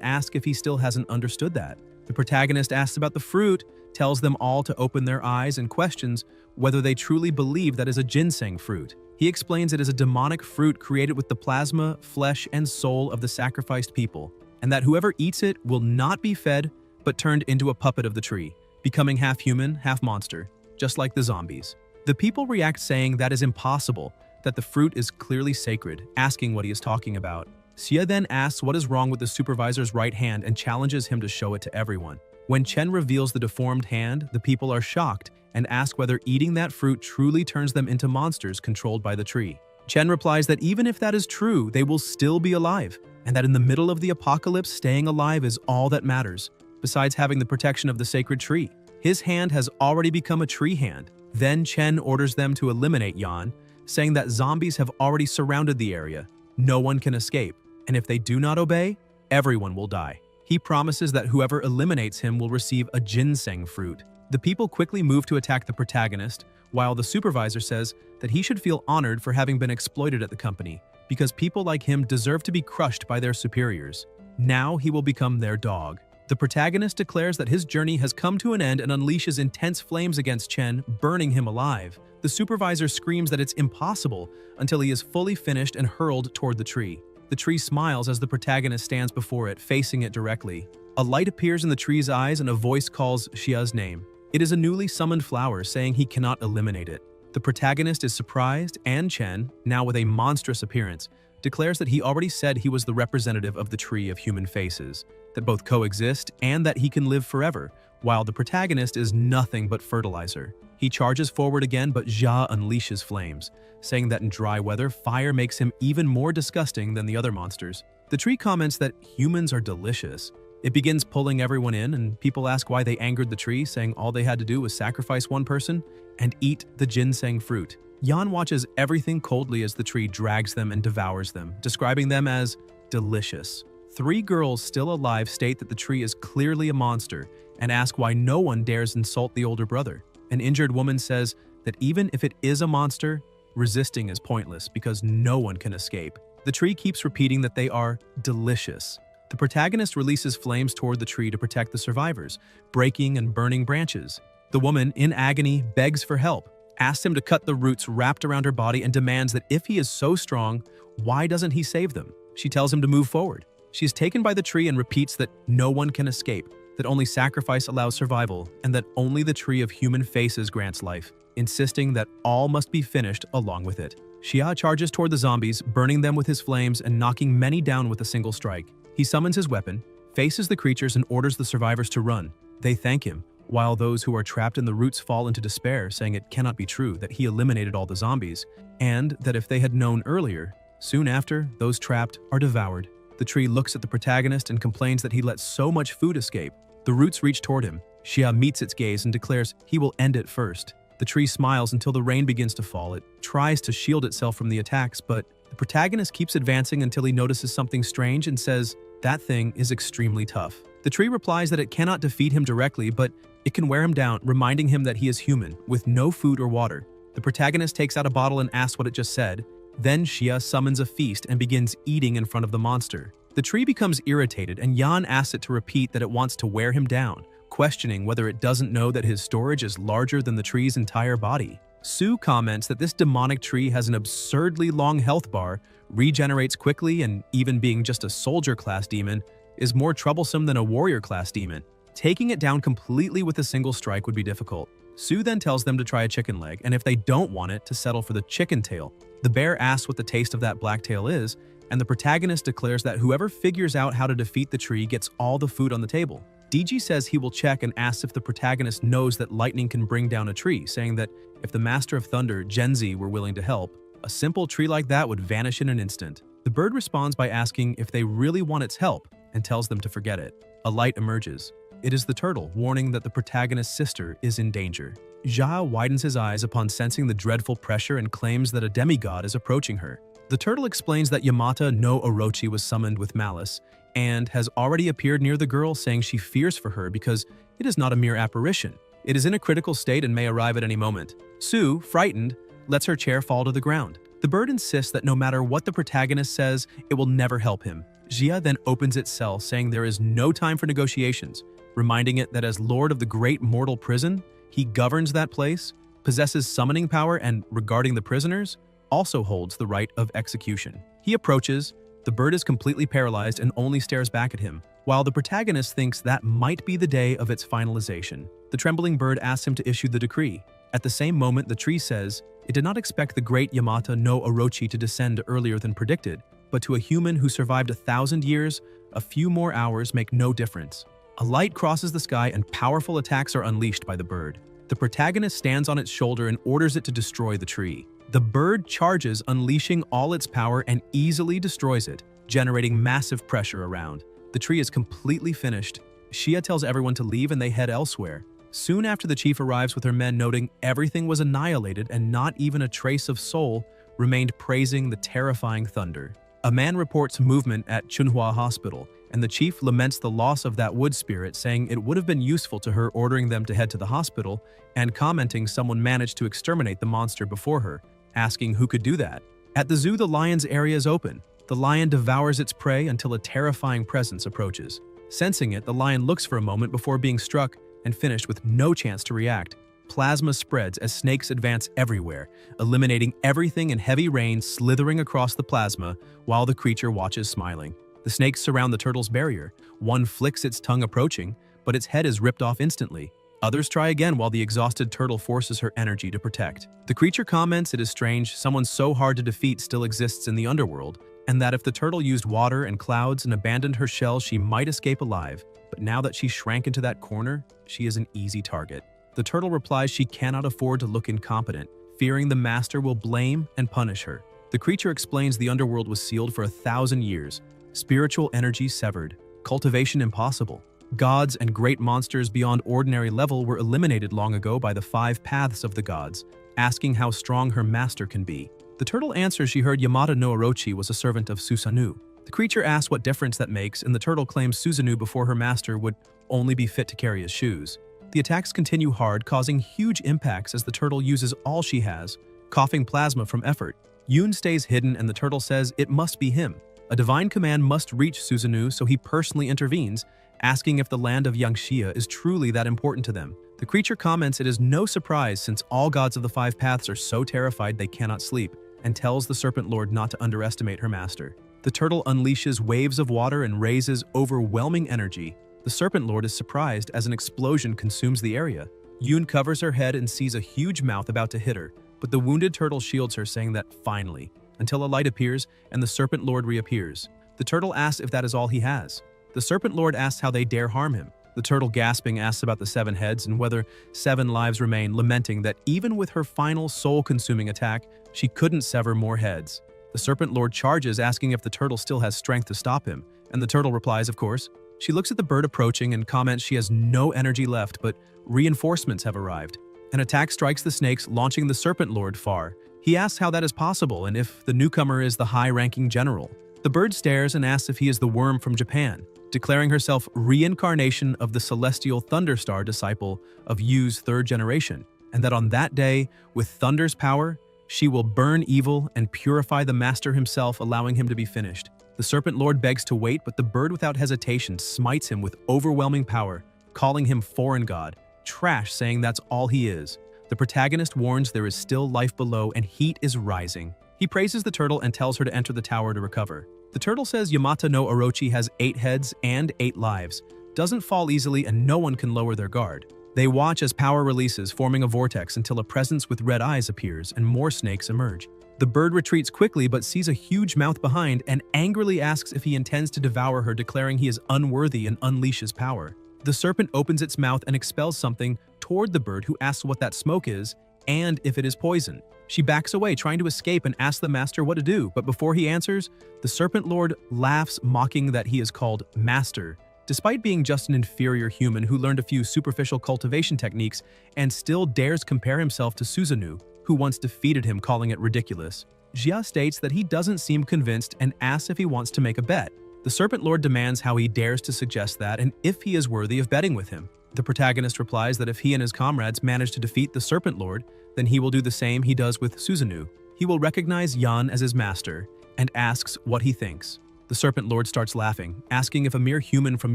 ask if he still hasn't understood that. The protagonist asks about the fruit, tells them all to open their eyes, and questions whether they truly believe that is a ginseng fruit. He explains it is a demonic fruit created with the plasma, flesh, and soul of the sacrificed people, and that whoever eats it will not be fed, but turned into a puppet of the tree, becoming half human, half monster, just like the zombies. The people react saying that is impossible, that the fruit is clearly sacred, asking what he is talking about. Xia then asks what is wrong with the supervisor's right hand and challenges him to show it to everyone. When Chen reveals the deformed hand, the people are shocked and ask whether eating that fruit truly turns them into monsters controlled by the tree. Chen replies that even if that is true, they will still be alive, and that in the middle of the apocalypse, staying alive is all that matters, besides having the protection of the sacred tree. His hand has already become a tree hand. Then Chen orders them to eliminate Yan, saying that zombies have already surrounded the area. No one can escape, and if they do not obey, everyone will die. He promises that whoever eliminates him will receive a ginseng fruit. The people quickly move to attack the protagonist, while the supervisor says that he should feel honored for having been exploited at the company, because people like him deserve to be crushed by their superiors. Now he will become their dog. The protagonist declares that his journey has come to an end and unleashes intense flames against Chen, burning him alive. The supervisor screams that it's impossible until he is fully finished and hurled toward the tree. The tree smiles as the protagonist stands before it, facing it directly. A light appears in the tree's eyes and a voice calls Xia's name. It is a newly summoned flower saying he cannot eliminate it. The protagonist is surprised, and Chen, now with a monstrous appearance, declares that he already said he was the representative of the tree of human faces, that both coexist and that he can live forever, while the protagonist is nothing but fertilizer. He charges forward again, but Xia unleashes flames, saying that in dry weather, fire makes him even more disgusting than the other monsters. The tree comments that humans are delicious. It begins pulling everyone in, and people ask why they angered the tree, saying all they had to do was sacrifice one person and eat the ginseng fruit. Yan watches everything coldly as the tree drags them and devours them, describing them as delicious. 3 girls still alive state that the tree is clearly a monster and ask why no one dares insult the older brother. An injured woman says that even if it is a monster, resisting is pointless because no one can escape. The tree keeps repeating that they are delicious. The protagonist releases flames toward the tree to protect the survivors, breaking and burning branches. The woman, in agony, begs for help, asks him to cut the roots wrapped around her body and demands that if he is so strong, why doesn't he save them? She tells him to move forward. She is taken by the tree and repeats that no one can escape, that only sacrifice allows survival, and that only the tree of human faces grants life, insisting that all must be finished along with it. Xia charges toward the zombies, burning them with his flames and knocking many down with a single strike. He summons his weapon, faces the creatures, and orders the survivors to run. They thank him, while those who are trapped in the roots fall into despair, saying it cannot be true that he eliminated all the zombies, and that if they had known earlier, soon after, those trapped are devoured. The tree looks at the protagonist and complains that he let so much food escape. The roots reach toward him. Xia meets its gaze and declares he will end it first. The tree smiles until the rain begins to fall. It tries to shield itself from the attacks, but the protagonist keeps advancing until he notices something strange and says, "That thing is extremely tough." The tree replies that it cannot defeat him directly, but it can wear him down, reminding him that he is human, with no food or water. The protagonist takes out a bottle and asks what it just said. Then Xia summons a feast and begins eating in front of the monster. The tree becomes irritated, and Yan asks it to repeat that it wants to wear him down, questioning whether it doesn't know that his storage is larger than the tree's entire body. Su comments that this demonic tree has an absurdly long health bar, regenerates quickly, and even being just a soldier-class demon, is more troublesome than a warrior-class demon. Taking it down completely with a single strike would be difficult. Su then tells them to try a chicken leg, and if they don't want it, to settle for the chicken tail. The bear asks what the taste of that black tail is, and the protagonist declares that whoever figures out how to defeat the tree gets all the food on the table. DG says he will check and asks if the protagonist knows that lightning can bring down a tree, saying that if the Master of Thunder, Genzi, were willing to help, a simple tree like that would vanish in an instant. The bird responds by asking if they really want its help and tells them to forget it. A light emerges. It is the turtle, warning that the protagonist's sister is in danger. Zhao widens his eyes upon sensing the dreadful pressure and claims that a demigod is approaching her. The turtle explains that Yamata no Orochi was summoned with malice and has already appeared near the girl, saying she fears for her because it is not a mere apparition. It is in a critical state and may arrive at any moment. Su, frightened, lets her chair fall to the ground. The bird insists that no matter what the protagonist says, it will never help him. Xia then opens its cell, saying there is no time for negotiations, reminding it that as lord of the great mortal prison, he governs that place, possesses summoning power, and regarding the prisoners, also holds the right of execution. He approaches, the bird is completely paralyzed and only stares back at him, while the protagonist thinks that might be the day of its finalization. The trembling bird asks him to issue the decree. At the same moment, the tree says, it did not expect the great Yamata no Orochi to descend earlier than predicted, but to a human who survived 1,000 years, a few more hours make no difference. A light crosses the sky and powerful attacks are unleashed by the bird. The protagonist stands on its shoulder and orders it to destroy the tree. The bird charges, unleashing all its power and easily destroys it, generating massive pressure around. The tree is completely finished. Shia tells everyone to leave and they head elsewhere. Soon after, the chief arrives with her men, noting everything was annihilated and not even a trace of soul remained, praising the terrifying thunder. A man reports movement at Chunhua Hospital, and the chief laments the loss of that wood spirit, saying it would have been useful to her, ordering them to head to the hospital, and commenting someone managed to exterminate the monster before her, asking who could do that. At the zoo, the lion's area is open. The lion devours its prey until a terrifying presence approaches. Sensing it, the lion looks for a moment before being struck and finished with no chance to react. Plasma spreads as snakes advance everywhere, eliminating everything in heavy rain, slithering across the plasma while the creature watches smiling. The snakes surround the turtle's barrier. One flicks its tongue approaching, but its head is ripped off instantly. Others try again while the exhausted turtle forces her energy to protect. The creature comments it is strange someone so hard to defeat still exists in the underworld, and that if the turtle used water and clouds and abandoned her shell, she might escape alive. But now that she shrank into that corner, she is an easy target. The turtle replies she cannot afford to look incompetent, fearing the master will blame and punish her. The creature explains the underworld was sealed for 1,000 years, spiritual energy severed, cultivation impossible. Gods and great monsters beyond ordinary level were eliminated long ago by the 5 paths of the gods, asking how strong her master can be. The turtle answers she heard Yamata no Orochi was a servant of Susanoo. The creature asks what difference that makes, and the turtle claims Susanoo before her master would only be fit to carry his shoes. The attacks continue hard, causing huge impacts as the turtle uses all she has, coughing plasma from effort. Yoon stays hidden and the turtle says it must be him. A divine command must reach Susanoo, so he personally intervenes, asking if the land of Yangxia is truly that important to them. The creature comments it is no surprise since all gods of the 5 paths are so terrified they cannot sleep, and tells the Serpent Lord not to underestimate her master. The turtle unleashes waves of water and raises overwhelming energy. The Serpent Lord is surprised as an explosion consumes the area. Yoon covers her head and sees a huge mouth about to hit her, but the wounded turtle shields her, saying that finally, until a light appears and the Serpent Lord reappears. The turtle asks if that is all he has. The Serpent Lord asks how they dare harm him. The turtle, gasping, asks about the 7 heads and whether 7 lives remain, lamenting that even with her final soul-consuming attack, she couldn't sever more heads. The Serpent Lord charges, asking if the turtle still has strength to stop him, and the turtle replies, of course. She looks at the bird approaching and comments she has no energy left, but reinforcements have arrived. An attack strikes the snakes, launching the Serpent Lord far. He asks how that is possible and if the newcomer is the high-ranking general. The bird stares and asks if he is the worm from Japan, declaring herself reincarnation of the celestial Thunderstar disciple of Yu's 3rd generation, and that on that day, with Thunder's power, she will burn evil and purify the master himself, allowing him to be finished. The Serpent Lord begs to wait, but the bird without hesitation smites him with overwhelming power, calling him foreign god, trash, saying that's all he is. The protagonist warns there is still life below and heat is rising. He praises the turtle and tells her to enter the tower to recover. The turtle says Yamata no Orochi has 8 heads and 8 lives, doesn't fall easily, and no one can lower their guard. They watch as power releases, forming a vortex until a presence with red eyes appears and more snakes emerge. The bird retreats quickly but sees a huge mouth behind and angrily asks if he intends to devour her, declaring he is unworthy and unleashes power. The serpent opens its mouth and expels something toward the bird, who asks what that smoke is and if it is poison. She backs away, trying to escape, and asks the master what to do, but before he answers, the Serpent Lord laughs, mocking that he is called Master, despite being just an inferior human who learned a few superficial cultivation techniques and still dares compare himself to Susanoo, who once defeated him, calling it ridiculous. Jia states that he doesn't seem convinced and asks if he wants to make a bet. The Serpent Lord demands how he dares to suggest that and if he is worthy of betting with him. The protagonist replies that if he and his comrades manage to defeat the Serpent Lord, then he will do the same he does with Susanoo. He will recognize Yan as his master and asks what he thinks. The Serpent Lord starts laughing, asking if a mere human from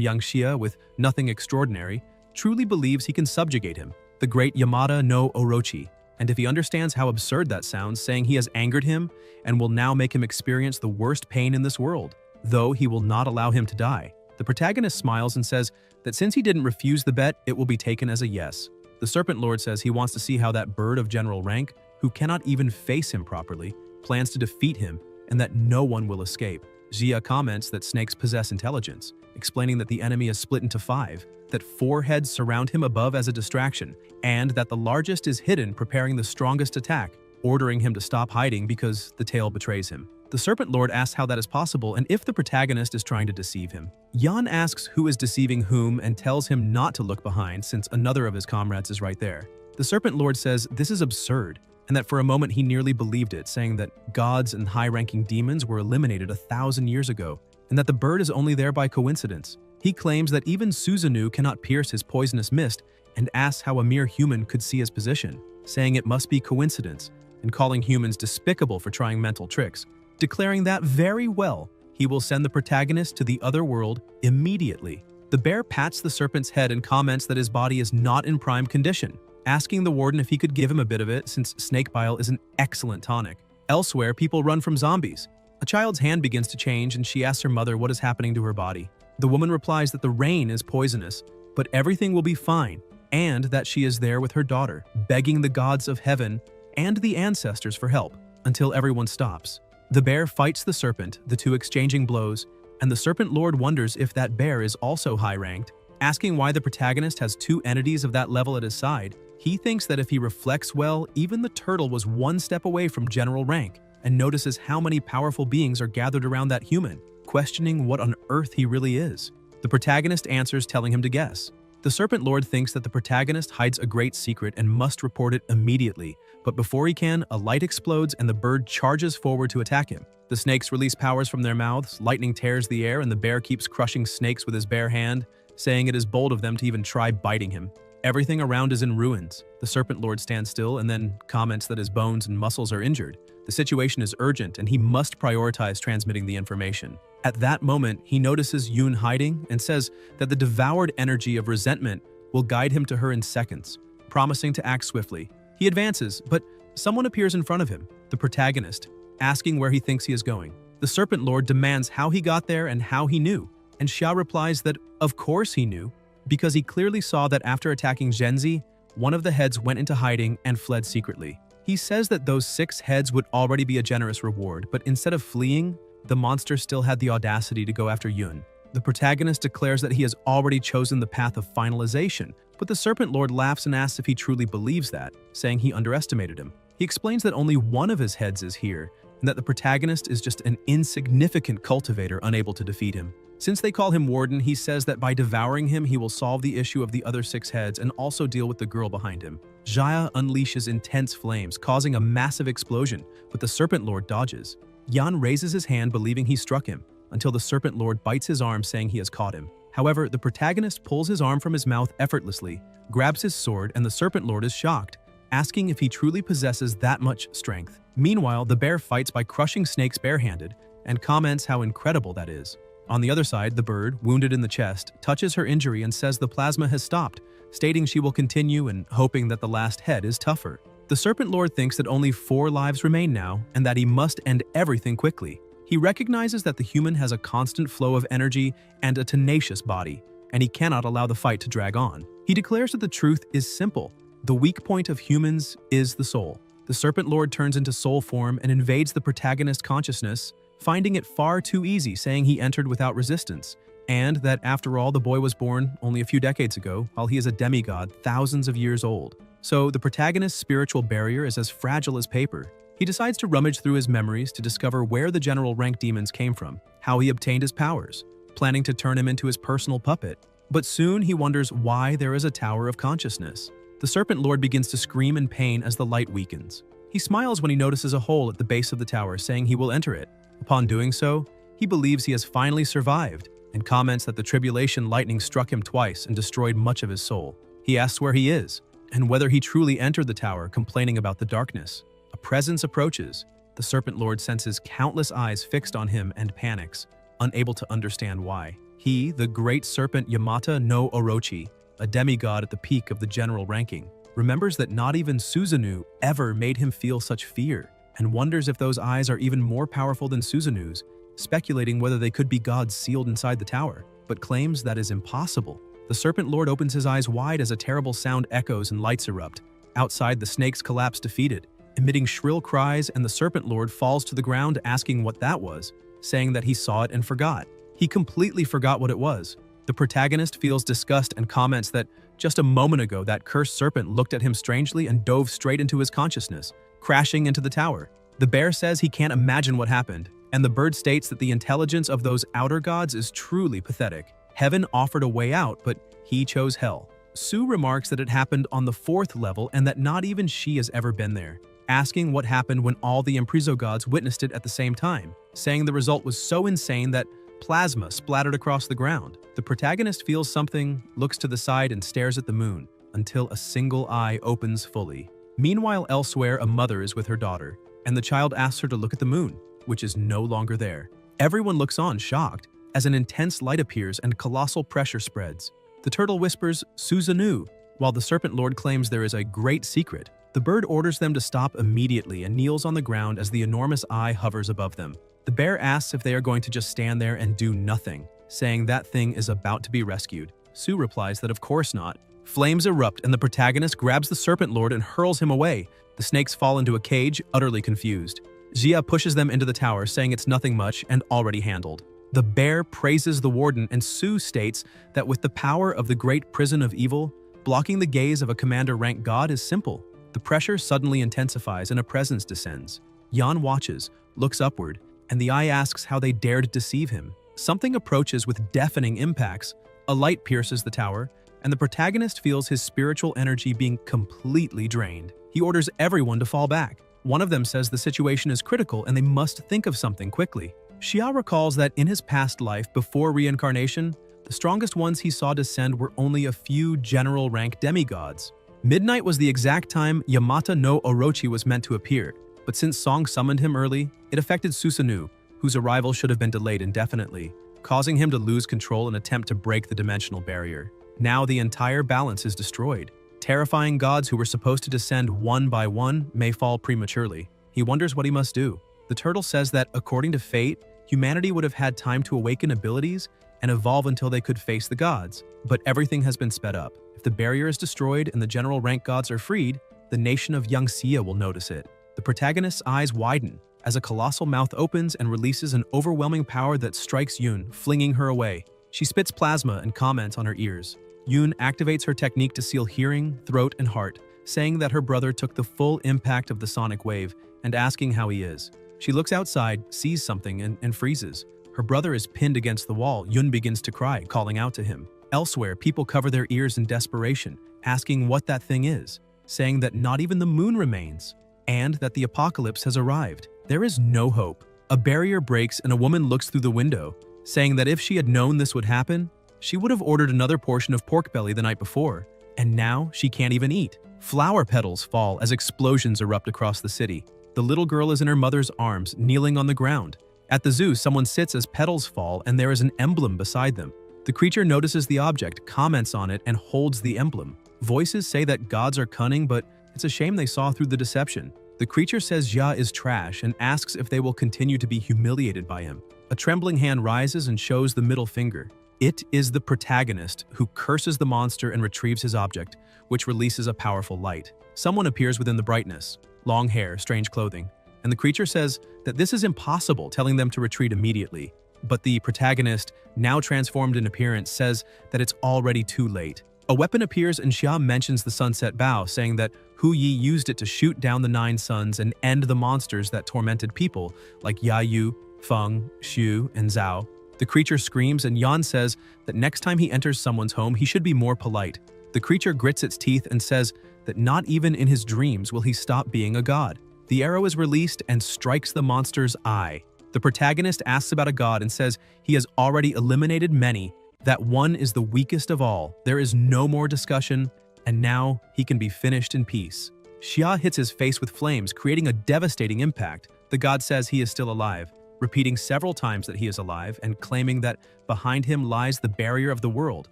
Yangxia with nothing extraordinary truly believes he can subjugate him, the great Yamata no Orochi. And if he understands how absurd that sounds, saying he has angered him and will now make him experience the worst pain in this world, though he will not allow him to die. The protagonist smiles and says that since he didn't refuse the bet, it will be taken as a yes. The Serpent Lord says he wants to see how that bird of general rank, who cannot even face him properly, plans to defeat him and that no one will escape. Jia comments that snakes possess intelligence, explaining that the enemy is split into 5, that 4 heads surround him above as a distraction, and that the largest is hidden preparing the strongest attack, ordering him to stop hiding because the tail betrays him. The Serpent Lord asks how that is possible and if the protagonist is trying to deceive him. Yan asks who is deceiving whom and tells him not to look behind since another of his comrades is right there. The Serpent Lord says this is absurd, and that for a moment he nearly believed it, saying that gods and high-ranking demons were eliminated 1,000 years ago, and that the bird is only there by coincidence. He claims that even Susanoo cannot pierce his poisonous mist and asks how a mere human could see his position, saying it must be coincidence, and calling humans despicable for trying mental tricks, declaring that very well, he will send the protagonist to the other world immediately. The bear pats the serpent's head and comments that his body is not in prime condition, asking the warden if he could give him a bit of it since snake bile is an excellent tonic. Elsewhere, people run from zombies. A child's hand begins to change and she asks her mother what is happening to her body. The woman replies that the rain is poisonous, but everything will be fine, and that she is there with her daughter, begging the gods of heaven and the ancestors for help, until everyone stops. The bear fights the serpent, the two exchanging blows, and the Serpent Lord wonders if that bear is also high-ranked, asking why the protagonist has 2 entities of that level at his side. He thinks that if he reflects well, even the turtle was 1 step away from general rank, and notices how many powerful beings are gathered around that human, questioning what on earth he really is. The protagonist answers, telling him to guess. The Serpent Lord thinks that the protagonist hides a great secret and must report it immediately, but before he can, a light explodes and the bird charges forward to attack him. The snakes release powers from their mouths, lightning tears the air, and the bear keeps crushing snakes with his bare hand, saying it is bold of them to even try biting him. Everything around is in ruins. The Serpent Lord stands still and then comments that his bones and muscles are injured. The situation is urgent and he must prioritize transmitting the information. At that moment, he notices Yoon hiding and says that the devoured energy of resentment will guide him to her in seconds, promising to act swiftly. He advances, but someone appears in front of him, the protagonist, asking where he thinks he is going. The Serpent Lord demands how he got there and how he knew, and Xia replies that of course he knew, because he clearly saw that after attacking Zhenzi, one of the heads went into hiding and fled secretly. He says that those 6 heads would already be a generous reward, but instead of fleeing, the monster still had the audacity to go after Yun. The protagonist declares that he has already chosen the path of finalization, but the Serpent Lord laughs and asks if he truly believes that, saying he underestimated him. He explains that only one of his heads is here, and that the protagonist is just an insignificant cultivator unable to defeat him. Since they call him Warden, he says that by devouring him, he will solve the issue of the other 6 heads and also deal with the girl behind him. Jaya unleashes intense flames, causing a massive explosion, but the Serpent Lord dodges. Yan raises his hand believing he struck him, until the Serpent Lord bites his arm saying he has caught him. However, the protagonist pulls his arm from his mouth effortlessly, grabs his sword, and the Serpent Lord is shocked, asking if he truly possesses that much strength. Meanwhile, the bear fights by crushing snakes barehanded, and comments how incredible that is. On the other side, the bird, wounded in the chest, touches her injury and says the plasma has stopped, stating she will continue and hoping that the last head is tougher. The Serpent Lord thinks that only 4 lives remain now and that he must end everything quickly. He recognizes that the human has a constant flow of energy and a tenacious body, and he cannot allow the fight to drag on. He declares that the truth is simple. The weak point of humans is the soul. The Serpent Lord turns into soul form and invades the protagonist's consciousness, finding it far too easy, saying he entered without resistance, and that after all the boy was born only a few decades ago, while he is a demigod thousands of years old. So the protagonist's spiritual barrier is as fragile as paper. He decides to rummage through his memories to discover where the general rank demons came from, how he obtained his powers, planning to turn him into his personal puppet. But soon he wonders why there is a tower of consciousness. The Serpent Lord begins to scream in pain as the light weakens. He smiles when he notices a hole at the base of the tower, saying he will enter it. Upon doing so, he believes he has finally survived, and comments that the tribulation lightning struck him twice and destroyed much of his soul. He asks where he is, and whether he truly entered the tower, complaining about the darkness. A presence approaches. The Serpent Lord senses countless eyes fixed on him and panics, unable to understand why. He, the great serpent Yamata no Orochi, a demigod at the peak of the general ranking, remembers that not even Susanoo ever made him feel such fear, and wonders if those eyes are even more powerful than Susanoo's, speculating whether they could be gods sealed inside the tower, but claims that is impossible. The Serpent Lord opens his eyes wide as a terrible sound echoes and lights erupt. Outside, the snakes collapse defeated, emitting shrill cries, and the Serpent Lord falls to the ground asking what that was, saying that he saw it and forgot. He completely forgot what it was. The protagonist feels disgust and comments that just a moment ago that cursed serpent looked at him strangely and dove straight into his consciousness, crashing into the tower. The bear says he can't imagine what happened, and the bird states that the intelligence of those outer gods is truly pathetic. Heaven offered a way out, but he chose hell. Sue remarks that it happened on the 4th level and that not even she has ever been there, asking what happened when all the Impriso gods witnessed it at the same time, saying the result was so insane that plasma splattered across the ground. The protagonist feels something, looks to the side and stares at the moon, until a single eye opens fully. Meanwhile, elsewhere, a mother is with her daughter, and the child asks her to look at the moon, which is no longer there. Everyone looks on, shocked, as an intense light appears and colossal pressure spreads. The turtle whispers, "Susanoo," while the Serpent Lord claims there is a great secret. The bird orders them to stop immediately and kneels on the ground as the enormous eye hovers above them. The bear asks if they are going to just stand there and do nothing, saying that thing is about to be rescued. Sue replies that of course not. Flames erupt and the protagonist grabs the Serpent Lord and hurls him away. The snakes fall into a cage, utterly confused. Jia pushes them into the tower, saying it's nothing much and already handled. The bear praises the warden, and Sue states that with the power of the great prison of evil, blocking the gaze of a commander-rank god is simple. The pressure suddenly intensifies and a presence descends. Yan watches, looks upward, and the eye asks how they dared deceive him. Something approaches with deafening impacts. A light pierces the tower, and the protagonist feels his spiritual energy being completely drained. He orders everyone to fall back. One of them says the situation is critical and they must think of something quickly. Xia recalls that in his past life, before reincarnation, the strongest ones he saw descend were only a few general-rank demigods. Midnight was the exact time Yamata no Orochi was meant to appear, but since Song summoned him early, it affected Susanoo, whose arrival should have been delayed indefinitely, causing him to lose control and attempt to break the dimensional barrier. Now the entire balance is destroyed. Terrifying gods who were supposed to descend one by one may fall prematurely. He wonders what he must do. The turtle says that, according to fate, humanity would have had time to awaken abilities and evolve until they could face the gods, but everything has been sped up. If the barrier is destroyed and the general rank gods are freed, the nation of Yangxia will notice it. The protagonist's eyes widen as a colossal mouth opens and releases an overwhelming power that strikes Yun, flinging her away. She spits plasma and comments on her ears. Yun activates her technique to seal hearing, throat, and heart, saying that her brother took the full impact of the sonic wave and asking how he is. She looks outside, sees something, and freezes. Her brother is pinned against the wall. Yun begins to cry, calling out to him. Elsewhere, people cover their ears in desperation, asking what that thing is, saying that not even the moon remains, and that the apocalypse has arrived. There is no hope. A barrier breaks and a woman looks through the window, saying that if she had known this would happen, she would have ordered another portion of pork belly the night before, and now she can't even eat. Flower petals fall as explosions erupt across the city. The little girl is in her mother's arms, kneeling on the ground. At the zoo, someone sits as petals fall and there is an emblem beside them. The creature notices the object, comments on it, and holds the emblem. Voices say that gods are cunning, but it's a shame they saw through the deception. The creature says Jia is trash and asks if they will continue to be humiliated by him. A trembling hand rises and shows the middle finger. It is the protagonist who curses the monster and retrieves his object, which releases a powerful light. Someone appears within the brightness. Long hair, strange clothing, and the creature says that this is impossible, telling them to retreat immediately. But the protagonist, now transformed in appearance, says that it's already too late. A weapon appears and Xia mentions the sunset bow, saying that Hu Yi used it to shoot down the 9 suns and end the monsters that tormented people like Yayu, Feng, Xu, and Zhao. The creature screams and Yan says that next time he enters someone's home, he should be more polite. The creature grits its teeth and says that not even in his dreams will he stop being a god. The arrow is released and strikes the monster's eye. The protagonist asks about a god and says he has already eliminated many, that one is the weakest of all. There is no more discussion, and now he can be finished in peace. Xia hits his face with flames, creating a devastating impact. The god says he is still alive, repeating several times that he is alive and claiming that behind him lies the barrier of the world.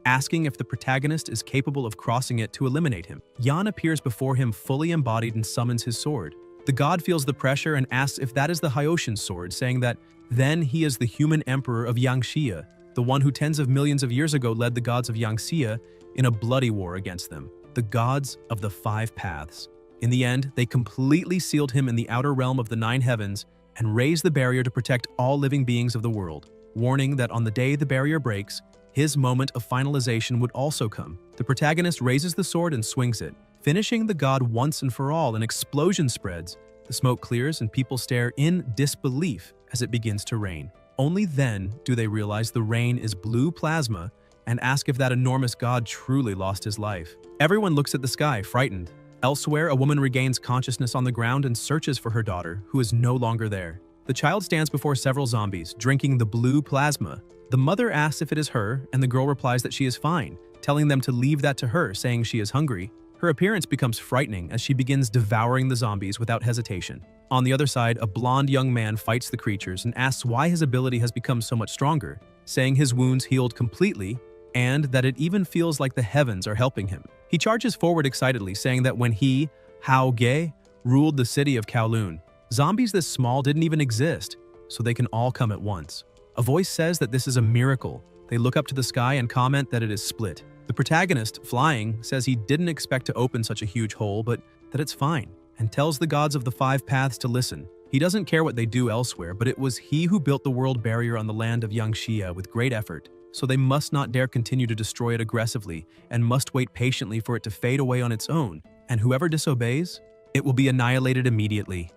asking if the protagonist is capable of crossing it to eliminate him. Yan appears before him fully embodied and summons his sword. The god feels the pressure and asks if that is the Hyoshin's sword, saying that then he is the human emperor of Yangxia, the one who tens of millions of years ago led the gods of Yangxia in a bloody war against them, the gods of the five paths. In the end, they completely sealed him in the outer realm of the nine heavens and raised the barrier to protect all living beings of the world, warning that on the day the barrier breaks, his moment of finalization would also come. The protagonist raises the sword and swings it, finishing the god once and for all. An explosion spreads, the smoke clears, and people stare in disbelief as it begins to rain. Only then do they realize the rain is blue plasma and ask if that enormous god truly lost his life. Everyone looks at the sky, frightened. Elsewhere, a woman regains consciousness on the ground and searches for her daughter, who is no longer there. The child stands before several zombies, drinking the blue plasma. The mother asks if it is her, and the girl replies that she is fine, telling them to leave that to her, saying she is hungry. Her appearance becomes frightening as she begins devouring the zombies without hesitation. On the other side, a blonde young man fights the creatures and asks why his ability has become so much stronger, saying his wounds healed completely and that it even feels like the heavens are helping him. He charges forward excitedly, saying that when he, Hao Ge, ruled the city of Kowloon, zombies this small didn't even exist, so they can all come at once. A voice says that this is a miracle. They look up to the sky and comment that it is split. The protagonist, flying, says he didn't expect to open such a huge hole, but that it's fine, and tells the gods of the five paths to listen. He doesn't care what they do elsewhere, but it was he who built the world barrier on the land of Yangxia with great effort, so they must not dare continue to destroy it aggressively and must wait patiently for it to fade away on its own, and whoever disobeys, it will be annihilated immediately.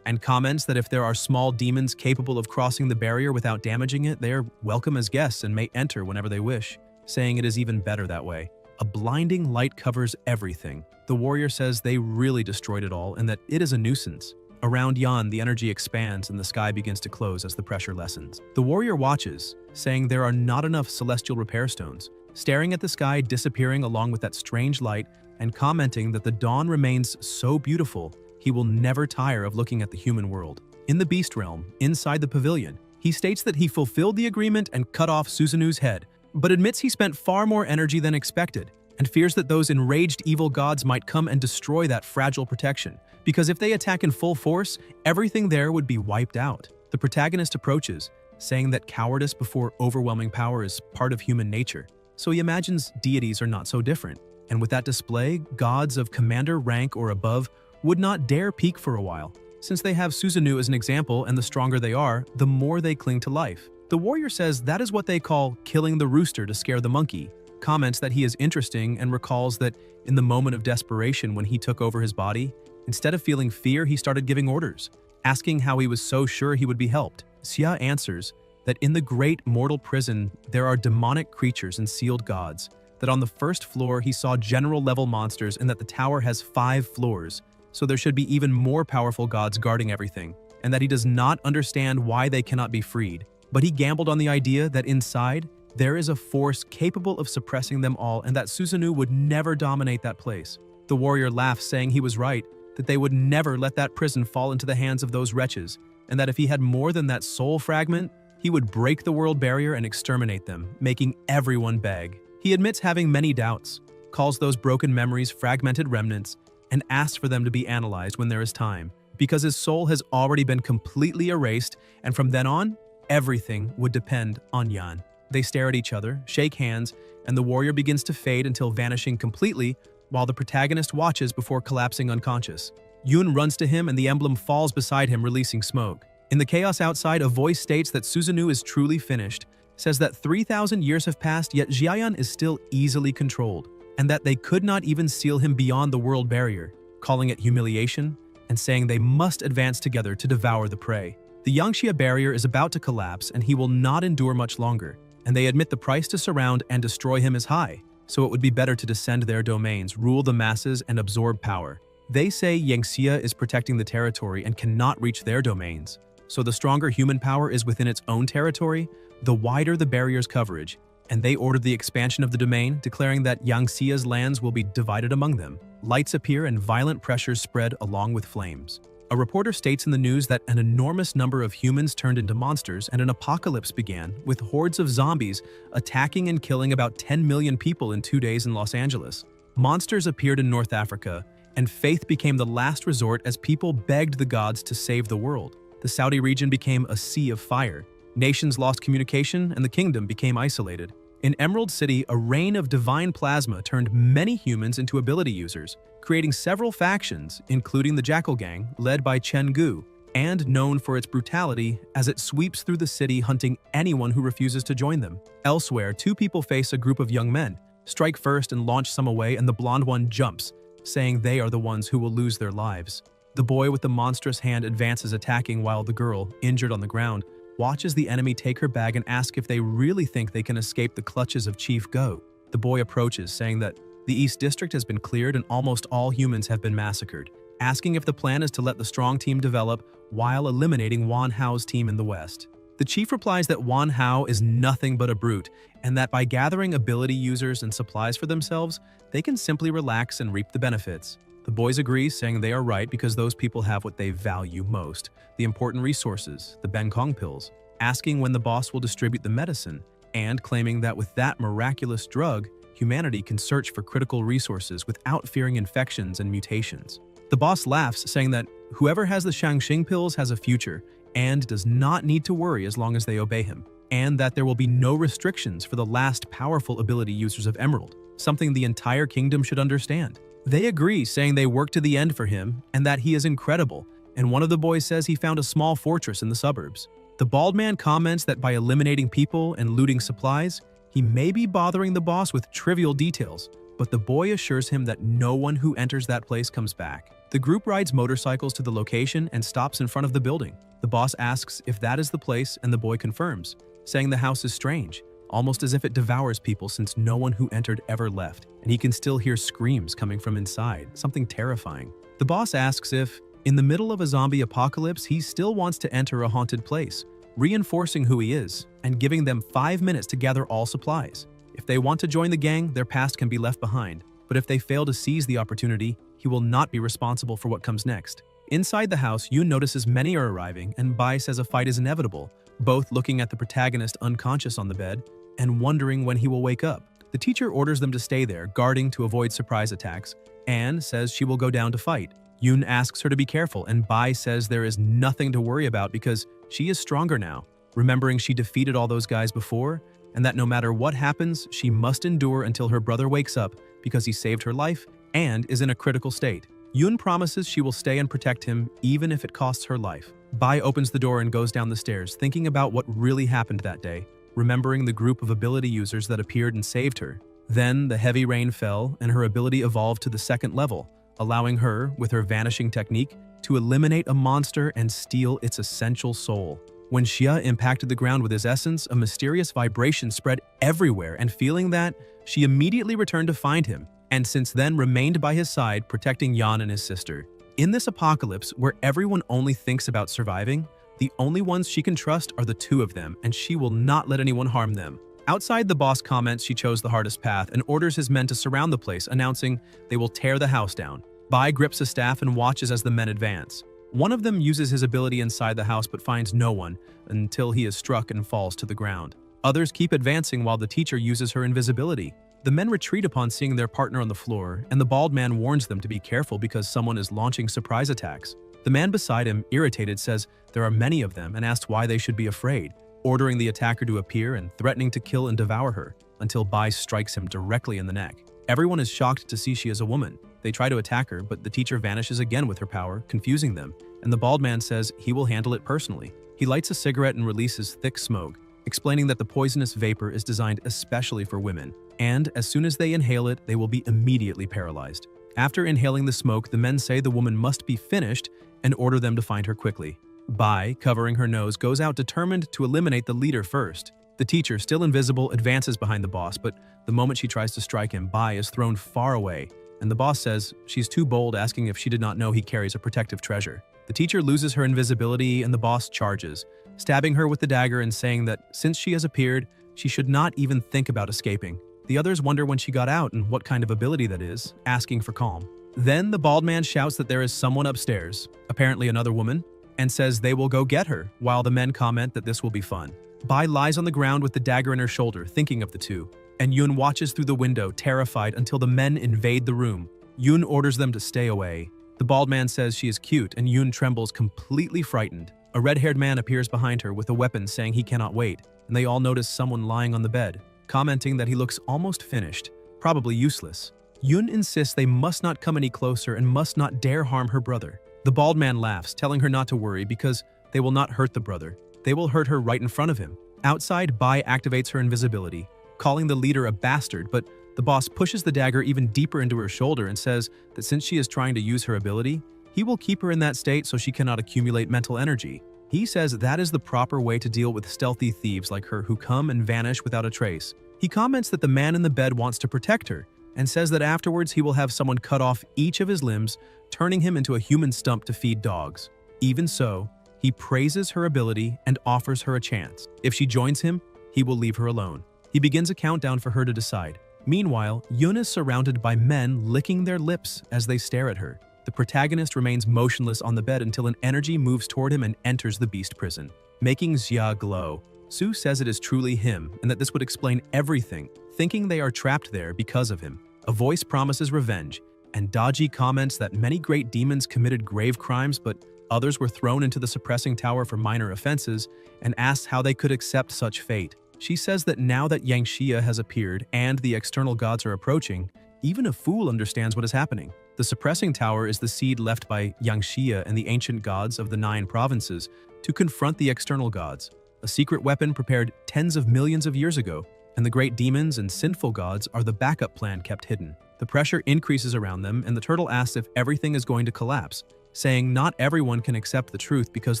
And comments that if there are small demons capable of crossing the barrier without damaging it, they are welcome as guests and may enter whenever they wish, saying it is even better that way. A blinding light covers everything. The warrior says they really destroyed it all and that it is a nuisance. Around Yan, the energy expands and the sky begins to close as the pressure lessens. The warrior watches, saying there are not enough celestial repair stones, staring at the sky disappearing along with that strange light and commenting that the dawn remains so beautiful he will never tire of looking at the human world. In the beast realm, inside the pavilion, he states that he fulfilled the agreement and cut off Suzanu's head, but admits he spent far more energy than expected and fears that those enraged evil gods might come and destroy that fragile protection, because if they attack in full force, everything there would be wiped out. The protagonist approaches, saying that cowardice before overwhelming power is part of human nature, so he imagines deities are not so different. And with that display, gods of commander rank or above would not dare peek for a while, since they have Suzanu as an example, and the stronger they are, the more they cling to life. The warrior says that is what they call killing the rooster to scare the monkey, comments that he is interesting and recalls that in the moment of desperation when he took over his body, instead of feeling fear, he started giving orders, asking how he was so sure he would be helped. Xia answers that in the great mortal prison there are demonic creatures and sealed gods, that on the first floor he saw general-level monsters and that the tower has 5 floors, so there should be even more powerful gods guarding everything, and that he does not understand why they cannot be freed. But he gambled on the idea that inside, there is a force capable of suppressing them all and that Suzanu would never dominate that place. The warrior laughs, saying he was right, that they would never let that prison fall into the hands of those wretches, and that if he had more than that soul fragment, he would break the world barrier and exterminate them, making everyone beg. He admits having many doubts, calls those broken memories fragmented remnants, and asks for them to be analyzed when there is time, because his soul has already been completely erased, and from then on, everything would depend on Yan. They stare at each other, shake hands, and the warrior begins to fade until vanishing completely, while the protagonist watches before collapsing unconscious. Yun runs to him and the emblem falls beside him, releasing smoke. In the chaos outside, a voice states that Suzanu is truly finished, says that 3,000 years have passed, yet Jiayan is still easily controlled, and that they could not even seal him beyond the world barrier, calling it humiliation and saying they must advance together to devour the prey. The Yangxia barrier is about to collapse and he will not endure much longer, and they admit the price to surround and destroy him is high, so it would be better to descend their domains, rule the masses, and absorb power. They say Yangxia is protecting the territory and cannot reach their domains, so the stronger human power is within its own territory, the wider the barrier's coverage, and they ordered the expansion of the domain, declaring that Yangxia's lands will be divided among them. Lights appear and violent pressures spread along with flames. A reporter states in the news that an enormous number of humans turned into monsters and an apocalypse began, with hordes of zombies attacking and killing about 10 million people in 2 days in Los Angeles. Monsters appeared in North Africa, and faith became the last resort as people begged the gods to save the world. The Saudi region became a sea of fire. Nations lost communication, and the kingdom became isolated. In Emerald City, a rain of divine plasma turned many humans into ability users, creating several factions, including the Jackal Gang, led by Chen Gu, and known for its brutality as it sweeps through the city hunting anyone who refuses to join them. Elsewhere, two people face a group of young men, strike first and launch some away, and the blonde one jumps, saying they are the ones who will lose their lives. The boy with the monstrous hand advances, attacking, while the girl, injured on the ground, watches the enemy take her bag and ask if they really think they can escape the clutches of Chief Go. The boy approaches, saying that the East District has been cleared and almost all humans have been massacred, asking if the plan is to let the strong team develop while eliminating Wan Hao's team in the West. The chief replies that Wan Hao is nothing but a brute, and that by gathering ability users and supplies for themselves, they can simply relax and reap the benefits. The boys agree, saying they are right because those people have what they value most, the important resources, the Benkong pills, asking when the boss will distribute the medicine, and claiming that with that miraculous drug, humanity can search for critical resources without fearing infections and mutations. The boss laughs, saying that whoever has the Shangxing pills has a future and does not need to worry as long as they obey him, and that there will be no restrictions for the last powerful ability users of Emerald, something the entire kingdom should understand. They agree, saying they work to the end for him and that he is incredible, and one of the boys says he found a small fortress in the suburbs. The bald man comments that by eliminating people and looting supplies, he may be bothering the boss with trivial details, but the boy assures him that no one who enters that place comes back. The group rides motorcycles to the location and stops in front of the building. The boss asks if that is the place, and the boy confirms, saying the house is strange, almost as if it devours people since no one who entered ever left, and he can still hear screams coming from inside, something terrifying. The boss asks if, in the middle of a zombie apocalypse, he still wants to enter a haunted place, reinforcing who he is, and giving them 5 minutes to gather all supplies. If they want to join the gang, their past can be left behind, but if they fail to seize the opportunity, he will not be responsible for what comes next. Inside the house, Yoon notices many are arriving, and Bai says a fight is inevitable, both looking at the protagonist unconscious on the bed and wondering when he will wake up. The teacher orders them to stay there, guarding to avoid surprise attacks, and says she will go down to fight. Yoon asks her to be careful, and Bai says there is nothing to worry about because she is stronger now, remembering she defeated all those guys before, and that no matter what happens, she must endure until her brother wakes up because he saved her life and is in a critical state. Yoon promises she will stay and protect him even if it costs her life. Bai opens the door and goes down the stairs, thinking about what really happened that day, remembering the group of ability users that appeared and saved her. Then the heavy rain fell, and her ability evolved to the second level, allowing her, with her vanishing technique, to eliminate a monster and steal its essential soul. When Xia impacted the ground with his essence, a mysterious vibration spread everywhere, and feeling that, she immediately returned to find him, and since then remained by his side, protecting Yan and his sister. In this apocalypse, where everyone only thinks about surviving, the only ones she can trust are the two of them, and she will not let anyone harm them. Outside, the boss comments she chose the hardest path and orders his men to surround the place, announcing they will tear the house down. Bai grips a staff and watches as the men advance. One of them uses his ability inside the house but finds no one until he is struck and falls to the ground. Others keep advancing while the teacher uses her invisibility. The men retreat upon seeing their partner on the floor, and the bald man warns them to be careful because someone is launching surprise attacks. The man beside him, irritated, says there are many of them and asks why they should be afraid, ordering the attacker to appear and threatening to kill and devour her, until Bai strikes him directly in the neck. Everyone is shocked to see she is a woman. They try to attack her, but the teacher vanishes again with her power, confusing them, and the bald man says he will handle it personally. He lights a cigarette and releases thick smoke, explaining that the poisonous vapor is designed especially for women, and as soon as they inhale it, they will be immediately paralyzed. After inhaling the smoke, the men say the woman must be finished and order them to find her quickly. Bai, covering her nose, goes out determined to eliminate the leader first. The teacher, still invisible, advances behind the boss, but the moment she tries to strike him, Bai is thrown far away, and the boss says she's too bold, asking if she did not know he carries a protective treasure. The teacher loses her invisibility and the boss charges, stabbing her with the dagger and saying that since she has appeared, she should not even think about escaping. The others wonder when she got out and what kind of ability that is, asking for calm. Then the bald man shouts that there is someone upstairs, apparently another woman, and says they will go get her, while the men comment that this will be fun. Bai lies on the ground with the dagger in her shoulder, thinking of the two, and Yun watches through the window, terrified, until the men invade the room. Yun orders them to stay away. The bald man says she is cute, and Yun trembles, completely frightened. A red-haired man appears behind her with a weapon, saying he cannot wait, and they all notice someone lying on the bed, commenting that he looks almost finished, probably useless. Yun insists they must not come any closer and must not dare harm her brother. The bald man laughs, telling her not to worry because they will not hurt the brother. They will hurt her right in front of him. Outside, Bai activates her invisibility, calling the leader a bastard, but the boss pushes the dagger even deeper into her shoulder and says that since she is trying to use her ability, he will keep her in that state so she cannot accumulate mental energy. He says that is the proper way to deal with stealthy thieves like her who come and vanish without a trace. He comments that the man in the bed wants to protect her, and says that afterwards he will have someone cut off each of his limbs, turning him into a human stump to feed dogs. Even so, he praises her ability and offers her a chance. If she joins him, he will leave her alone. He begins a countdown for her to decide. Meanwhile, Yun is surrounded by men licking their lips as they stare at her. The protagonist remains motionless on the bed until an energy moves toward him and enters the beast prison, making Xia glow. Su says it is truly him and that this would explain everything, thinking they are trapped there because of him. A voice promises revenge, and Daji comments that many great demons committed grave crimes, but others were thrown into the suppressing tower for minor offenses, and asks how they could accept such fate. She says that now that Yangxia has appeared and the external gods are approaching, even a fool understands what is happening. The suppressing tower is the seed left by Yangxia and the ancient gods of the 9 provinces to confront the external gods, a secret weapon prepared tens of millions of years ago, and the great demons and sinful gods are the backup plan kept hidden. The pressure increases around them, and the turtle asks if everything is going to collapse, saying not everyone can accept the truth because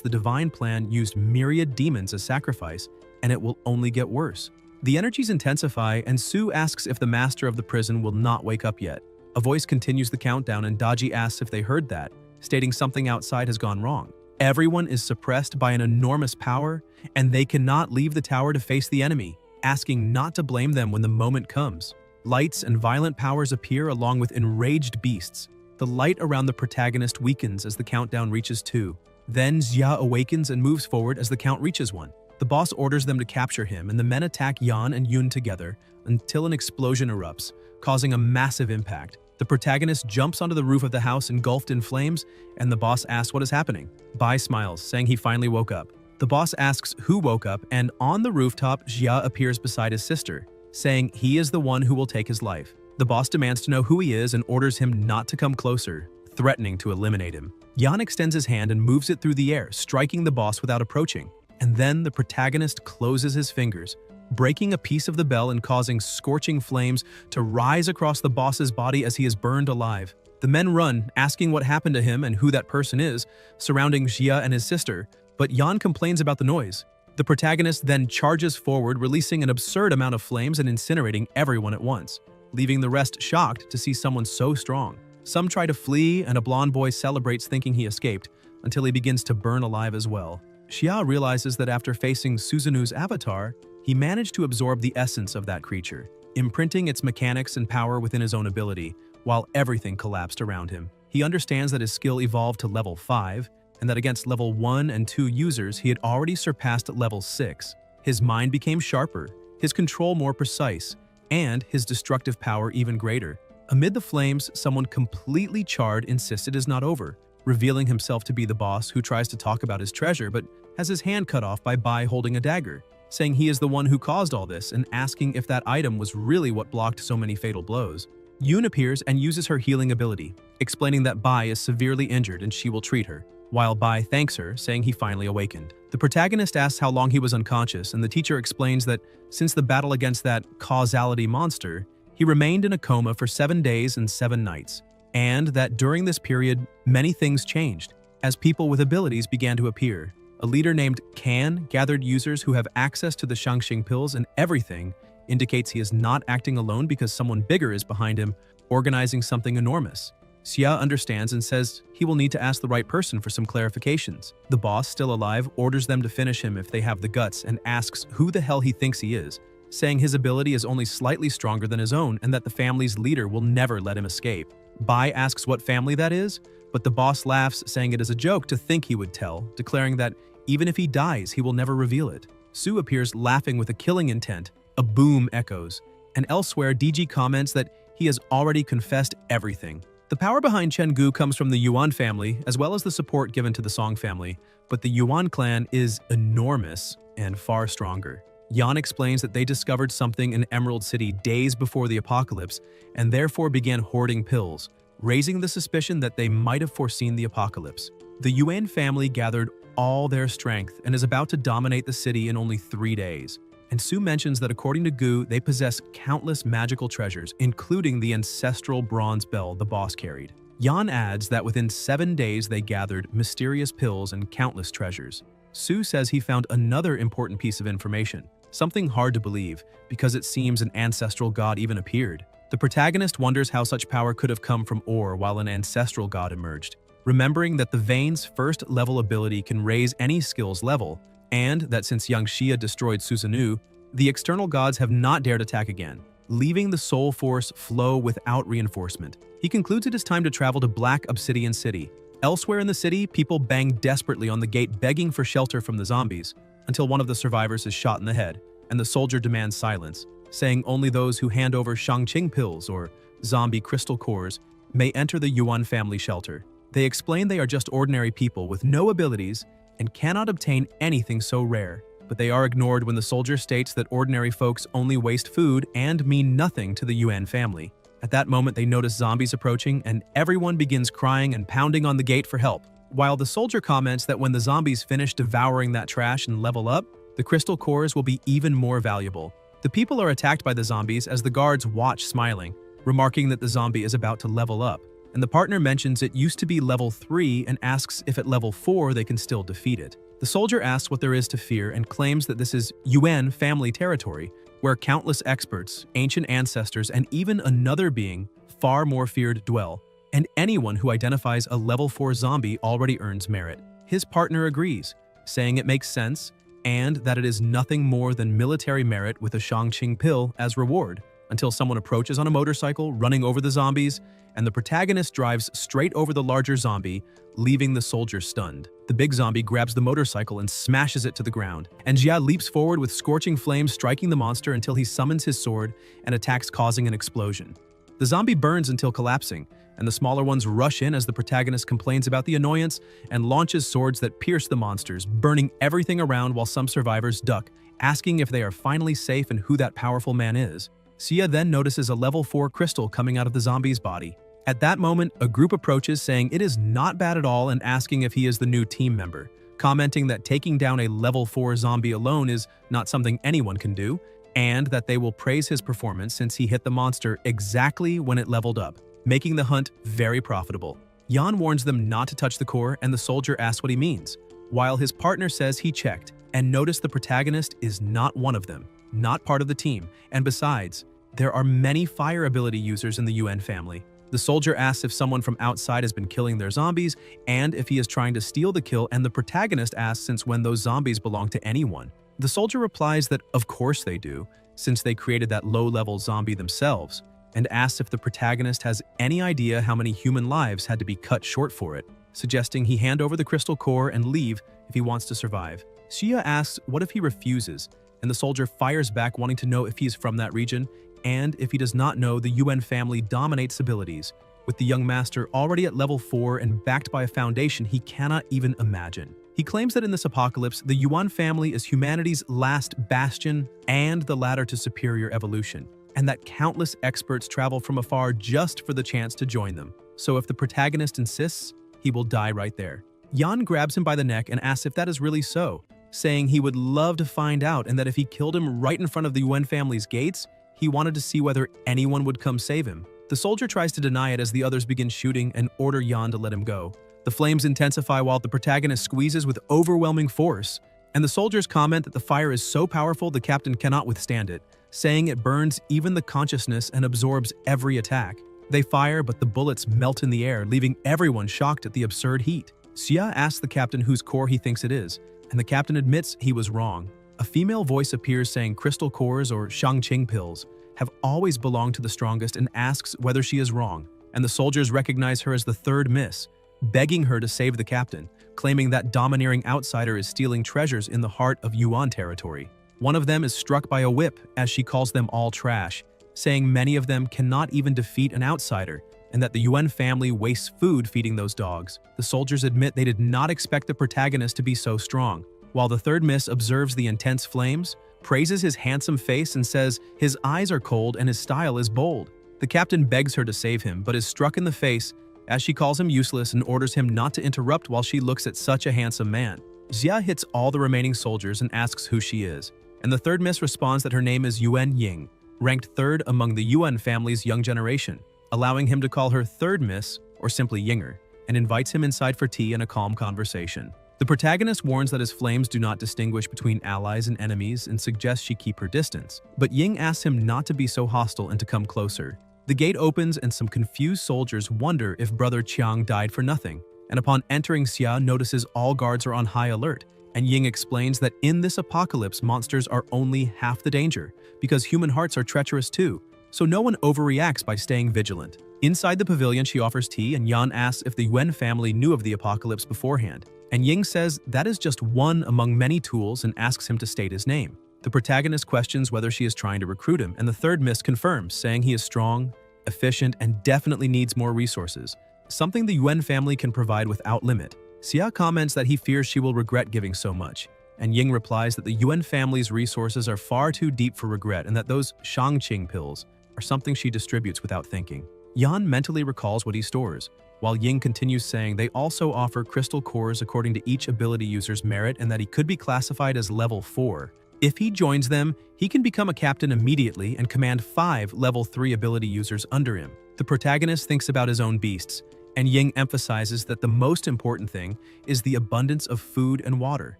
the divine plan used myriad demons as sacrifice, and it will only get worse. The energies intensify, and Su asks if the master of the prison will not wake up yet. A voice continues the countdown, and Daji asks if they heard that, stating something outside has gone wrong. Everyone is suppressed by an enormous power, and they cannot leave the tower to face the enemy, asking not to blame them when the moment comes. Lights and violent powers appear along with enraged beasts. The light around the protagonist weakens as the countdown reaches 2. Then Xia awakens and moves forward as the count reaches 1. The boss orders them to capture him, and the men attack Yan and Yun together until an explosion erupts, causing a massive impact. The protagonist jumps onto the roof of the house engulfed in flames, and the boss asks what is happening. Bai smiles, saying he finally woke up. The boss asks who woke up, and on the rooftop, Xia appears beside his sister, saying he is the one who will take his life. The boss demands to know who he is and orders him not to come closer, threatening to eliminate him. Yan extends his hand and moves it through the air, striking the boss without approaching. And then the protagonist closes his fingers, breaking a piece of the bell and causing scorching flames to rise across the boss's body as he is burned alive. The men run, asking what happened to him and who that person is, surrounding Xia and his sister, but Yan complains about the noise. The protagonist then charges forward, releasing an absurd amount of flames and incinerating everyone at once, leaving the rest shocked to see someone so strong. Some try to flee, and a blonde boy celebrates thinking he escaped, until he begins to burn alive as well. Xia realizes that after facing Suzanu's avatar, he managed to absorb the essence of that creature, imprinting its mechanics and power within his own ability, while everything collapsed around him. He understands that his skill evolved to level 5, and that against level 1 and 2 users he had already surpassed level 6. His mind became sharper, his control more precise, and his destructive power even greater. Amid the flames, someone completely charred insists it is not over, revealing himself to be the boss who tries to talk about his treasure but has his hand cut off by Bai holding a dagger, saying he is the one who caused all this and asking if that item was really what blocked so many fatal blows. Yun appears and uses her healing ability, explaining that Bai is severely injured and she will treat her, while Bai thanks her, saying he finally awakened. The protagonist asks how long he was unconscious, and the teacher explains that since the battle against that causality monster, he remained in a coma for 7 days and 7 nights, and that during this period, many things changed, as people with abilities began to appear. A leader named Kan gathered users who have access to the Shangxing pills, and everything indicates he is not acting alone because someone bigger is behind him, organizing something enormous. Xia understands and says he will need to ask the right person for some clarifications. The boss, still alive, orders them to finish him if they have the guts and asks who the hell he thinks he is, saying his ability is only slightly stronger than his own and that the family's leader will never let him escape. Bai asks what family that is, but the boss laughs, saying it is a joke to think he would tell, declaring that even if he dies, he will never reveal it. Su appears laughing with a killing intent. A boom echoes, and elsewhere DG comments that he has already confessed everything. The power behind Chenggu comes from the Yuan family, as well as the support given to the Song family, but the Yuan clan is enormous and far stronger. Yan explains that they discovered something in Emerald City days before the apocalypse, and therefore began hoarding pills, raising the suspicion that they might have foreseen the apocalypse. The Yuan family gathered all their strength and is about to dominate the city in only 3 days. And Su mentions that according to Gu, they possess countless magical treasures, including the ancestral bronze bell the boss carried. Yan adds that within 7 days they gathered mysterious pills and countless treasures. Su says he found another important piece of information, something hard to believe, because it seems an ancestral god even appeared. The protagonist wonders how such power could have come from ore while an ancestral god emerged, remembering that the Vein's first-level ability can raise any skill's level, and that since young Xia destroyed Susanoo, the external gods have not dared attack again, leaving the soul force flow without reinforcement. He concludes it is time to travel to Black Obsidian City. Elsewhere in the city, people bang desperately on the gate begging for shelter from the zombies, until one of the survivors is shot in the head, and the soldier demands silence, saying only those who hand over Shangqing pills or zombie crystal cores may enter the Yuan family shelter. They explain they are just ordinary people with no abilities and cannot obtain anything so rare, but they are ignored when the soldier states that ordinary folks only waste food and mean nothing to the Yuan family. At that moment, they notice zombies approaching, and everyone begins crying and pounding on the gate for help. While the soldier comments that when the zombies finish devouring that trash and level up, the crystal cores will be even more valuable. The people are attacked by the zombies as the guards watch smiling, remarking that the zombie is about to level up, and the partner mentions it used to be level 3 and asks if at level 4 they can still defeat it. The soldier asks what there is to fear and claims that this is Yuan family territory, where countless experts, ancient ancestors, and even another being, far more feared, dwell, and anyone who identifies a level 4 zombie already earns merit. His partner agrees, saying it makes sense, and that it is nothing more than military merit with a Shangqing pill as reward, until someone approaches on a motorcycle, running over the zombies, and the protagonist drives straight over the larger zombie, leaving the soldier stunned. The big zombie grabs the motorcycle and smashes it to the ground, and Jia leaps forward with scorching flames striking the monster until he summons his sword and attacks, causing an explosion. The zombie burns until collapsing, and the smaller ones rush in as the protagonist complains about the annoyance and launches swords that pierce the monsters, burning everything around while some survivors duck, asking if they are finally safe and who that powerful man is. Xia then notices a level 4 crystal coming out of the zombie's body. At that moment, a group approaches saying it is not bad at all and asking if he is the new team member, commenting that taking down a level 4 zombie alone is not something anyone can do, and that they will praise his performance since he hit the monster exactly when it leveled up, making the hunt very profitable. Yan warns them not to touch the core, and the soldier asks what he means, while his partner says he checked and noticed the protagonist is not one of them, not part of the team, and besides, there are many fire ability users in the Yuan family. The soldier asks if someone from outside has been killing their zombies and if he is trying to steal the kill, and the protagonist asks since when those zombies belong to anyone. The soldier replies that of course they do, since they created that low-level zombie themselves, and asks if the protagonist has any idea how many human lives had to be cut short for it, suggesting he hand over the crystal core and leave if he wants to survive. Xia asks what if he refuses, and the soldier fires back wanting to know if he is from that region, and if he does not know, the Yuan family dominates abilities, with the young master already at level 4 and backed by a foundation he cannot even imagine. He claims that in this apocalypse, the Yuan family is humanity's last bastion and the ladder to superior evolution, and that countless experts travel from afar just for the chance to join them. So if the protagonist insists, he will die right there. Yan grabs him by the neck and asks if that is really so, saying he would love to find out, and that if he killed him right in front of the Yuan family's gates, he wanted to see whether anyone would come save him. The soldier tries to deny it as the others begin shooting and order Yan to let him go. The flames intensify while the protagonist squeezes with overwhelming force, and the soldiers comment that the fire is so powerful the captain cannot withstand it, saying it burns even the consciousness and absorbs every attack. They fire, but the bullets melt in the air, leaving everyone shocked at the absurd heat. Xia asks the captain whose core he thinks it is, and the captain admits he was wrong. A female voice appears saying crystal cores or Shangqing pills have always belonged to the strongest, and asks whether she is wrong, and the soldiers recognize her as the third miss, begging her to save the captain, claiming that domineering outsider is stealing treasures in the heart of Yuan territory. One of them is struck by a whip as she calls them all trash, saying many of them cannot even defeat an outsider, and that the Yuan family wastes food feeding those dogs. The soldiers admit they did not expect the protagonist to be so strong, while the third miss observes the intense flames, praises his handsome face and says his eyes are cold and his style is bold. The captain begs her to save him, but is struck in the face as she calls him useless and orders him not to interrupt while she looks at such a handsome man. Xia hits all the remaining soldiers and asks who she is, and the third miss responds that her name is Yuan Ying, ranked third among the Yuan family's young generation, allowing him to call her third miss or simply Yinger, and invites him inside for tea and a calm conversation. The protagonist warns that his flames do not distinguish between allies and enemies and suggests she keep her distance, but Ying asks him not to be so hostile and to come closer. The gate opens and some confused soldiers wonder if Brother Qiang died for nothing, and upon entering, Xia notices all guards are on high alert, and Ying explains that in this apocalypse monsters are only half the danger, because human hearts are treacherous too, so no one overreacts by staying vigilant. Inside the pavilion she offers tea, and Yan asks if the Yuan family knew of the apocalypse beforehand, and Ying says that is just one among many tools and asks him to state his name. The protagonist questions whether she is trying to recruit him, and the third miss confirms, saying he is strong, efficient, and definitely needs more resources, something the Yuan family can provide without limit. Xia comments that he fears she will regret giving so much, and Ying replies that the Yuan family's resources are far too deep for regret and that those Shangqing pills are something she distributes without thinking. Yan mentally recalls what he stores, while Ying continues saying they also offer crystal cores according to each ability user's merit and that he could be classified as level 4. If he joins them, he can become a captain immediately and command 5 level 3 ability users under him. The protagonist thinks about his own beasts, and Ying emphasizes that the most important thing is the abundance of food and water,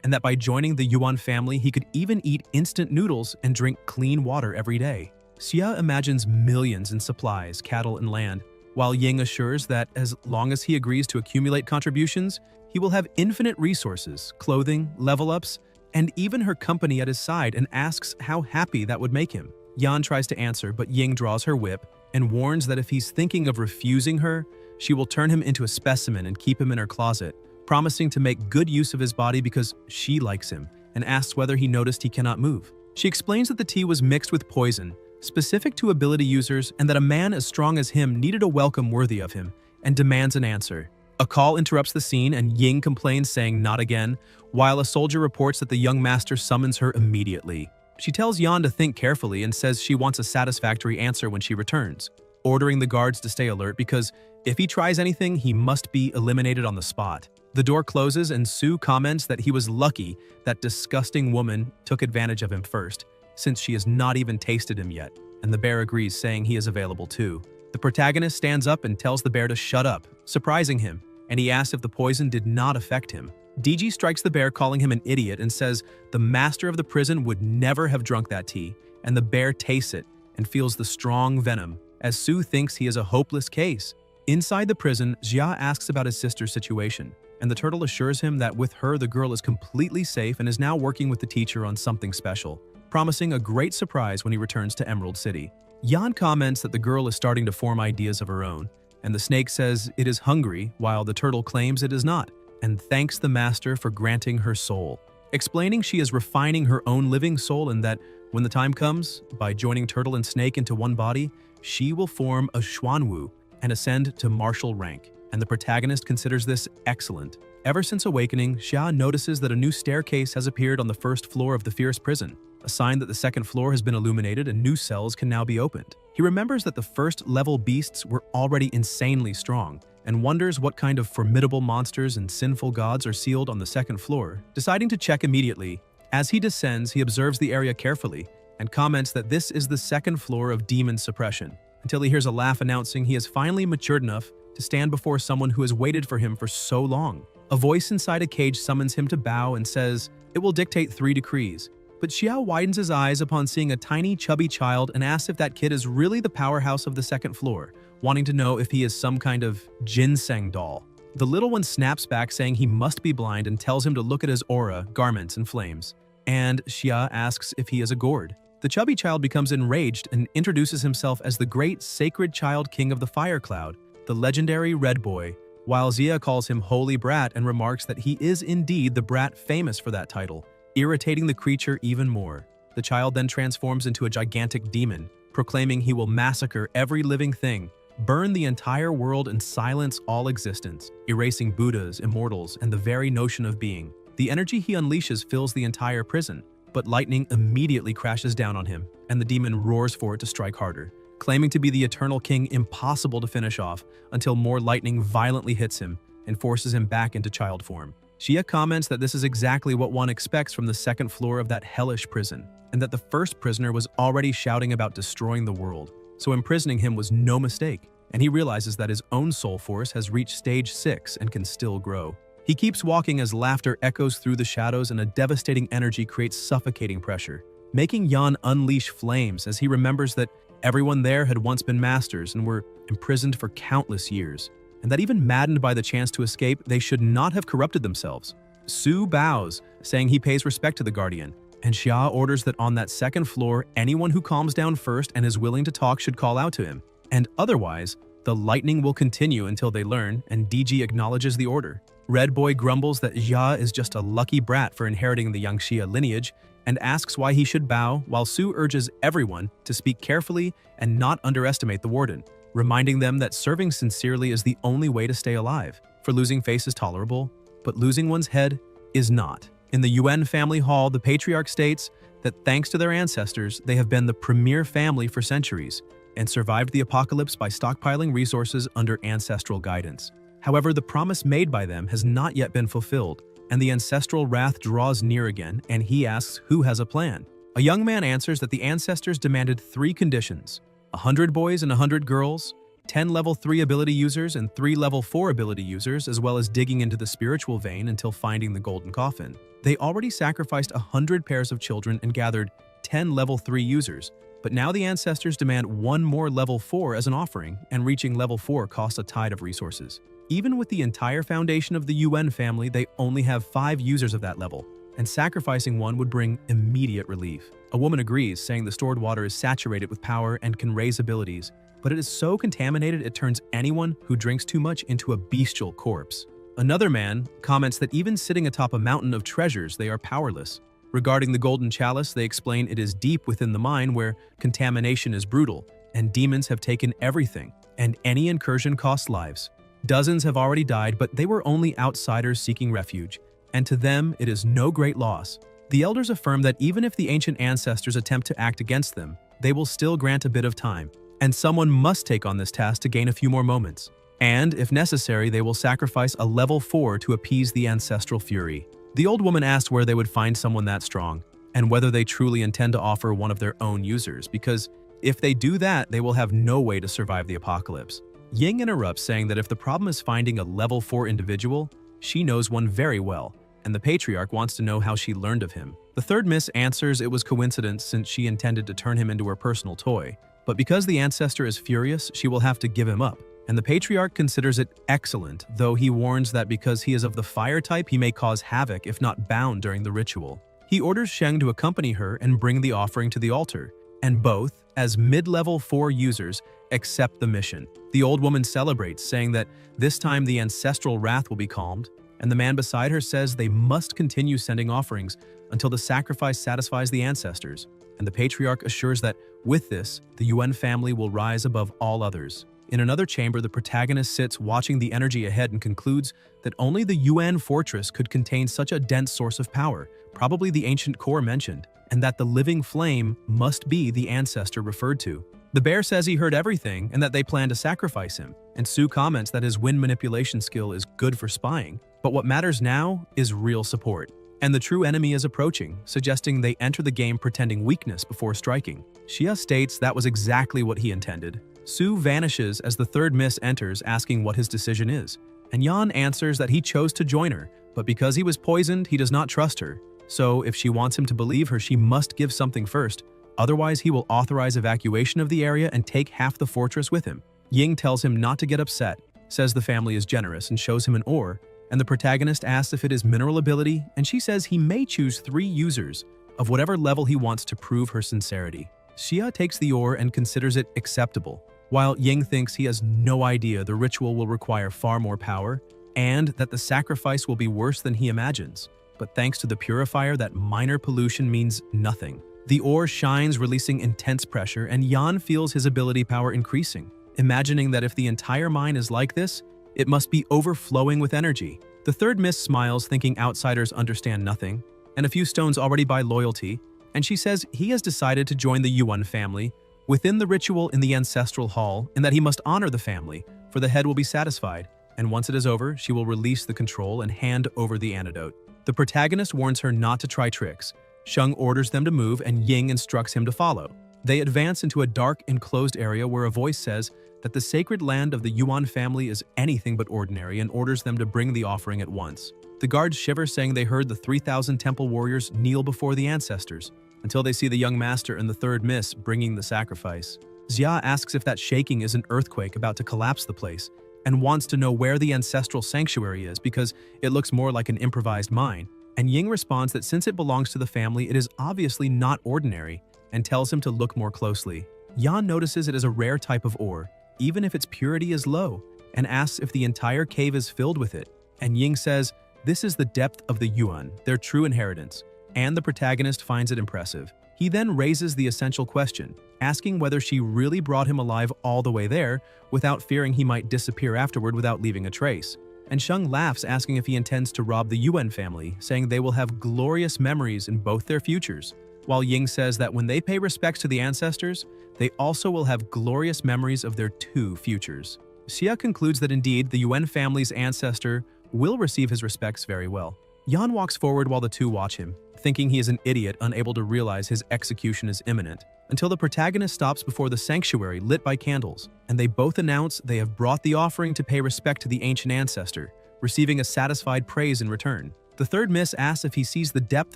and that by joining the Yuan family he could even eat instant noodles and drink clean water every day. Xia imagines millions in supplies, cattle, and land, while Ying assures that as long as he agrees to accumulate contributions, he will have infinite resources, clothing, level-ups, and even her company at his side, and asks how happy that would make him. Yan tries to answer, but Ying draws her whip and warns that if he's thinking of refusing her, she will turn him into a specimen and keep him in her closet, promising to make good use of his body because she likes him, and asks whether he noticed he cannot move. She explains that the tea was mixed with poison, specific to ability users, and that a man as strong as him needed a welcome worthy of him, and demands an answer. A call interrupts the scene, and Ying complains, saying not again, while a soldier reports that the young master summons her immediately. She tells Yan to think carefully and says she wants a satisfactory answer when she returns, ordering the guards to stay alert because if he tries anything, he must be eliminated on the spot. The door closes, and Su comments that he was lucky that disgusting woman took advantage of him first, since she has not even tasted him yet, and the bear agrees, saying he is available too. The protagonist stands up and tells the bear to shut up, surprising him, and he asks if the poison did not affect him. DG strikes the bear, calling him an idiot, and says the master of the prison would never have drunk that tea, and the bear tastes it and feels the strong venom, as Su thinks he is a hopeless case. Inside the prison, Xia asks about his sister's situation, and the turtle assures him that with her the girl is completely safe and is now working with the teacher on something special, promising a great surprise when he returns to Emerald City. Yan comments that the girl is starting to form ideas of her own, and the snake says it is hungry while the turtle claims it is not, and thanks the master for granting her soul, explaining she is refining her own living soul and that when the time comes, by joining turtle and snake into one body, she will form a Xuanwu and ascend to martial rank, and the protagonist considers this excellent. Ever since awakening, Xia notices that a new staircase has appeared on the first floor of the fierce prison, a sign that the second floor has been illuminated and new cells can now be opened. He remembers that the first-level beasts were already insanely strong, and wonders what kind of formidable monsters and sinful gods are sealed on the second floor, deciding to check immediately. As he descends, he observes the area carefully, and comments that this is the second floor of demon suppression, until he hears a laugh announcing he has finally matured enough to stand before someone who has waited for him for so long. A voice inside a cage summons him to bow and says it will dictate 3 decrees. But Xiao widens his eyes upon seeing a tiny, chubby child and asks if that kid is really the powerhouse of the second floor, wanting to know if he is some kind of ginseng doll. The little one snaps back, saying he must be blind, and tells him to look at his aura, garments, and flames. And Xia asks if he is a gourd. The chubby child becomes enraged and introduces himself as the great sacred child king of the fire cloud, the legendary Red Boy, while Xia calls him Holy Brat and remarks that he is indeed the brat famous for that title, irritating the creature even more. The child then transforms into a gigantic demon, proclaiming he will massacre every living thing, burn the entire world and silence all existence, erasing Buddhas, immortals, and the very notion of being. The energy he unleashes fills the entire prison, but lightning immediately crashes down on him, and the demon roars for it to strike harder. Claiming to be the Eternal King, impossible to finish off until more lightning violently hits him and forces him back into child form. Xia comments that this is exactly what one expects from the second floor of that hellish prison, and that the first prisoner was already shouting about destroying the world, so imprisoning him was no mistake, and he realizes that his own soul force has reached stage 6 and can still grow. He keeps walking as laughter echoes through the shadows and a devastating energy creates suffocating pressure, making Yan unleash flames as he remembers that everyone there had once been masters and were imprisoned for countless years, and that even maddened by the chance to escape, they should not have corrupted themselves. Su bows, saying he pays respect to the Guardian, and Xia orders that on that second floor, anyone who calms down first and is willing to talk should call out to him, and otherwise, the lightning will continue until they learn, and DG acknowledges the order. Red Boy grumbles that Xia is just a lucky brat for inheriting the Yangxia lineage, and asks why he should bow, while Su urges everyone to speak carefully and not underestimate the warden, reminding them that serving sincerely is the only way to stay alive. For losing face is tolerable, but losing one's head is not. In the Yuan family hall, the patriarch states that thanks to their ancestors, they have been the premier family for centuries and survived the apocalypse by stockpiling resources under ancestral guidance. However, the promise made by them has not yet been fulfilled, and the ancestral wrath draws near again, and he asks who has a plan. A young man answers that the ancestors demanded 3 conditions: 100 boys and 100 girls, 10 level 3 ability users and 3 level 4 ability users, as well as digging into the spiritual vein until finding the golden coffin. They already sacrificed 100 pairs of children and gathered 10 level 3 users, but now the ancestors demand 1 more level 4 as an offering, and reaching level 4 costs a tide of resources. Even with the entire foundation of the Yuan family, they only have 5 users of that level, and sacrificing one would bring immediate relief. A woman agrees, saying the stored water is saturated with power and can raise abilities, but it is so contaminated it turns anyone who drinks too much into a bestial corpse. Another man comments that even sitting atop a mountain of treasures, they are powerless. Regarding the golden chalice, they explain it is deep within the mine where contamination is brutal, and demons have taken everything, and any incursion costs lives. Dozens have already died, but they were only outsiders seeking refuge, and to them it is no great loss. The elders affirm that even if the ancient ancestors attempt to act against them, they will still grant a bit of time, and someone must take on this task to gain a few more moments. And, if necessary, they will sacrifice a level 4 to appease the ancestral fury. The old woman asks where they would find someone that strong, and whether they truly intend to offer one of their own users, because if they do that, they will have no way to survive the apocalypse. Ying interrupts, saying that if the problem is finding a level 4 individual, she knows one very well, and the patriarch wants to know how she learned of him. The third miss answers it was coincidence since she intended to turn him into her personal toy, but because the ancestor is furious, she will have to give him up, and the patriarch considers it excellent, though he warns that because he is of the fire type, he may cause havoc if not bound during the ritual. He orders Sheng to accompany her and bring the offering to the altar, and both, as mid-level 4 users, accept the mission. The old woman celebrates, saying that this time the ancestral wrath will be calmed, and the man beside her says they must continue sending offerings until the sacrifice satisfies the ancestors, and the patriarch assures that, with this, the Yuan family will rise above all others. In another chamber, the protagonist sits watching the energy ahead and concludes that only the Yuan fortress could contain such a dense source of power, probably the ancient core mentioned, and that the living flame must be the ancestor referred to. The bear says he heard everything and that they plan to sacrifice him, and Su comments that his wind manipulation skill is good for spying, but what matters now is real support. And the true enemy is approaching, suggesting they enter the game pretending weakness before striking. Xia states that was exactly what he intended. Su vanishes as the third miss enters, asking what his decision is, and Yan answers that he chose to join her, but because he was poisoned, he does not trust her. So if she wants him to believe her, she must give something first. Otherwise, he will authorize evacuation of the area and take half the fortress with him. Ying tells him not to get upset, says the family is generous, and shows him an ore, and the protagonist asks if it is mineral ability, and she says he may choose 3 users of whatever level he wants to prove her sincerity. Xia takes the ore and considers it acceptable, while Ying thinks he has no idea the ritual will require far more power and that the sacrifice will be worse than he imagines. But thanks to the purifier, that minor pollution means nothing. The ore shines, releasing intense pressure, and Yan feels his ability power increasing, imagining that if the entire mine is like this, it must be overflowing with energy. The third miss smiles, thinking outsiders understand nothing, and a few stones already buy loyalty, and she says he has decided to join the Yuan family within the ritual in the ancestral hall, and that he must honor the family, for the head will be satisfied, and once it is over, she will release the control and hand over the antidote. The protagonist warns her not to try tricks. Sheng orders them to move, and Ying instructs him to follow. They advance into a dark, enclosed area where a voice says that the sacred land of the Yuan family is anything but ordinary and orders them to bring the offering at once. The guards shiver, saying they heard the 3,000 temple warriors kneel before the ancestors, until they see the young master and the third miss bringing the sacrifice. Xia asks if that shaking is an earthquake about to collapse the place, and wants to know where the ancestral sanctuary is because it looks more like an improvised mine. And Ying responds that since it belongs to the family, it is obviously not ordinary, and tells him to look more closely. Yan notices it is a rare type of ore, even if its purity is low, and asks if the entire cave is filled with it. And Ying says, this is the depth of the Yuan, their true inheritance, and the protagonist finds it impressive. He then raises the essential question, asking whether she really brought him alive all the way there without fearing he might disappear afterward without leaving a trace. And Sheng laughs, asking if he intends to rob the Yuan family, saying they will have glorious memories in both their futures. While Ying says that when they pay respects to the ancestors, they also will have glorious memories of their two futures. Xia concludes that indeed the Yuan family's ancestor will receive his respects very well. Yan walks forward while the two watch him, thinking he is an idiot unable to realize his execution is imminent, until the protagonist stops before the sanctuary lit by candles, and they both announce they have brought the offering to pay respect to the ancient ancestor, receiving a satisfied praise in return. The third miss asks if he sees the depth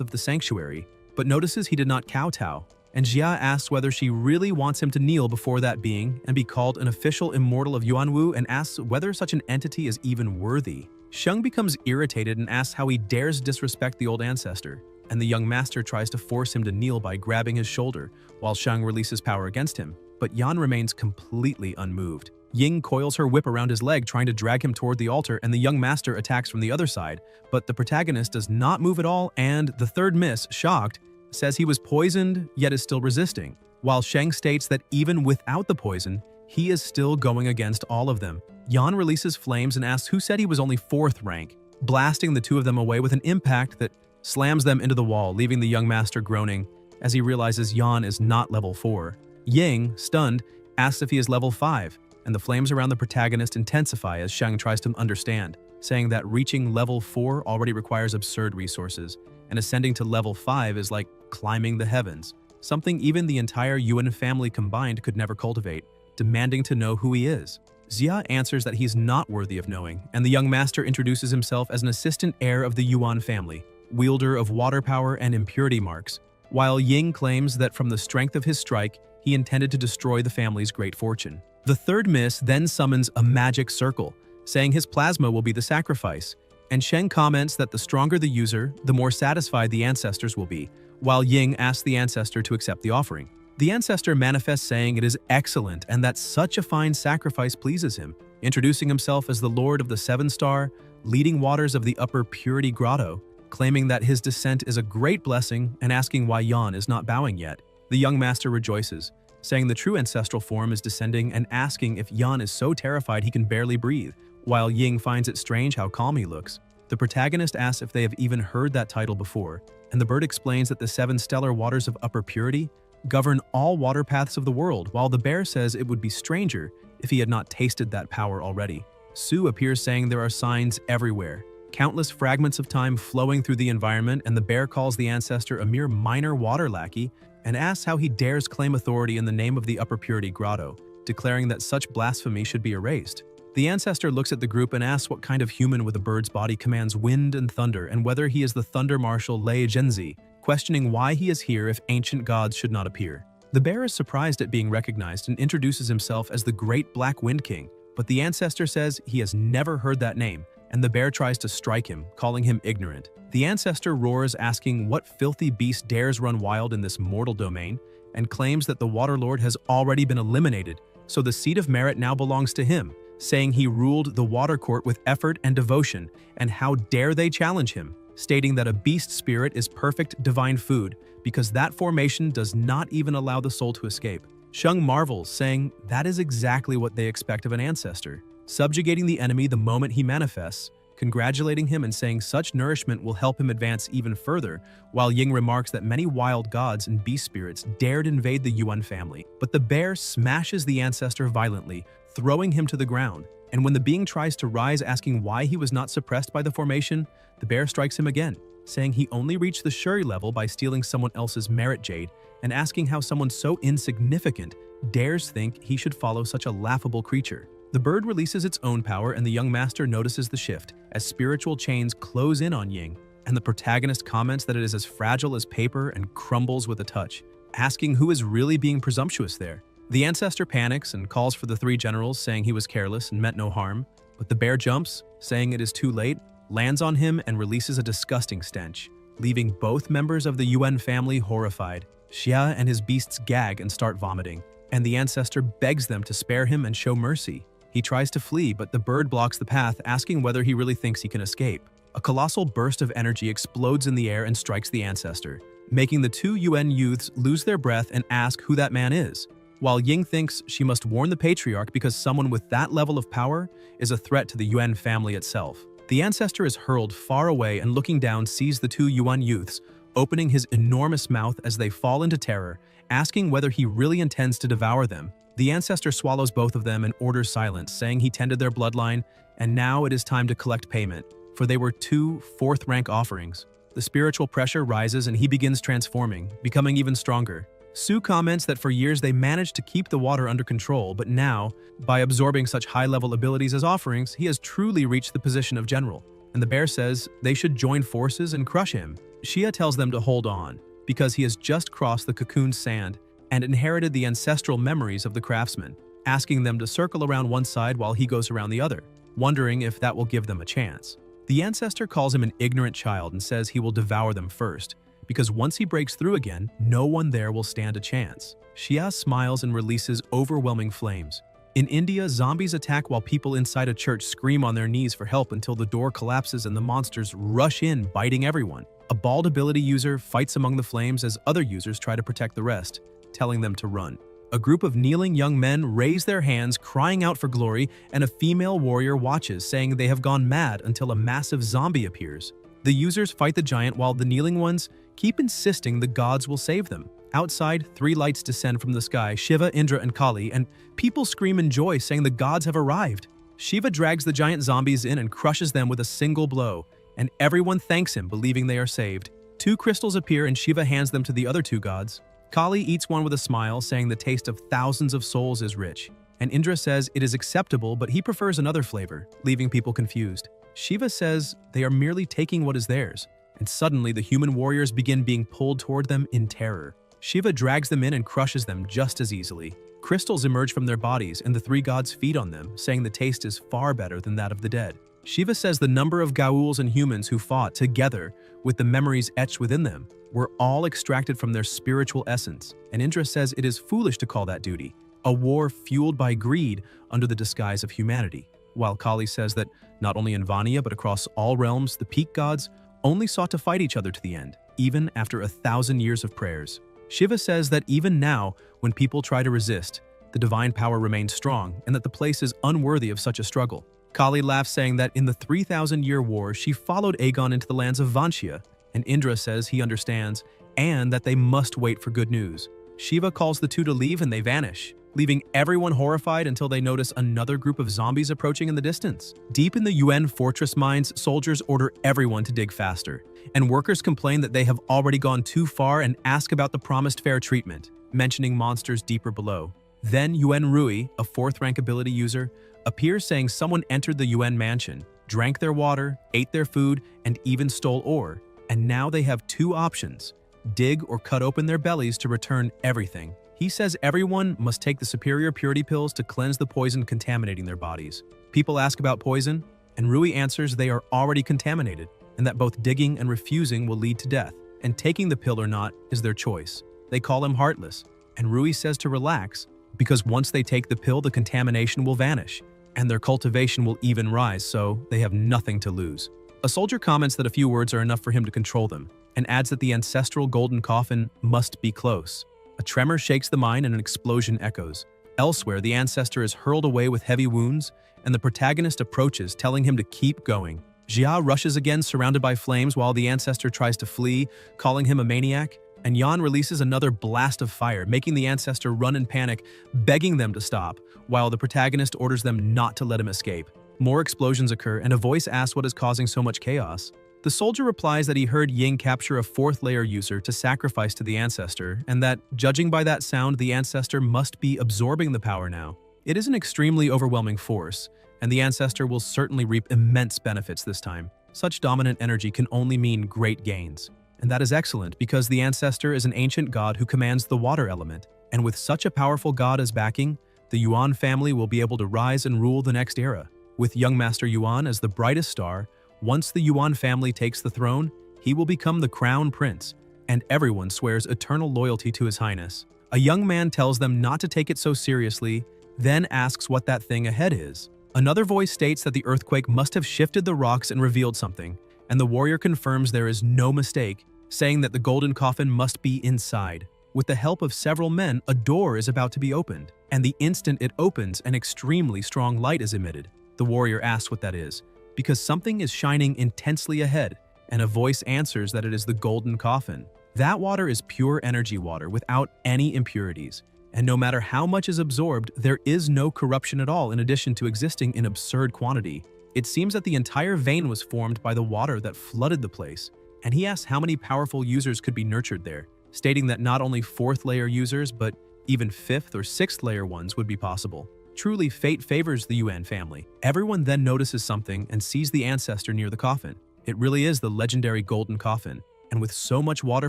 of the sanctuary, but notices he did not kowtow, and Xia asks whether she really wants him to kneel before that being and be called an official immortal of Yuanwu, and asks whether such an entity is even worthy. Sheng becomes irritated and asks how he dares disrespect the old ancestor, and the young master tries to force him to kneel by grabbing his shoulder, while Sheng releases power against him, but Yan remains completely unmoved. Ying coils her whip around his leg, trying to drag him toward the altar, and the young master attacks from the other side, but the protagonist does not move at all, and the third miss, shocked, says he was poisoned yet is still resisting, while Sheng states that even without the poison, he is still going against all of them. Yan releases flames and asks who said he was only 4th rank, blasting the two of them away with an impact that slams them into the wall, leaving the young master groaning as he realizes Yan is not level 4. Ying, stunned, asks if he is level 5, and the flames around the protagonist intensify as Sheng tries to understand, saying that reaching level 4 already requires absurd resources, and ascending to level 5 is like climbing the heavens, something even the entire Yuan family combined could never cultivate, demanding to know who he is. Xia answers that he's not worthy of knowing, and the young master introduces himself as an assistant heir of the Yuan family, wielder of water power and impurity marks, while Ying claims that from the strength of his strike, he intended to destroy the family's great fortune. The third miss then summons a magic circle, saying his plasma will be the sacrifice, and Sheng comments that the stronger the user, the more satisfied the ancestors will be, while Ying asks the ancestor to accept the offering. The ancestor manifests, saying it is excellent and that such a fine sacrifice pleases him, introducing himself as the Lord of the 7-star, leading waters of the Upper Purity Grotto, claiming that his descent is a great blessing and asking why Yan is not bowing yet. The young master rejoices, saying the true ancestral form is descending and asking if Yan is so terrified he can barely breathe, while Ying finds it strange how calm he looks. The protagonist asks if they have even heard that title before, and the bird explains that the 7 stellar waters of Upper Purity govern all water paths of the world, while the bear says it would be stranger if he had not tasted that power already. Su appears, saying there are signs everywhere, countless fragments of time flowing through the environment, and the bear calls the ancestor a mere minor water lackey and asks how he dares claim authority in the name of the Upper Purity Grotto, declaring that such blasphemy should be erased. The ancestor looks at the group and asks what kind of human with a bird's body commands wind and thunder, and whether he is the Thunder Marshal Lei Zhenzi, questioning why he is here if ancient gods should not appear. The bear is surprised at being recognized and introduces himself as the Great Black Wind King, but the ancestor says he has never heard that name, and the bear tries to strike him, calling him ignorant. The ancestor roars, asking what filthy beast dares run wild in this mortal domain, and claims that the Water Lord has already been eliminated, so the seat of merit now belongs to him, saying he ruled the water court with effort and devotion, and how dare they challenge him, stating that a beast spirit is perfect divine food, because that formation does not even allow the soul to escape. Shung marvels, saying that is exactly what they expect of an ancestor, subjugating the enemy the moment he manifests, congratulating him and saying such nourishment will help him advance even further, while Ying remarks that many wild gods and beast spirits dared invade the Yuan family. But the bear smashes the ancestor violently, throwing him to the ground, and when the being tries to rise asking why he was not suppressed by the formation, the bear strikes him again, saying he only reached the Shuri level by stealing someone else's merit jade, and asking how someone so insignificant dares think he should follow such a laughable creature. The bird releases its own power, and the young master notices the shift as spiritual chains close in on Ying, and the protagonist comments that it is as fragile as paper and crumbles with a touch, asking who is really being presumptuous there. The ancestor panics and calls for the three generals, saying he was careless and meant no harm, but the bear jumps, saying it is too late, lands on him and releases a disgusting stench, leaving both members of the Yuan family horrified. Xia and his beasts gag and start vomiting, and the ancestor begs them to spare him and show mercy. He tries to flee, but the bird blocks the path, asking whether he really thinks he can escape. A colossal burst of energy explodes in the air and strikes the ancestor, making the two Yuan youths lose their breath and ask who that man is, while Ying thinks she must warn the patriarch because someone with that level of power is a threat to the Yuan family itself. The ancestor is hurled far away and looking down sees the two Yuan youths, opening his enormous mouth as they fall into terror, asking whether he really intends to devour them. The ancestor swallows both of them and orders silence, saying he tended their bloodline, and now it is time to collect payment, for they were two fourth-rank offerings. The spiritual pressure rises and he begins transforming, becoming even stronger. Su comments that for years they managed to keep the water under control, but now, by absorbing such high-level abilities as offerings, he has truly reached the position of general. And the bear says they should join forces and crush him. Xia tells them to hold on, because he has just crossed the cocoon's sand and inherited the ancestral memories of the craftsman, asking them to circle around one side while he goes around the other, wondering if that will give them a chance. The ancestor calls him an ignorant child and says he will devour them first, because once he breaks through again, no one there will stand a chance. Xia smiles and releases overwhelming flames. In India, zombies attack while people inside a church scream on their knees for help until the door collapses and the monsters rush in, biting everyone. A bald ability user fights among the flames as other users try to protect the rest, telling them to run. A group of kneeling young men raise their hands, crying out for glory, and a female warrior watches, saying they have gone mad until a massive zombie appears. The users fight the giant while the kneeling ones keep insisting the gods will save them. Outside, three lights descend from the sky, Shiva, Indra, and Kali, and people scream in joy, saying the gods have arrived. Shiva drags the giant zombies in and crushes them with a single blow, and everyone thanks him, believing they are saved. Two crystals appear and Shiva hands them to the other two gods. Kali eats one with a smile, saying the taste of thousands of souls is rich, and Indra says it is acceptable but he prefers another flavor, leaving people confused. Shiva says they are merely taking what is theirs, and suddenly the human warriors begin being pulled toward them in terror. Shiva drags them in and crushes them just as easily. Crystals emerge from their bodies and the three gods feed on them, saying the taste is far better than that of the dead. Shiva says the number of Gauls and humans who fought together with the memories etched within them were all extracted from their spiritual essence, and Indra says it is foolish to call that duty, a war fueled by greed under the disguise of humanity, while Kali says that not only in Vania but across all realms, the peak gods only sought to fight each other to the end, even after 1,000 years of prayers. Shiva says that even now, when people try to resist, the divine power remains strong and that the place is unworthy of such a struggle. Kali laughs, saying that in the 3,000-year war, she followed Aegon into the lands of Vantia, and Indra says he understands and that they must wait for good news. Shiva calls the two to leave and they vanish, leaving everyone horrified until they notice another group of zombies approaching in the distance. Deep in the Yuan fortress mines, soldiers order everyone to dig faster, and workers complain that they have already gone too far and ask about the promised fair treatment, mentioning monsters deeper below. Then Yuan Rui, a fourth-rank ability user, appears, saying someone entered the Yuan mansion, drank their water, ate their food, and even stole ore, and now they have two options: dig or cut open their bellies to return everything. He says everyone must take the superior purity pills to cleanse the poison contaminating their bodies. People ask about poison, and Rui answers they are already contaminated, and that both digging and refusing will lead to death, and taking the pill or not is their choice. They call him heartless, and Rui says to relax, because once they take the pill, the contamination will vanish, and their cultivation will even rise, so they have nothing to lose. A soldier comments that a few words are enough for him to control them, and adds that the ancestral golden coffin must be close. A tremor shakes the mine and an explosion echoes. Elsewhere, the ancestor is hurled away with heavy wounds, and the protagonist approaches, telling him to keep going. Jia rushes again, surrounded by flames, while the ancestor tries to flee, calling him a maniac, and Yan releases another blast of fire, making the ancestor run in panic, begging them to stop, while the protagonist orders them not to let him escape. More explosions occur, and a voice asks what is causing so much chaos. The soldier replies that he heard Ying capture a fourth-layer user to sacrifice to the ancestor, and that, judging by that sound, the ancestor must be absorbing the power now. It is an extremely overwhelming force, and the ancestor will certainly reap immense benefits this time. Such dominant energy can only mean great gains. And that is excellent because the ancestor is an ancient god who commands the water element, and with such a powerful god as backing, the Yuan family will be able to rise and rule the next era. With young Master Yuan as the brightest star, once the Yuan family takes the throne, he will become the crown prince, and everyone swears eternal loyalty to his highness. A young man tells them not to take it so seriously, then asks what that thing ahead is. Another voice states that the earthquake must have shifted the rocks and revealed something, and the warrior confirms there is no mistake, saying that the golden coffin must be inside. With the help of several men, a door is about to be opened, and the instant it opens, an extremely strong light is emitted. The warrior asks what that is, because something is shining intensely ahead, and a voice answers that it is the golden coffin. That water is pure energy water without any impurities, and no matter how much is absorbed, there is no corruption at all in addition to existing in absurd quantity. It seems that the entire vein was formed by the water that flooded the place, and he asks how many powerful users could be nurtured there, stating that not only fourth-layer users, but even fifth or sixth-layer ones would be possible. Truly, fate favors the Yuan family. Everyone then notices something and sees the ancestor near the coffin. It really is the legendary golden coffin, and with so much water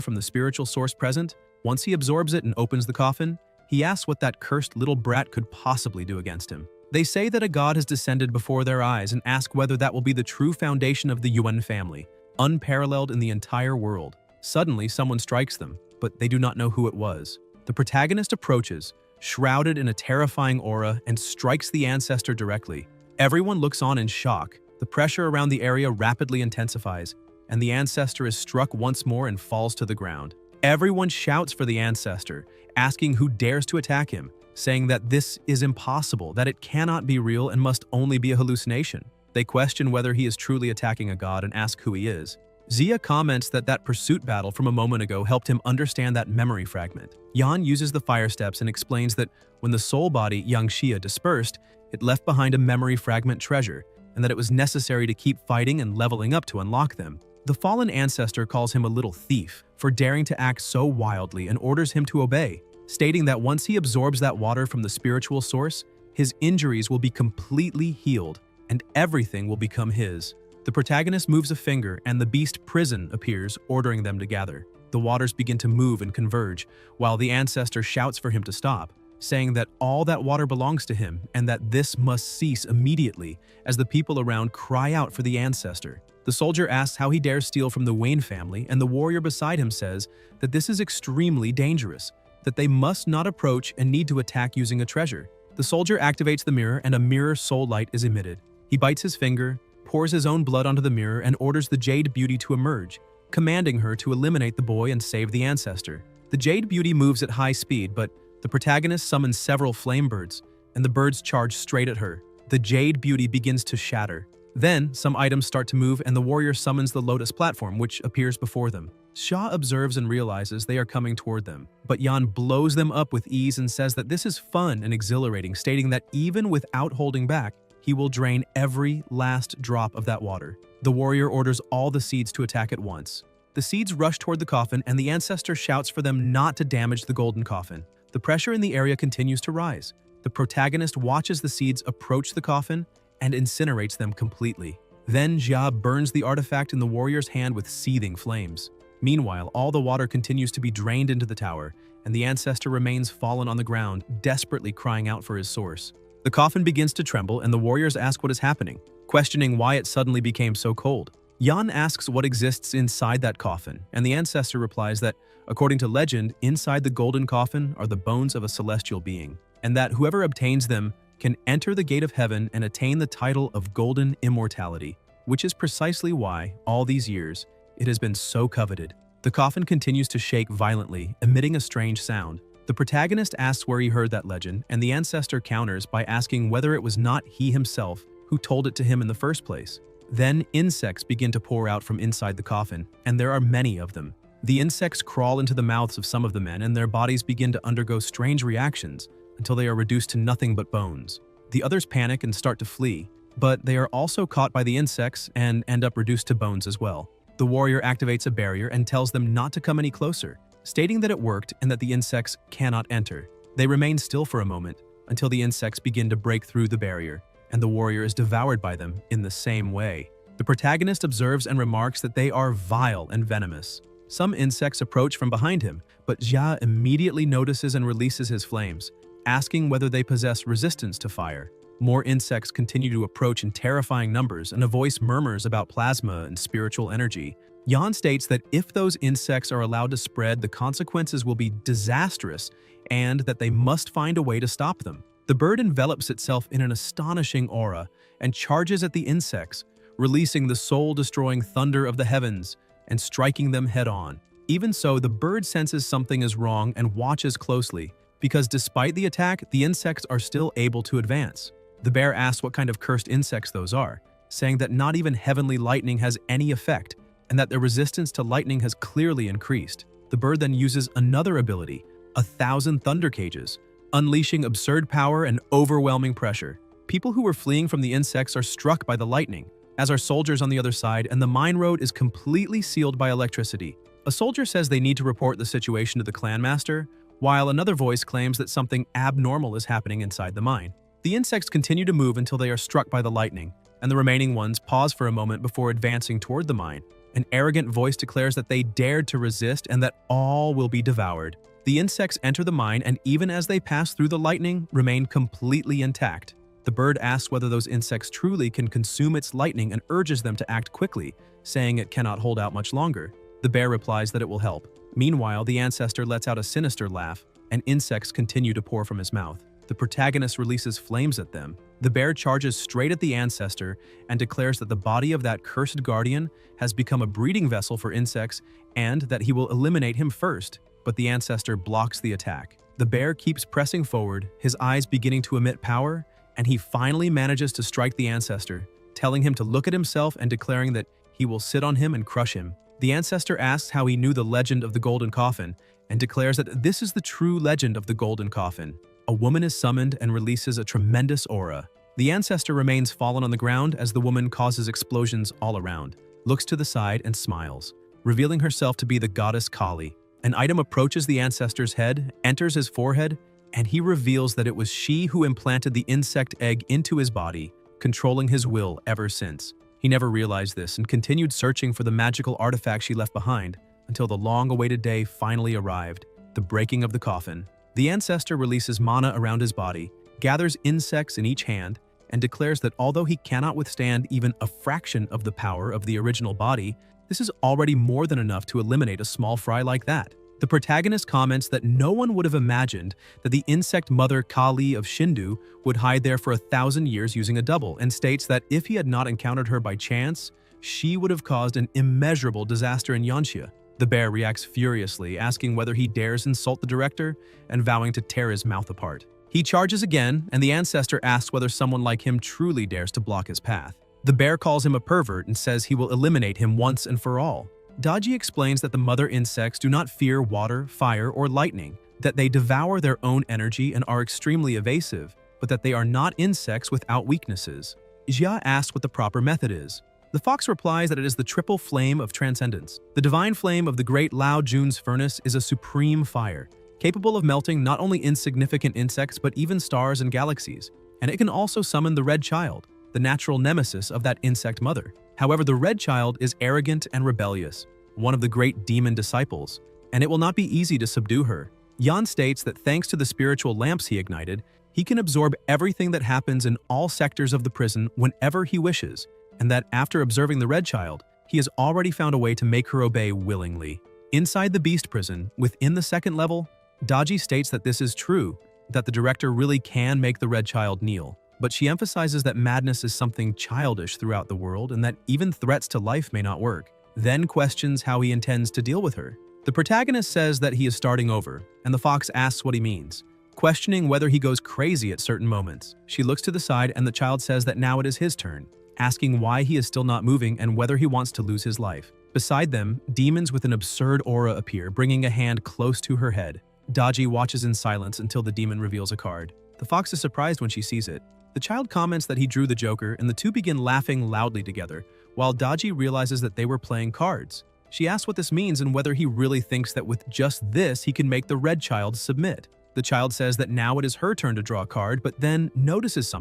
from the spiritual source present, once he absorbs it and opens the coffin, he asks what that cursed little brat could possibly do against him. They say that a god has descended before their eyes and ask whether that will be the true foundation of the Yuan family, unparalleled in the entire world. Suddenly, someone strikes them, but they do not know who it was. The protagonist approaches, shrouded in a terrifying aura, and strikes the ancestor directly. Everyone looks on in shock. The pressure around the area rapidly intensifies, and the ancestor is struck once more and falls to the ground. Everyone shouts for the ancestor, asking who dares to attack him, saying that this is impossible, that it cannot be real and must only be a hallucination. They question whether he is truly attacking a god and ask who he is. Zia comments that pursuit battle from a moment ago helped him understand that memory fragment. Yan uses the fire steps and explains that when the soul body, Yang Xia, dispersed, it left behind a memory fragment treasure, and that it was necessary to keep fighting and leveling up to unlock them. The fallen ancestor calls him a little thief for daring to act so wildly and orders him to obey, stating that once he absorbs that water from the spiritual source, his injuries will be completely healed and everything will become his. The protagonist moves a finger and the beast prison appears, ordering them to gather. The waters begin to move and converge, while the ancestor shouts for him to stop, saying that all that water belongs to him and that this must cease immediately as the people around cry out for the ancestor. The soldier asks how he dares steal from the Wayne family, and the warrior beside him says that this is extremely dangerous, that they must not approach and need to attack using a treasure. The soldier activates the mirror and a mirror soul light is emitted. He bites his finger, pours his own blood onto the mirror, and orders the Jade Beauty to emerge, commanding her to eliminate the boy and save the ancestor. The Jade Beauty moves at high speed, but the protagonist summons several flame birds, and the birds charge straight at her. The Jade Beauty begins to shatter. Then, some items start to move and the warrior summons the Lotus platform, which appears before them. Xia observes and realizes they are coming toward them, but Yan blows them up with ease and says that this is fun and exhilarating, stating that even without holding back, he will drain every last drop of that water. The warrior orders all the seeds to attack at once. The seeds rush toward the coffin and the ancestor shouts for them not to damage the golden coffin. The pressure in the area continues to rise. The protagonist watches the seeds approach the coffin and incinerates them completely. Then Jia burns the artifact in the warrior's hand with seething flames. Meanwhile, all the water continues to be drained into the tower, and the ancestor remains fallen on the ground, desperately crying out for his source. The coffin begins to tremble, and the warriors ask what is happening, questioning why it suddenly became so cold. Yan asks what exists inside that coffin, and the ancestor replies that, according to legend, inside the golden coffin are the bones of a celestial being. and that whoever obtains them can enter the gate of heaven and attain the title of golden immortality, which is precisely why, all these years, it has been so coveted. The coffin continues to shake violently, emitting a strange sound. The protagonist asks where he heard that legend, and the ancestor counters by asking whether it was not he himself who told it to him in the first place. Then insects begin to pour out from inside the coffin, and there are many of them. The insects crawl into the mouths of some of the men, and their bodies begin to undergo strange reactions until they are reduced to nothing but bones. The others panic and start to flee, but they are also caught by the insects and end up reduced to bones as well. The warrior activates a barrier and tells them not to come any closer, stating that it worked and that the insects cannot enter. They remain still for a moment until the insects begin to break through the barrier, and the warrior is devoured by them in the same way. The protagonist observes and remarks that they are vile and venomous. Some insects approach from behind him, but Jia immediately notices and releases his flames, asking whether they possess resistance to fire. More insects continue to approach in terrifying numbers, and a voice murmurs about plasma and spiritual energy. Yan states that if those insects are allowed to spread, the consequences will be disastrous and that they must find a way to stop them. The bird envelops itself in an astonishing aura and charges at the insects, releasing the soul-destroying thunder of the heavens and striking them head-on. Even so, the bird senses something is wrong and watches closely, because despite the attack, the insects are still able to advance. The bear asks what kind of cursed insects those are, saying that not even heavenly lightning has any effect, and that their resistance to lightning has clearly increased. The bird then uses another ability, 1,000 thunder cages, unleashing absurd power and overwhelming pressure. People who were fleeing from the insects are struck by the lightning, as are soldiers on the other side, and the mine road is completely sealed by electricity. A soldier says they need to report the situation to the clan master, while another voice claims that something abnormal is happening inside the mine. The insects continue to move until they are struck by the lightning, and the remaining ones pause for a moment before advancing toward the mine. An arrogant voice declares that they dared to resist and that all will be devoured. The insects enter the mine, and even as they pass through the lightning, remain completely intact. The bird asks whether those insects truly can consume its lightning and urges them to act quickly, saying it cannot hold out much longer. The bear replies that it will help. Meanwhile, the ancestor lets out a sinister laugh, and insects continue to pour from his mouth. The protagonist releases flames at them. The bear charges straight at the ancestor and declares that the body of that cursed guardian has become a breeding vessel for insects and that he will eliminate him first, but the ancestor blocks the attack. The bear keeps pressing forward, his eyes beginning to emit power, and he finally manages to strike the ancestor, telling him to look at himself and declaring that he will sit on him and crush him. The ancestor asks how he knew the legend of the golden coffin and declares that this is the true legend of the golden coffin. A woman is summoned and releases a tremendous aura. The ancestor remains fallen on the ground as the woman causes explosions all around, looks to the side and smiles, revealing herself to be the goddess Kali. An item approaches the ancestor's head, enters his forehead, and he reveals that it was she who implanted the insect egg into his body, controlling his will ever since. He never realized this and continued searching for the magical artifact she left behind until the long-awaited day finally arrived, the breaking of the coffin. The ancestor releases mana around his body, gathers insects in each hand, and declares that although he cannot withstand even a fraction of the power of the original body, this is already more than enough to eliminate a small fry like that. The protagonist comments that no one would have imagined that the insect mother Kali of Shindu would hide there for 1,000 years using a double, and states that if he had not encountered her by chance, she would have caused an immeasurable disaster in Yanxia. The bear reacts furiously, asking whether he dares insult the director and vowing to tear his mouth apart. He charges again, and the ancestor asks whether someone like him truly dares to block his path. The bear calls him a pervert and says he will eliminate him once and for all. Daji explains that the mother insects do not fear water, fire, or lightning, that they devour their own energy and are extremely evasive, but that they are not insects without weaknesses. Jia asks what the proper method is. The fox replies that it is the triple flame of transcendence. The divine flame of the great Lao Jun's furnace is a supreme fire, capable of melting not only insignificant insects but even stars and galaxies, and it can also summon the Red Child, the natural nemesis of that insect mother. However, the Red Child is arrogant and rebellious, one of the great demon disciples, and it will not be easy to subdue her. Yan states that thanks to the spiritual lamps he ignited, he can absorb everything that happens in all sectors of the prison whenever he wishes, and that after observing the Red Child, he has already found a way to make her obey willingly. Inside the Beast Prison, within the second level, Daji states that this is true, that the director really can make the red child kneel, but she emphasizes that madness is something childish throughout the world and that even threats to life may not work, then questions how he intends to deal with her. The protagonist says that he is starting over, and the fox asks what he means, questioning whether he goes crazy at certain moments. She looks to the side and the child says that now it is his turn, asking why he is still not moving and whether he wants to lose his life. Beside them, demons with an absurd aura appear, bringing a hand close to her head. Daji watches in silence until the demon reveals a card. The fox is surprised when she sees it. The child comments that he drew the Joker, and the two begin laughing loudly together, while Daji realizes that they were playing cards. She asks what this means and whether he really thinks that with just this he can make the red child submit. The child says that now it is her turn to draw a card, but then notices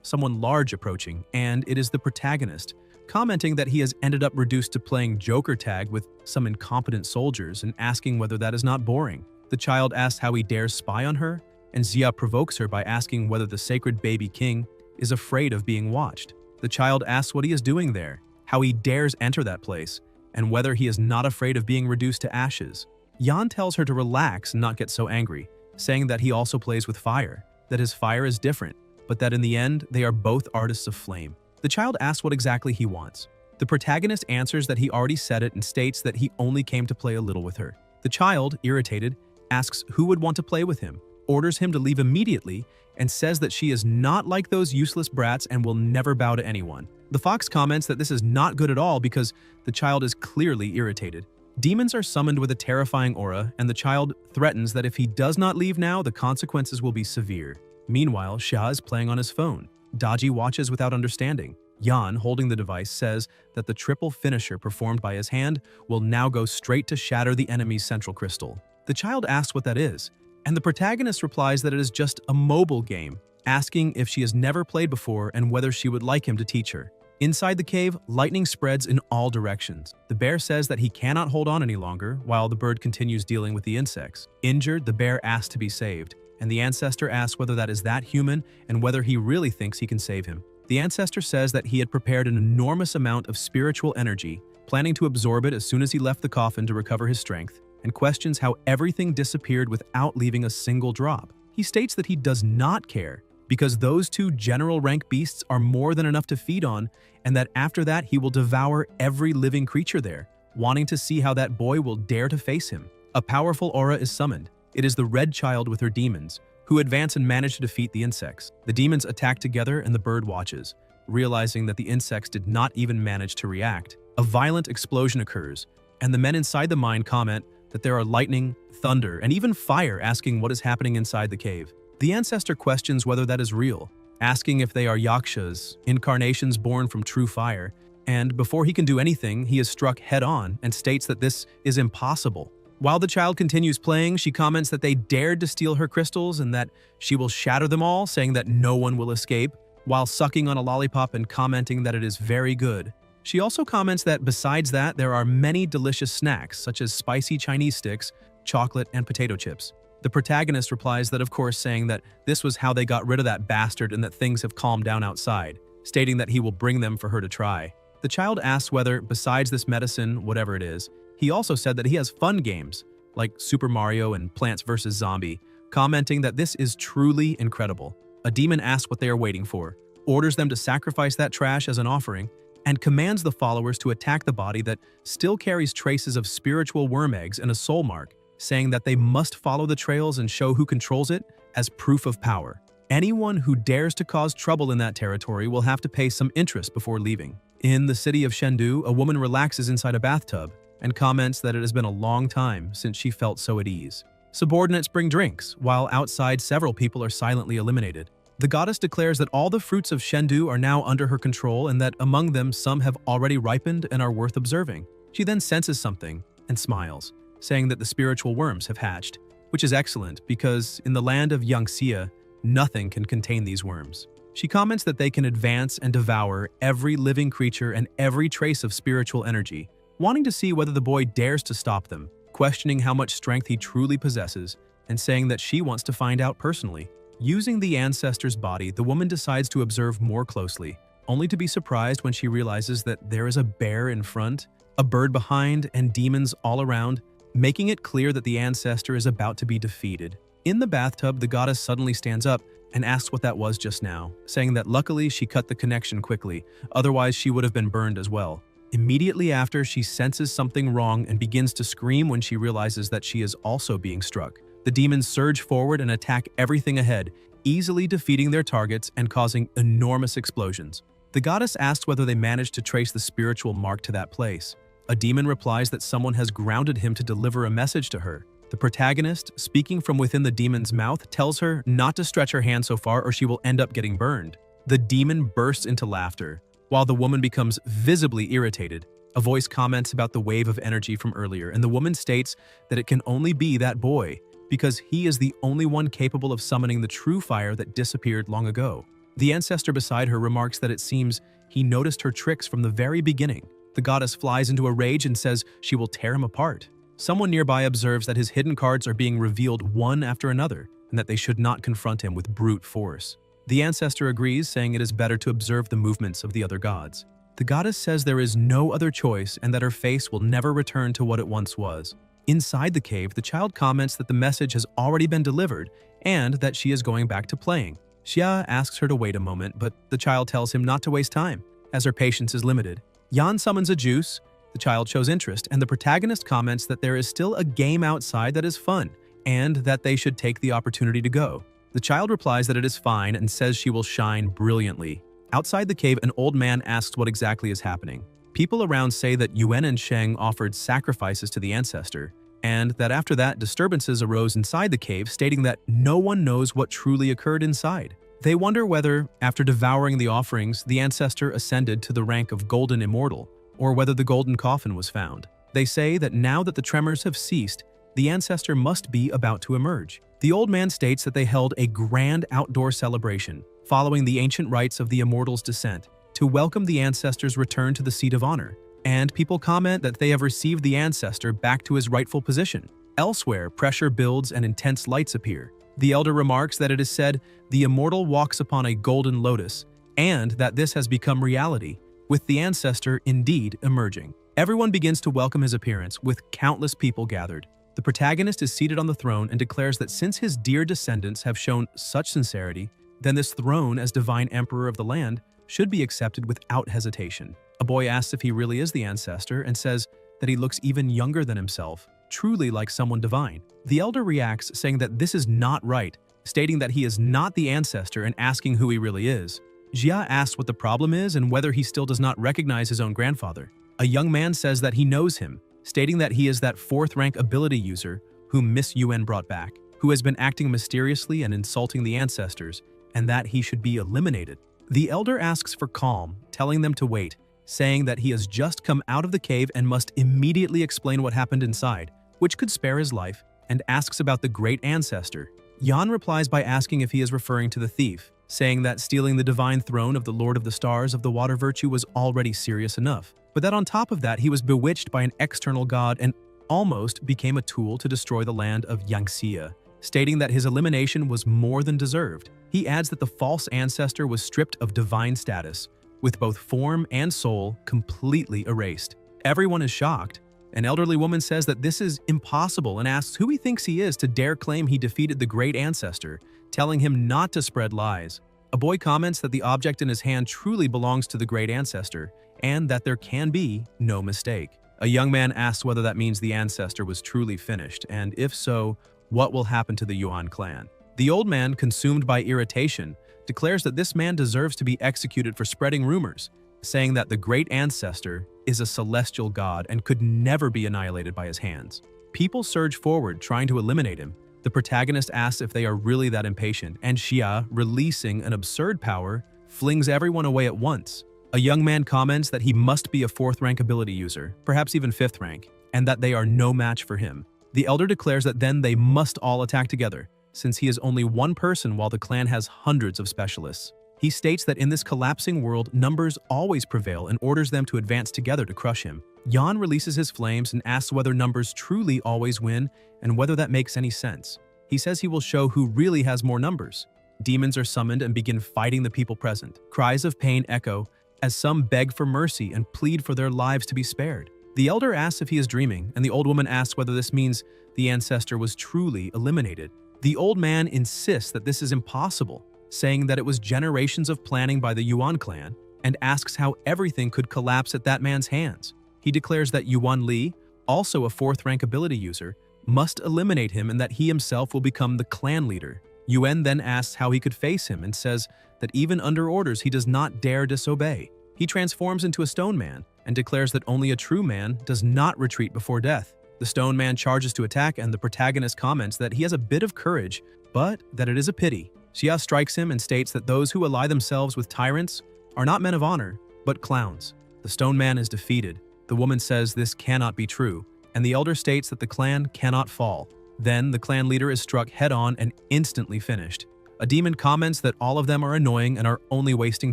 someone large approaching, and it is the protagonist, commenting that he has ended up reduced to playing Joker tag with some incompetent soldiers and asking whether that is not boring. The child asks how he dares spy on her, and Xia provokes her by asking whether the sacred baby king is afraid of being watched. The child asks what he is doing there, how he dares enter that place, and whether he is not afraid of being reduced to ashes. Yan tells her to relax and not get so angry, saying that he also plays with fire, that his fire is different, but that in the end, they are both artists of flame. The child asks what exactly he wants. The protagonist answers that he already said it and states that he only came to play a little with her. The child, irritated, asks who would want to play with him, orders him to leave immediately, and says that she is not like those useless brats and will never bow to anyone. The fox comments that this is not good at all because the child is clearly irritated. Demons are summoned with a terrifying aura, and the child threatens that if he does not leave now, the consequences will be severe. Meanwhile, Xia is playing on his phone. Daji watches without understanding. Yan, holding the device, says that the triple finisher performed by his hand will now go straight to shatter the enemy's central crystal. The child asks what that is, and the protagonist replies that it is just a mobile game, asking if she has never played before and whether she would like him to teach her. Inside the cave, lightning spreads in all directions. The bear says that he cannot hold on any longer, while the bird continues dealing with the insects. Injured, the bear asks to be saved, and the ancestor asks whether that is that human and whether he really thinks he can save him. The ancestor says that he had prepared an enormous amount of spiritual energy, planning to absorb it as soon as he left the coffin to recover his strength, and questions how everything disappeared without leaving a single drop. He states that he does not care, because those two general rank beasts are more than enough to feed on, and that after that he will devour every living creature there, wanting to see how that boy will dare to face him. A powerful aura is summoned. It is the red child with her demons, who advance and manage to defeat the insects. The demons attack together and the bird watches, realizing that the insects did not even manage to react. A violent explosion occurs, and the men inside the mine comment that there are lightning, thunder, and even fire, asking what is happening inside the cave. The ancestor questions whether that is real, asking if they are yakshas, incarnations born from true fire, and before he can do anything, he is struck head-on and states that this is impossible. While the child continues playing, she comments that they dared to steal her crystals and that she will shatter them all, saying that no one will escape, while sucking on a lollipop and commenting that it is very good. She also comments that besides that, there are many delicious snacks, such as spicy Chinese sticks, chocolate, and potato chips. The protagonist replies that, of course, saying that this was how they got rid of that bastard and that things have calmed down outside, stating that he will bring them for her to try. The child asks whether, besides this medicine, whatever it is, he also said that he has fun games, like Super Mario and Plants vs. Zombie, commenting that this is truly incredible. A demon asks what they are waiting for, orders them to sacrifice that trash as an offering, and commands the followers to attack the body that still carries traces of spiritual worm eggs and a soul mark, saying that they must follow the trails and show who controls it as proof of power. Anyone who dares to cause trouble in that territory will have to pay some interest before leaving. In the city of Chengdu, a woman relaxes inside a bathtub and comments that it has been a long time since she felt so at ease. Subordinates bring drinks, while outside several people are silently eliminated. The goddess declares that all the fruits of Chengdu are now under her control and that among them some have already ripened and are worth observing. She then senses something and smiles, saying that the spiritual worms have hatched, which is excellent because in the land of Yangxia, nothing can contain these worms. She comments that they can advance and devour every living creature and every trace of spiritual energy, wanting to see whether the boy dares to stop them, questioning how much strength he truly possesses, and saying that she wants to find out personally. Using the ancestor's body, the woman decides to observe more closely, only to be surprised when she realizes that there is a bear in front, a bird behind, and demons all around, making it clear that the ancestor is about to be defeated. In the bathtub, the goddess suddenly stands up and asks what that was just now, saying that luckily she cut the connection quickly, otherwise she would have been burned as well. Immediately after, she senses something wrong and begins to scream when she realizes that she is also being struck. The demons surge forward and attack everything ahead, easily defeating their targets and causing enormous explosions. The goddess asks whether they managed to trace the spiritual mark to that place. A demon replies that someone has grounded him to deliver a message to her. The protagonist, speaking from within the demon's mouth, tells her not to stretch her hand so far or she will end up getting burned. The demon bursts into laughter, while the woman becomes visibly irritated. A voice comments about the wave of energy from earlier, and the woman states that it can only be that boy, because he is the only one capable of summoning the true fire that disappeared long ago. The ancestor beside her remarks that it seems he noticed her tricks from the very beginning. The goddess flies into a rage and says she will tear him apart. Someone nearby observes that his hidden cards are being revealed one after another, and that they should not confront him with brute force. The ancestor agrees, saying it is better to observe the movements of the other gods. The goddess says there is no other choice and that her face will never return to what it once was. Inside the cave, the child comments that the message has already been delivered and that she is going back to playing. Xia asks her to wait a moment, but the child tells him not to waste time, as her patience is limited. Yan summons a juice. The child shows interest, and the protagonist comments that there is still a game outside that is fun, and that they should take the opportunity to go. The child replies that it is fine and says she will shine brilliantly. Outside the cave, an old man asks what exactly is happening. People around say that Yuan and Sheng offered sacrifices to the ancestor, and that after that, disturbances arose inside the cave, stating that no one knows what truly occurred inside. They wonder whether, after devouring the offerings, the ancestor ascended to the rank of golden immortal, or whether the golden coffin was found. They say that now that the tremors have ceased, the ancestor must be about to emerge. The old man states that they held a grand outdoor celebration, following the ancient rites of the immortal's descent, to welcome the ancestor's return to the seat of honor. And people comment that they have received the ancestor back to his rightful position. Elsewhere, pressure builds and intense lights appear. The elder remarks that it is said the immortal walks upon a golden lotus, and that this has become reality, with the ancestor indeed emerging. Everyone begins to welcome his appearance, with countless people gathered. The protagonist is seated on the throne and declares that since his dear descendants have shown such sincerity, then this throne as divine emperor of the land should be accepted without hesitation. A boy asks if he really is the ancestor and says that he looks even younger than himself, truly like someone divine. The elder reacts, saying that this is not right, stating that he is not the ancestor and asking who he really is. Jia asks what the problem is and whether he still does not recognize his own grandfather. A young man says that he knows him, stating that he is that fourth-rank ability user whom Miss Yuan brought back, who has been acting mysteriously and insulting the ancestors, and that he should be eliminated. The elder asks for calm, telling them to wait, saying that he has just come out of the cave and must immediately explain what happened inside, which could spare his life, and asks about the great ancestor. Yan replies by asking if he is referring to the thief, saying that stealing the divine throne of the Lord of the Stars of the Water Virtue was already serious enough, but that on top of that he was bewitched by an external god and almost became a tool to destroy the land of Yangxia, stating that his elimination was more than deserved. He adds that the false ancestor was stripped of divine status, with both form and soul completely erased. Everyone is shocked. An elderly woman says that this is impossible and asks who he thinks he is to dare claim he defeated the great ancestor, telling him not to spread lies. A boy comments that the object in his hand truly belongs to the great ancestor, and that there can be no mistake. A young man asks whether that means the ancestor was truly finished, and if so, what will happen to the Yuan clan. The old man, consumed by irritation, declares that this man deserves to be executed for spreading rumors, saying that the great ancestor is a celestial god and could never be annihilated by his hands. People surge forward, trying to eliminate him. The protagonist asks if they are really that impatient, and Xia, releasing an absurd power, flings everyone away at once. A young man comments that he must be a fourth-rank ability user, perhaps even fifth rank, and that they are no match for him. The elder declares that then they must all attack together, since he is only one person while the clan has hundreds of specialists. He states that in this collapsing world, numbers always prevail and orders them to advance together to crush him. Yan releases his flames and asks whether numbers truly always win and whether that makes any sense. He says he will show who really has more numbers. Demons are summoned and begin fighting the people present. Cries of pain echo as some beg for mercy and plead for their lives to be spared. The elder asks if he is dreaming, and the old woman asks whether this means the ancestor was truly eliminated. The old man insists that this is impossible, saying that it was generations of planning by the Yuan clan, and asks how everything could collapse at that man's hands. He declares that Yuan Li, also a 4th rank ability user, must eliminate him and that he himself will become the clan leader. Yuan then asks how he could face him and says that even under orders he does not dare disobey. He transforms into a stone man and declares that only a true man does not retreat before death. The stone man charges to attack, and the protagonist comments that he has a bit of courage, but that it is a pity. Xia strikes him and states that those who ally themselves with tyrants are not men of honor, but clowns. The stone man is defeated. The woman says this cannot be true, and the elder states that the clan cannot fall. Then the clan leader is struck head-on and instantly finished. A demon comments that all of them are annoying and are only wasting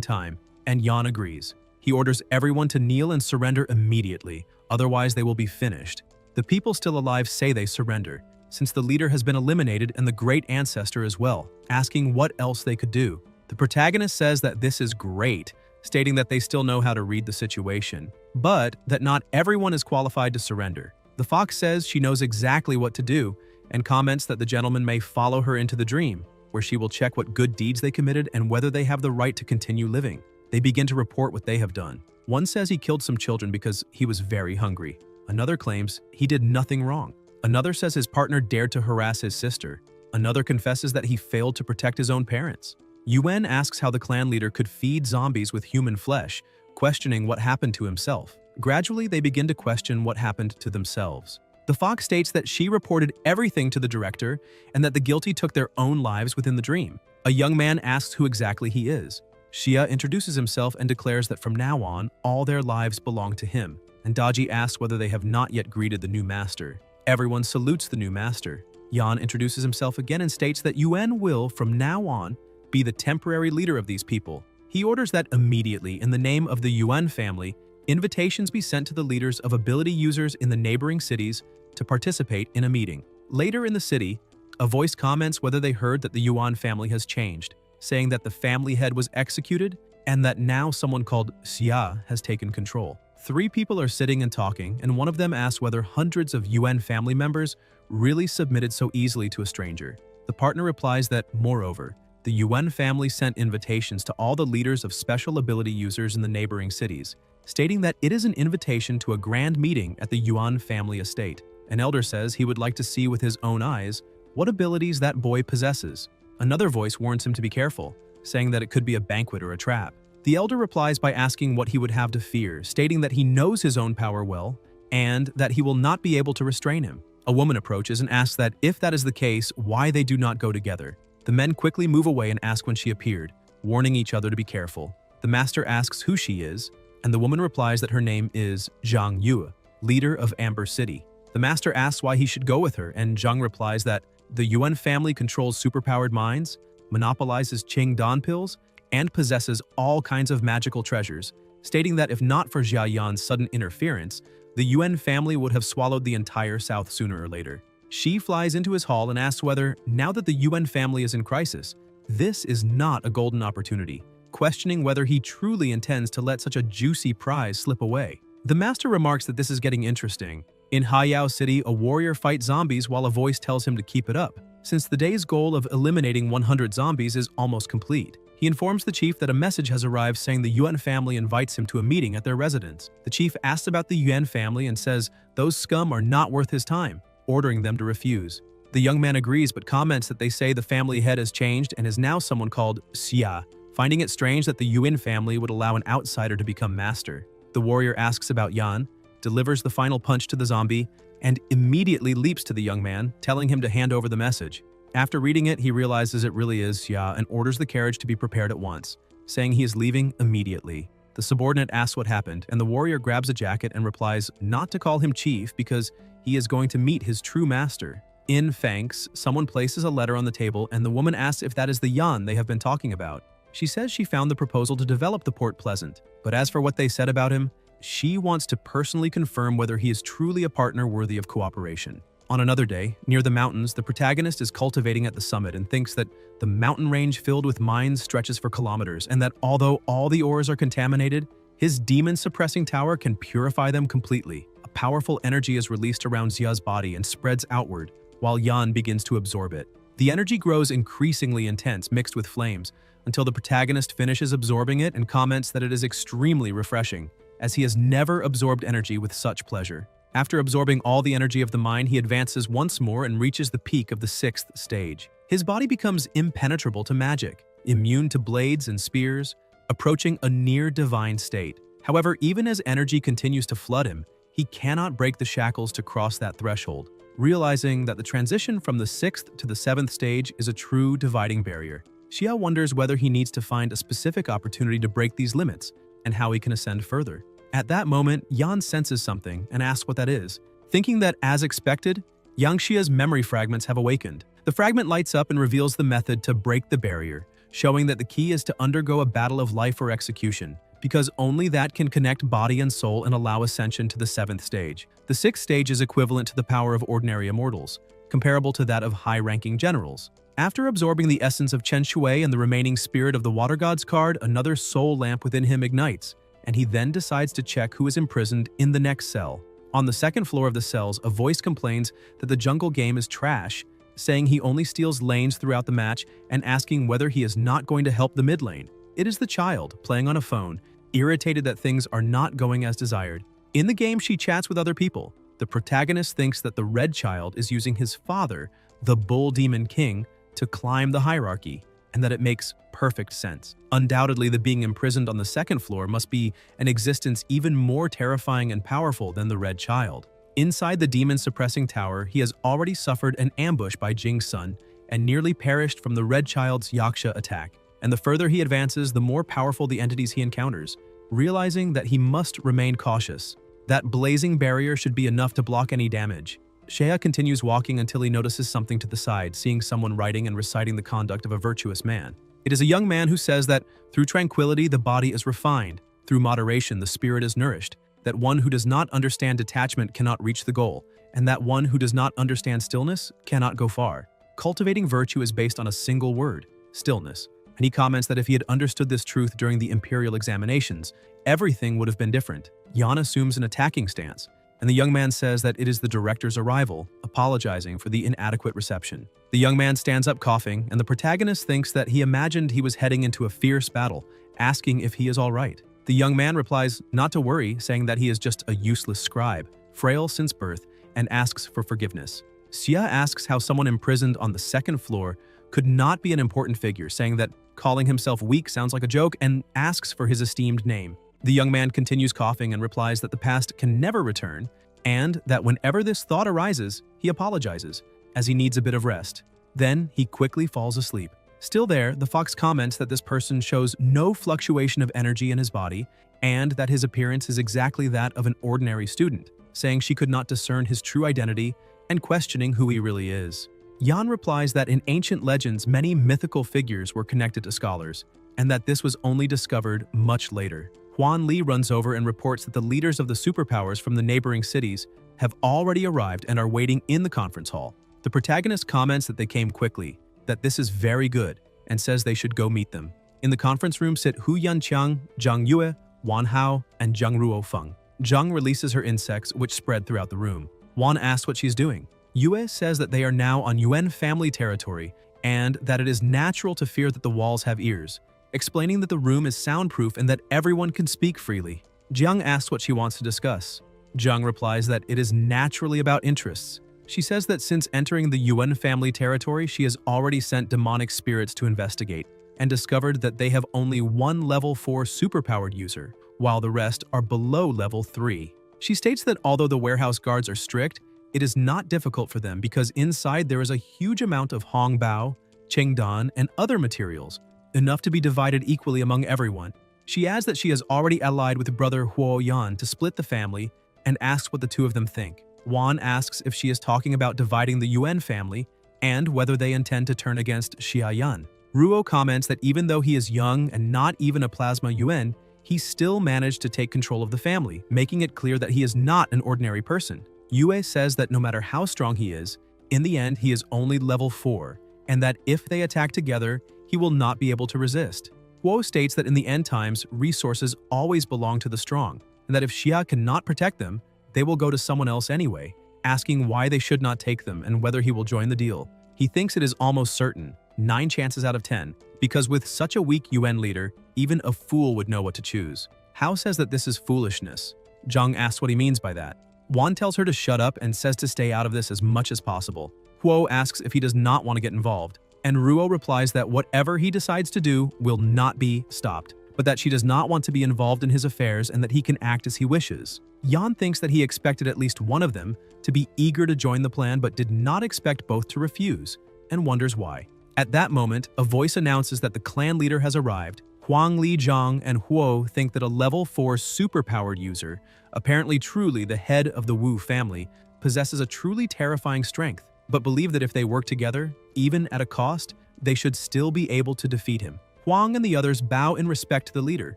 time, and Yan agrees. He orders everyone to kneel and surrender immediately, otherwise they will be finished. The people still alive say they surrender, since the leader has been eliminated and the great ancestor as well, asking what else they could do. The protagonist says that this is great, stating that they still know how to read the situation, but that not everyone is qualified to surrender. The fox says she knows exactly what to do, and comments that the gentleman may follow her into the dream, where she will check what good deeds they committed and whether they have the right to continue living. They begin to report what they have done. One says he killed some children because he was very hungry. Another claims he did nothing wrong. Another says his partner dared to harass his sister. Another confesses that he failed to protect his own parents. Yuan asks how the clan leader could feed zombies with human flesh, questioning what happened to himself. Gradually, they begin to question what happened to themselves. The fox states that she reported everything to the director and that the guilty took their own lives within the dream. A young man asks who exactly he is. Xia introduces himself and declares that from now on, all their lives belong to him, and Daji asks whether they have not yet greeted the new master. Everyone salutes the new master. Yan introduces himself again and states that Yuan will, from now on, be the temporary leader of these people. He orders that immediately, in the name of the Yuan family, invitations be sent to the leaders of ability users in the neighboring cities to participate in a meeting. Later in the city, a voice comments whether they heard that the Yuan family has changed, saying that the family head was executed and that now someone called Xia has taken control. 3 people are sitting and talking, and one of them asks whether hundreds of Yuan family members really submitted so easily to a stranger. The partner replies that, moreover, the Yuan family sent invitations to all the leaders of special ability users in the neighboring cities, stating that it is an invitation to a grand meeting at the Yuan family estate. An elder says he would like to see with his own eyes what abilities that boy possesses. Another voice warns him to be careful, saying that it could be a banquet or a trap. The elder replies by asking what he would have to fear, stating that he knows his own power well and that he will not be able to restrain him. A woman approaches and asks that if that is the case, why they do not go together. The men quickly move away and ask when she appeared, warning each other to be careful. The master asks who she is, and the woman replies that her name is Zhang Yue, leader of Amber City. The master asks why he should go with her, and Zhang replies that the Yuan family controls superpowered minds, monopolizes Qing Dan pills, and possesses all kinds of magical treasures, stating that if not for Jia Yan's sudden interference, the Yuan family would have swallowed the entire South sooner or later. She flies into his hall and asks whether, now that the Yuan family is in crisis, this is not a golden opportunity, questioning whether he truly intends to let such a juicy prize slip away. The master remarks that this is getting interesting. In Haiyao City, a warrior fights zombies while a voice tells him to keep it up, since the day's goal of eliminating 100 zombies is almost complete. He informs the chief that a message has arrived saying the Yuan family invites him to a meeting at their residence. The chief asks about the Yuan family and says those scum are not worth his time, ordering them to refuse. The young man agrees but comments that they say the family head has changed and is now someone called Xia, finding it strange that the Yuan family would allow an outsider to become master. The warrior asks about Yan, delivers the final punch to the zombie, and immediately leaps to the young man, telling him to hand over the message. After reading it, he realizes it really is Xia and orders the carriage to be prepared at once, saying he is leaving immediately. The subordinate asks what happened, and the warrior grabs a jacket and replies not to call him chief because he is going to meet his true master. In thanks, someone places a letter on the table, and the woman asks if that is the Yan they have been talking about. She says she found the proposal to develop the port pleasant, but as for what they said about him, she wants to personally confirm whether he is truly a partner worthy of cooperation. On another day, near the mountains, the protagonist is cultivating at the summit and thinks that the mountain range filled with mines stretches for kilometers, and that although all the ores are contaminated, his demon-suppressing tower can purify them completely. A powerful energy is released around Xia's body and spreads outward, while Yan begins to absorb it. The energy grows increasingly intense, mixed with flames, until the protagonist finishes absorbing it and comments that it is extremely refreshing, as he has never absorbed energy with such pleasure. After absorbing all the energy of the mind, he advances once more and reaches the peak of the 6th stage. His body becomes impenetrable to magic, immune to blades and spears, approaching a near-divine state. However, even as energy continues to flood him, he cannot break the shackles to cross that threshold, realizing that the transition from the 6th to the 7th stage is a true dividing barrier. Xia wonders whether he needs to find a specific opportunity to break these limits and how he can ascend further. At that moment, Yan senses something and asks what that is. Thinking that, as expected, Xia's memory fragments have awakened. The fragment lights up and reveals the method to break the barrier, showing that the key is to undergo a battle of life or execution, because only that can connect body and soul and allow ascension to the 7th stage. The 6th stage is equivalent to the power of ordinary immortals, comparable to that of high-ranking generals. After absorbing the essence of Chen Shui and the remaining spirit of the Water God's card, another soul lamp within him ignites, and he then decides to check who is imprisoned in the next cell. On the 2nd floor of the cells, a voice complains that the jungle game is trash, saying he only steals lanes throughout the match and asking whether he is not going to help the mid lane. It is the child, playing on a phone, irritated that things are not going as desired. In the game, she chats with other people. The protagonist thinks that the red child is using his father, the Bull Demon King, to climb the hierarchy, and that it makes perfect sense. Undoubtedly, the being imprisoned on the 2nd floor must be an existence even more terrifying and powerful than the red child. Inside the demon-suppressing tower, he has already suffered an ambush by Jing's son and nearly perished from the red child's Yaksha attack. And the further he advances, the more powerful the entities he encounters, realizing that he must remain cautious. That blazing barrier should be enough to block any damage. Shea continues walking until he notices something to the side, seeing someone writing and reciting the conduct of a virtuous man. It is a young man who says that through tranquility the body is refined, through moderation the spirit is nourished, that one who does not understand detachment cannot reach the goal, and that one who does not understand stillness cannot go far. Cultivating virtue is based on a single word, stillness. And he comments that if he had understood this truth during the imperial examinations, everything would have been different. Yan assumes an attacking stance, and the young man says that it is the director's arrival, apologizing for the inadequate reception. The young man stands up coughing, and the protagonist thinks that he imagined he was heading into a fierce battle, asking if he is all right. The young man replies not to worry, saying that he is just a useless scribe, frail since birth, and asks for forgiveness. Xia asks how someone imprisoned on the 2nd floor could not be an important figure, saying that calling himself weak sounds like a joke, and asks for his esteemed name. The young man continues coughing and replies that the past can never return, and that whenever this thought arises, he apologizes, as he needs a bit of rest. Then he quickly falls asleep. Still there, the fox comments that this person shows no fluctuation of energy in his body, and that his appearance is exactly that of an ordinary student, saying she could not discern his true identity and questioning who he really is. Yan replies that in ancient legends, many mythical figures were connected to scholars, and that this was only discovered much later. Huan Li runs over and reports that the leaders of the superpowers from the neighboring cities have already arrived and are waiting in the conference hall. The protagonist comments that they came quickly, that this is very good, and says they should go meet them. In the conference room sit Hu Yanqiang, Zhang Yue, Wan Hao, and Zhang Ruo Feng. Zhang releases her insects, which spread throughout the room. Wan asks what she's doing. Yue says that they are now on Yuan family territory, and that it is natural to fear that the walls have ears, explaining that the room is soundproof and that everyone can speak freely. Jiang asks what she wants to discuss. Zhang replies that it is naturally about interests. She says that since entering the Yuan family territory, she has already sent demonic spirits to investigate, and discovered that they have only one level 4 superpowered user, while the rest are below level 3. She states that although the warehouse guards are strict, it is not difficult for them because inside there is a huge amount of hongbao, qingdan, and other materials, enough to be divided equally among everyone. She adds that she has already allied with brother Huo Yan to split the family and asks what the two of them think. Wan asks if she is talking about dividing the Yuan family and whether they intend to turn against Xia Yan. Ruo comments that even though he is young and not even a plasma Yuan, he still managed to take control of the family, making it clear that he is not an ordinary person. Yue says that no matter how strong he is, in the end he is only level 4, and that if they attack together, he will not be able to resist. Huo states that in the end times, resources always belong to the strong, and that if Xia cannot protect them, they will go to someone else anyway, asking why they should not take them and whether he will join the deal. He thinks it is almost certain, 9 chances out of 10, because with such a weak UN leader, even a fool would know what to choose. Hao says that this is foolishness. Zhang asks what he means by that. Wan tells her to shut up and says to stay out of this as much as possible. Huo asks if he does not want to get involved, and Ruo replies that whatever he decides to do will not be stopped, but that she does not want to be involved in his affairs and that he can act as he wishes. Yan thinks that he expected at least one of them to be eager to join the plan but did not expect both to refuse, and wonders why. At that moment, a voice announces that the clan leader has arrived. Huang Li Zhang and Huo think that a level 4 superpowered user, apparently truly the head of the Wu family, possesses a truly terrifying strength, but believe that if they work together, even at a cost, they should still be able to defeat him. Huang and the others bow in respect to the leader.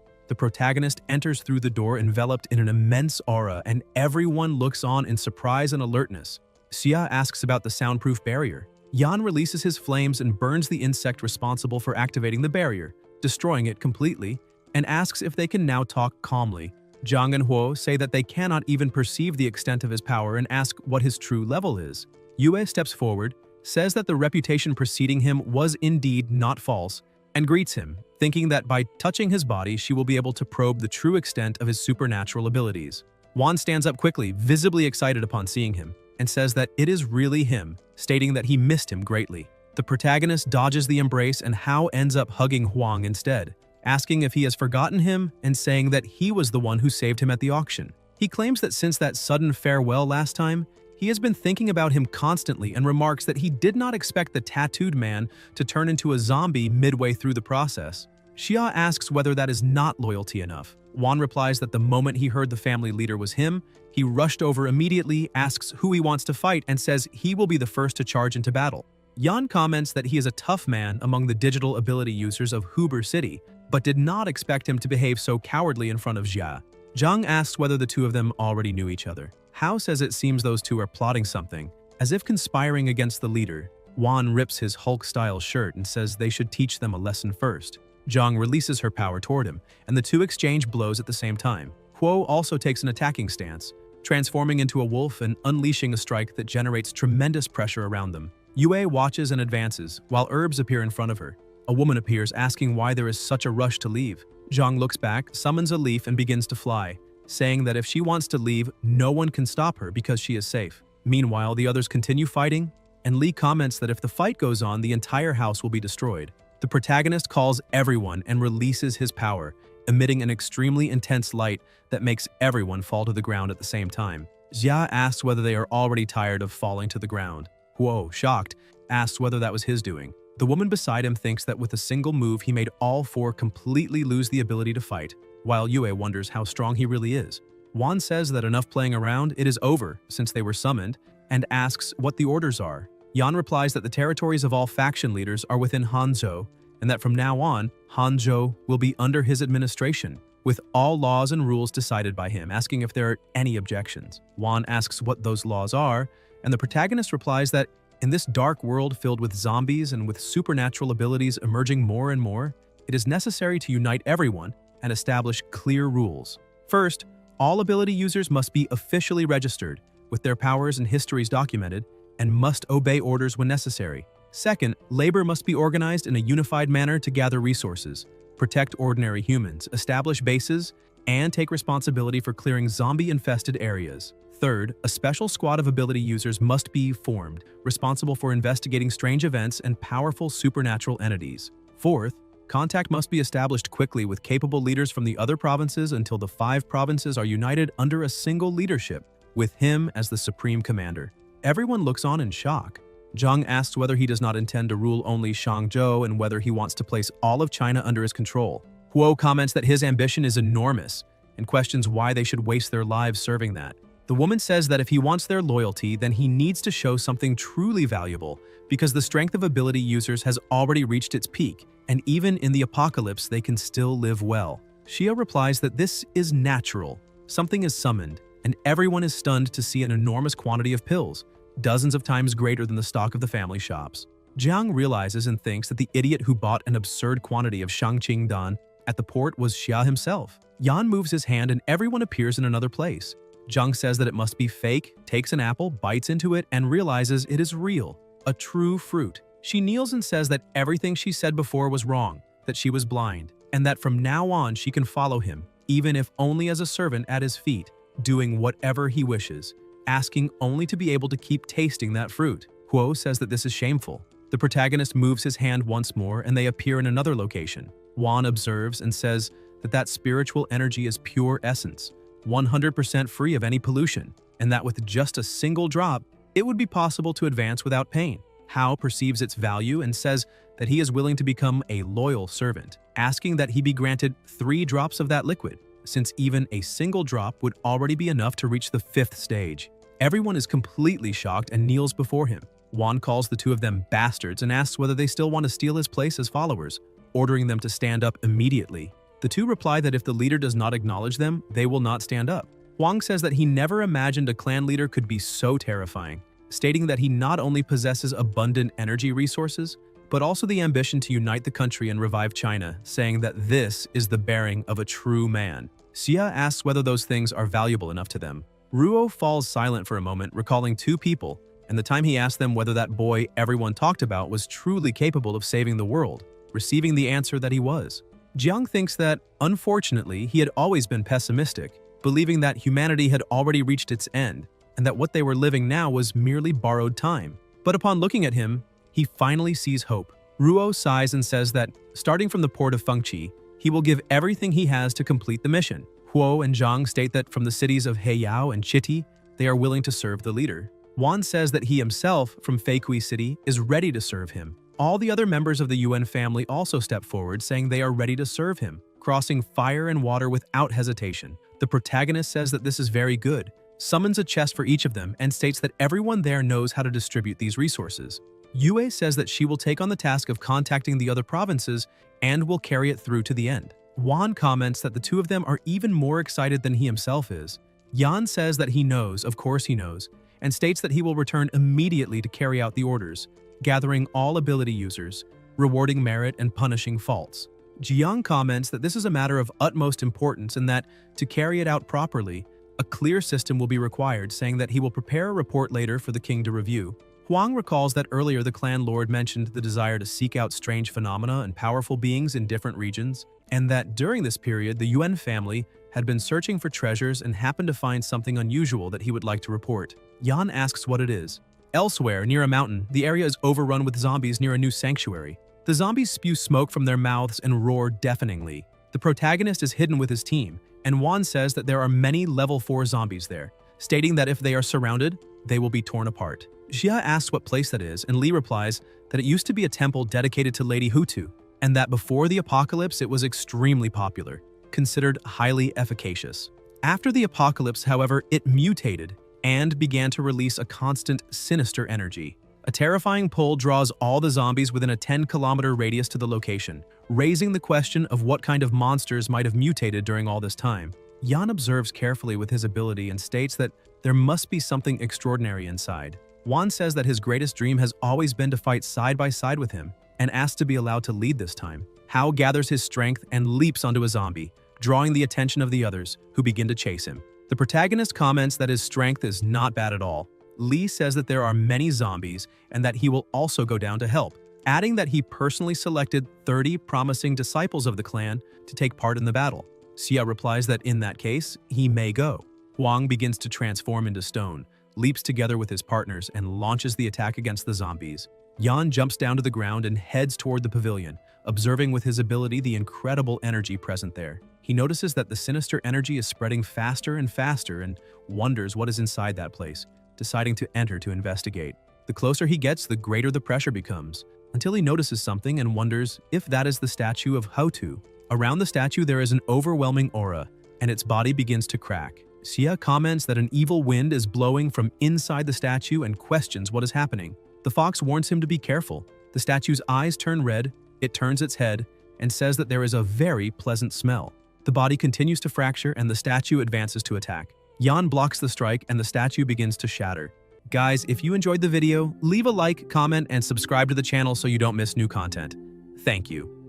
The protagonist enters through the door enveloped in an immense aura, and everyone looks on in surprise and alertness. Xia asks about the soundproof barrier. Yan releases his flames and burns the insect responsible for activating the barrier, destroying it completely, and asks if they can now talk calmly. Zhang and Huo say that they cannot even perceive the extent of his power and ask what his true level is. Yue steps forward, says that the reputation preceding him was indeed not false, and greets him, thinking that by touching his body she will be able to probe the true extent of his supernatural abilities. Wan stands up quickly, visibly excited upon seeing him, and says that it is really him, stating that he missed him greatly. The protagonist dodges the embrace and Hao ends up hugging Huang instead, asking if he has forgotten him and saying that he was the one who saved him at the auction. He claims that since that sudden farewell last time, he has been thinking about him constantly and remarks that he did not expect the tattooed man to turn into a zombie midway through the process. Xia asks whether that is not loyalty enough. Wan replies that the moment he heard the family leader was him, he rushed over immediately, asks who he wants to fight, and says he will be the first to charge into battle. Yan comments that he is a tough man among the digital ability users of Huber City, but did not expect him to behave so cowardly in front of Xia. Zhang asks whether the two of them already knew each other. Hao says it seems those two are plotting something, as if conspiring against the leader. Wan rips his Hulk-style shirt and says they should teach them a lesson first. Zhang releases her power toward him, and the two exchange blows at the same time. Huo also takes an attacking stance, transforming into a wolf and unleashing a strike that generates tremendous pressure around them. Yue watches and advances, while herbs appear in front of her. A woman appears asking why there is such a rush to leave. Zhang looks back, summons a leaf, and begins to fly, saying that if she wants to leave, no one can stop her because she is safe. Meanwhile, the others continue fighting, and Li comments that if the fight goes on, the entire house will be destroyed. The protagonist calls everyone and releases his power, emitting an extremely intense light that makes everyone fall to the ground at the same time. Xia asks whether they are already tired of falling to the ground. Huo, shocked, asks whether that was his doing. The woman beside him thinks that with a single move he made all four completely lose the ability to fight, while Yue wonders how strong he really is. Wan says that enough playing around, it is over since they were summoned, and asks what the orders are. Yan replies that the territories of all faction leaders are within Hanzhou, and that from now on, Hanzhou will be under his administration, with all laws and rules decided by him, asking if there are any objections. Wan asks what those laws are, and the protagonist replies that in this dark world filled with zombies and with supernatural abilities emerging more and more, it is necessary to unite everyone and establish clear rules. First, all ability users must be officially registered, with their powers and histories documented, and must obey orders when necessary. Second, labor must be organized in a unified manner to gather resources, protect ordinary humans, establish bases, and take responsibility for clearing zombie-infested areas. Third, a special squad of ability users must be formed, responsible for investigating strange events and powerful supernatural entities. Fourth, contact must be established quickly with capable leaders from the other provinces until the 5 provinces are united under a single leadership, with him as the supreme commander. Everyone looks on in shock. Zhang asks whether he does not intend to rule only Shangzhou and whether he wants to place all of China under his control. Huo comments that his ambition is enormous and questions why they should waste their lives serving that. The woman says that if he wants their loyalty, then he needs to show something truly valuable because the strength of ability users has already reached its peak, and even in the apocalypse they can still live well. Xia replies that this is natural. Something is summoned, and everyone is stunned to see an enormous quantity of pills, dozens of times greater than the stock of the family shops. Jiang realizes and thinks that the idiot who bought an absurd quantity of Shangqing Dan at the port was Xia himself. Yan moves his hand and everyone appears in another place. Zhang says that it must be fake, takes an apple, bites into it, and realizes it is real. a true fruit. She kneels and says that everything she said before was wrong, that she was blind, and that from now on she can follow him, even if only as a servant at his feet, doing whatever he wishes, asking only to be able to keep tasting that fruit. Huo says that this is shameful. The protagonist moves his hand once more and they appear in another location. Wan observes and says that spiritual energy is pure essence, 100% free of any pollution, and that with just a single drop, it would be possible to advance without pain. Hao perceives its value and says that he is willing to become a loyal servant, asking that he be granted 3 drops of that liquid, since even a single drop would already be enough to reach the 5th stage. Everyone is completely shocked and kneels before him. Wan calls the 2 of them bastards and asks whether they still want to steal his place as followers, ordering them to stand up immediately. The 2 reply that if the leader does not acknowledge them, they will not stand up. Huang says that he never imagined a clan leader could be so terrifying, stating that he not only possesses abundant energy resources, but also the ambition to unite the country and revive China, saying that this is the bearing of a true man. Xia asks whether those things are valuable enough to them. Ruo falls silent for a moment, recalling 2 people, and the time he asked them whether that boy everyone talked about was truly capable of saving the world, receiving the answer that he was. Jiang thinks that, unfortunately, he had always been pessimistic, believing that humanity had already reached its end, and that what they were living now was merely borrowed time. But upon looking at him, he finally sees hope. Ruo sighs and says that, starting from the port of Fengqi, he will give everything he has to complete the mission. Huo and Zhang state that from the cities of Heiyao and Chiti, they are willing to serve the leader. Wan says that he himself, from Feikui City, is ready to serve him. All the other members of the Yuan family also step forward, saying they are ready to serve him, crossing fire and water without hesitation. The protagonist says that this is very good, summons a chest for each of them, and states that everyone there knows how to distribute these resources. Yue says that she will take on the task of contacting the other provinces and will carry it through to the end. Wan comments that the 2 of them are even more excited than he himself is. Yan says that he knows, of course he knows, and states that he will return immediately to carry out the orders, gathering all ability users, rewarding merit and punishing faults. Jiang comments that this is a matter of utmost importance and that, to carry it out properly, a clear system will be required, saying that he will prepare a report later for the king to review. Huang recalls that earlier the clan lord mentioned the desire to seek out strange phenomena and powerful beings in different regions, and that during this period the Yuan family had been searching for treasures and happened to find something unusual that he would like to report. Yan asks what it is. Elsewhere, near a mountain, the area is overrun with zombies near a new sanctuary. The zombies spew smoke from their mouths and roar deafeningly. The protagonist is hidden with his team, and Wan says that there are many level 4 zombies there, stating that if they are surrounded, they will be torn apart. Xia asks what place that is, and Li replies that it used to be a temple dedicated to Lady Hutu, and that before the apocalypse it was extremely popular, considered highly efficacious. After the apocalypse, however, it mutated and began to release a constant, sinister energy. A terrifying pull draws all the zombies within a 10-kilometer radius to the location, raising the question of what kind of monsters might have mutated during all this time. Yan observes carefully with his ability and states that there must be something extraordinary inside. Wan says that his greatest dream has always been to fight side by side with him, and asks to be allowed to lead this time. Hao gathers his strength and leaps onto a zombie, drawing the attention of the others, who begin to chase him. The protagonist comments that his strength is not bad at all. Li says that there are many zombies and that he will also go down to help, adding that he personally selected 30 promising disciples of the clan to take part in the battle. Xia replies that in that case, he may go. Huang begins to transform into stone, leaps together with his partners, and launches the attack against the zombies. Yan jumps down to the ground and heads toward the pavilion, observing with his ability the incredible energy present there. He notices that the sinister energy is spreading faster and faster and wonders what is inside that place, deciding to enter to investigate. The closer he gets, the greater the pressure becomes, until he notices something and wonders if that is the statue of Hutu. Around the statue there is an overwhelming aura, and its body begins to crack. Xia comments that an evil wind is blowing from inside the statue and questions what is happening. The fox warns him to be careful. The statue's eyes turn red, it turns its head, and says that there is a very pleasant smell. The body continues to fracture and the statue advances to attack. Yan blocks the strike and the statue begins to shatter. Guys, if you enjoyed the video, leave a like, comment, and subscribe to the channel so you don't miss new content. Thank you.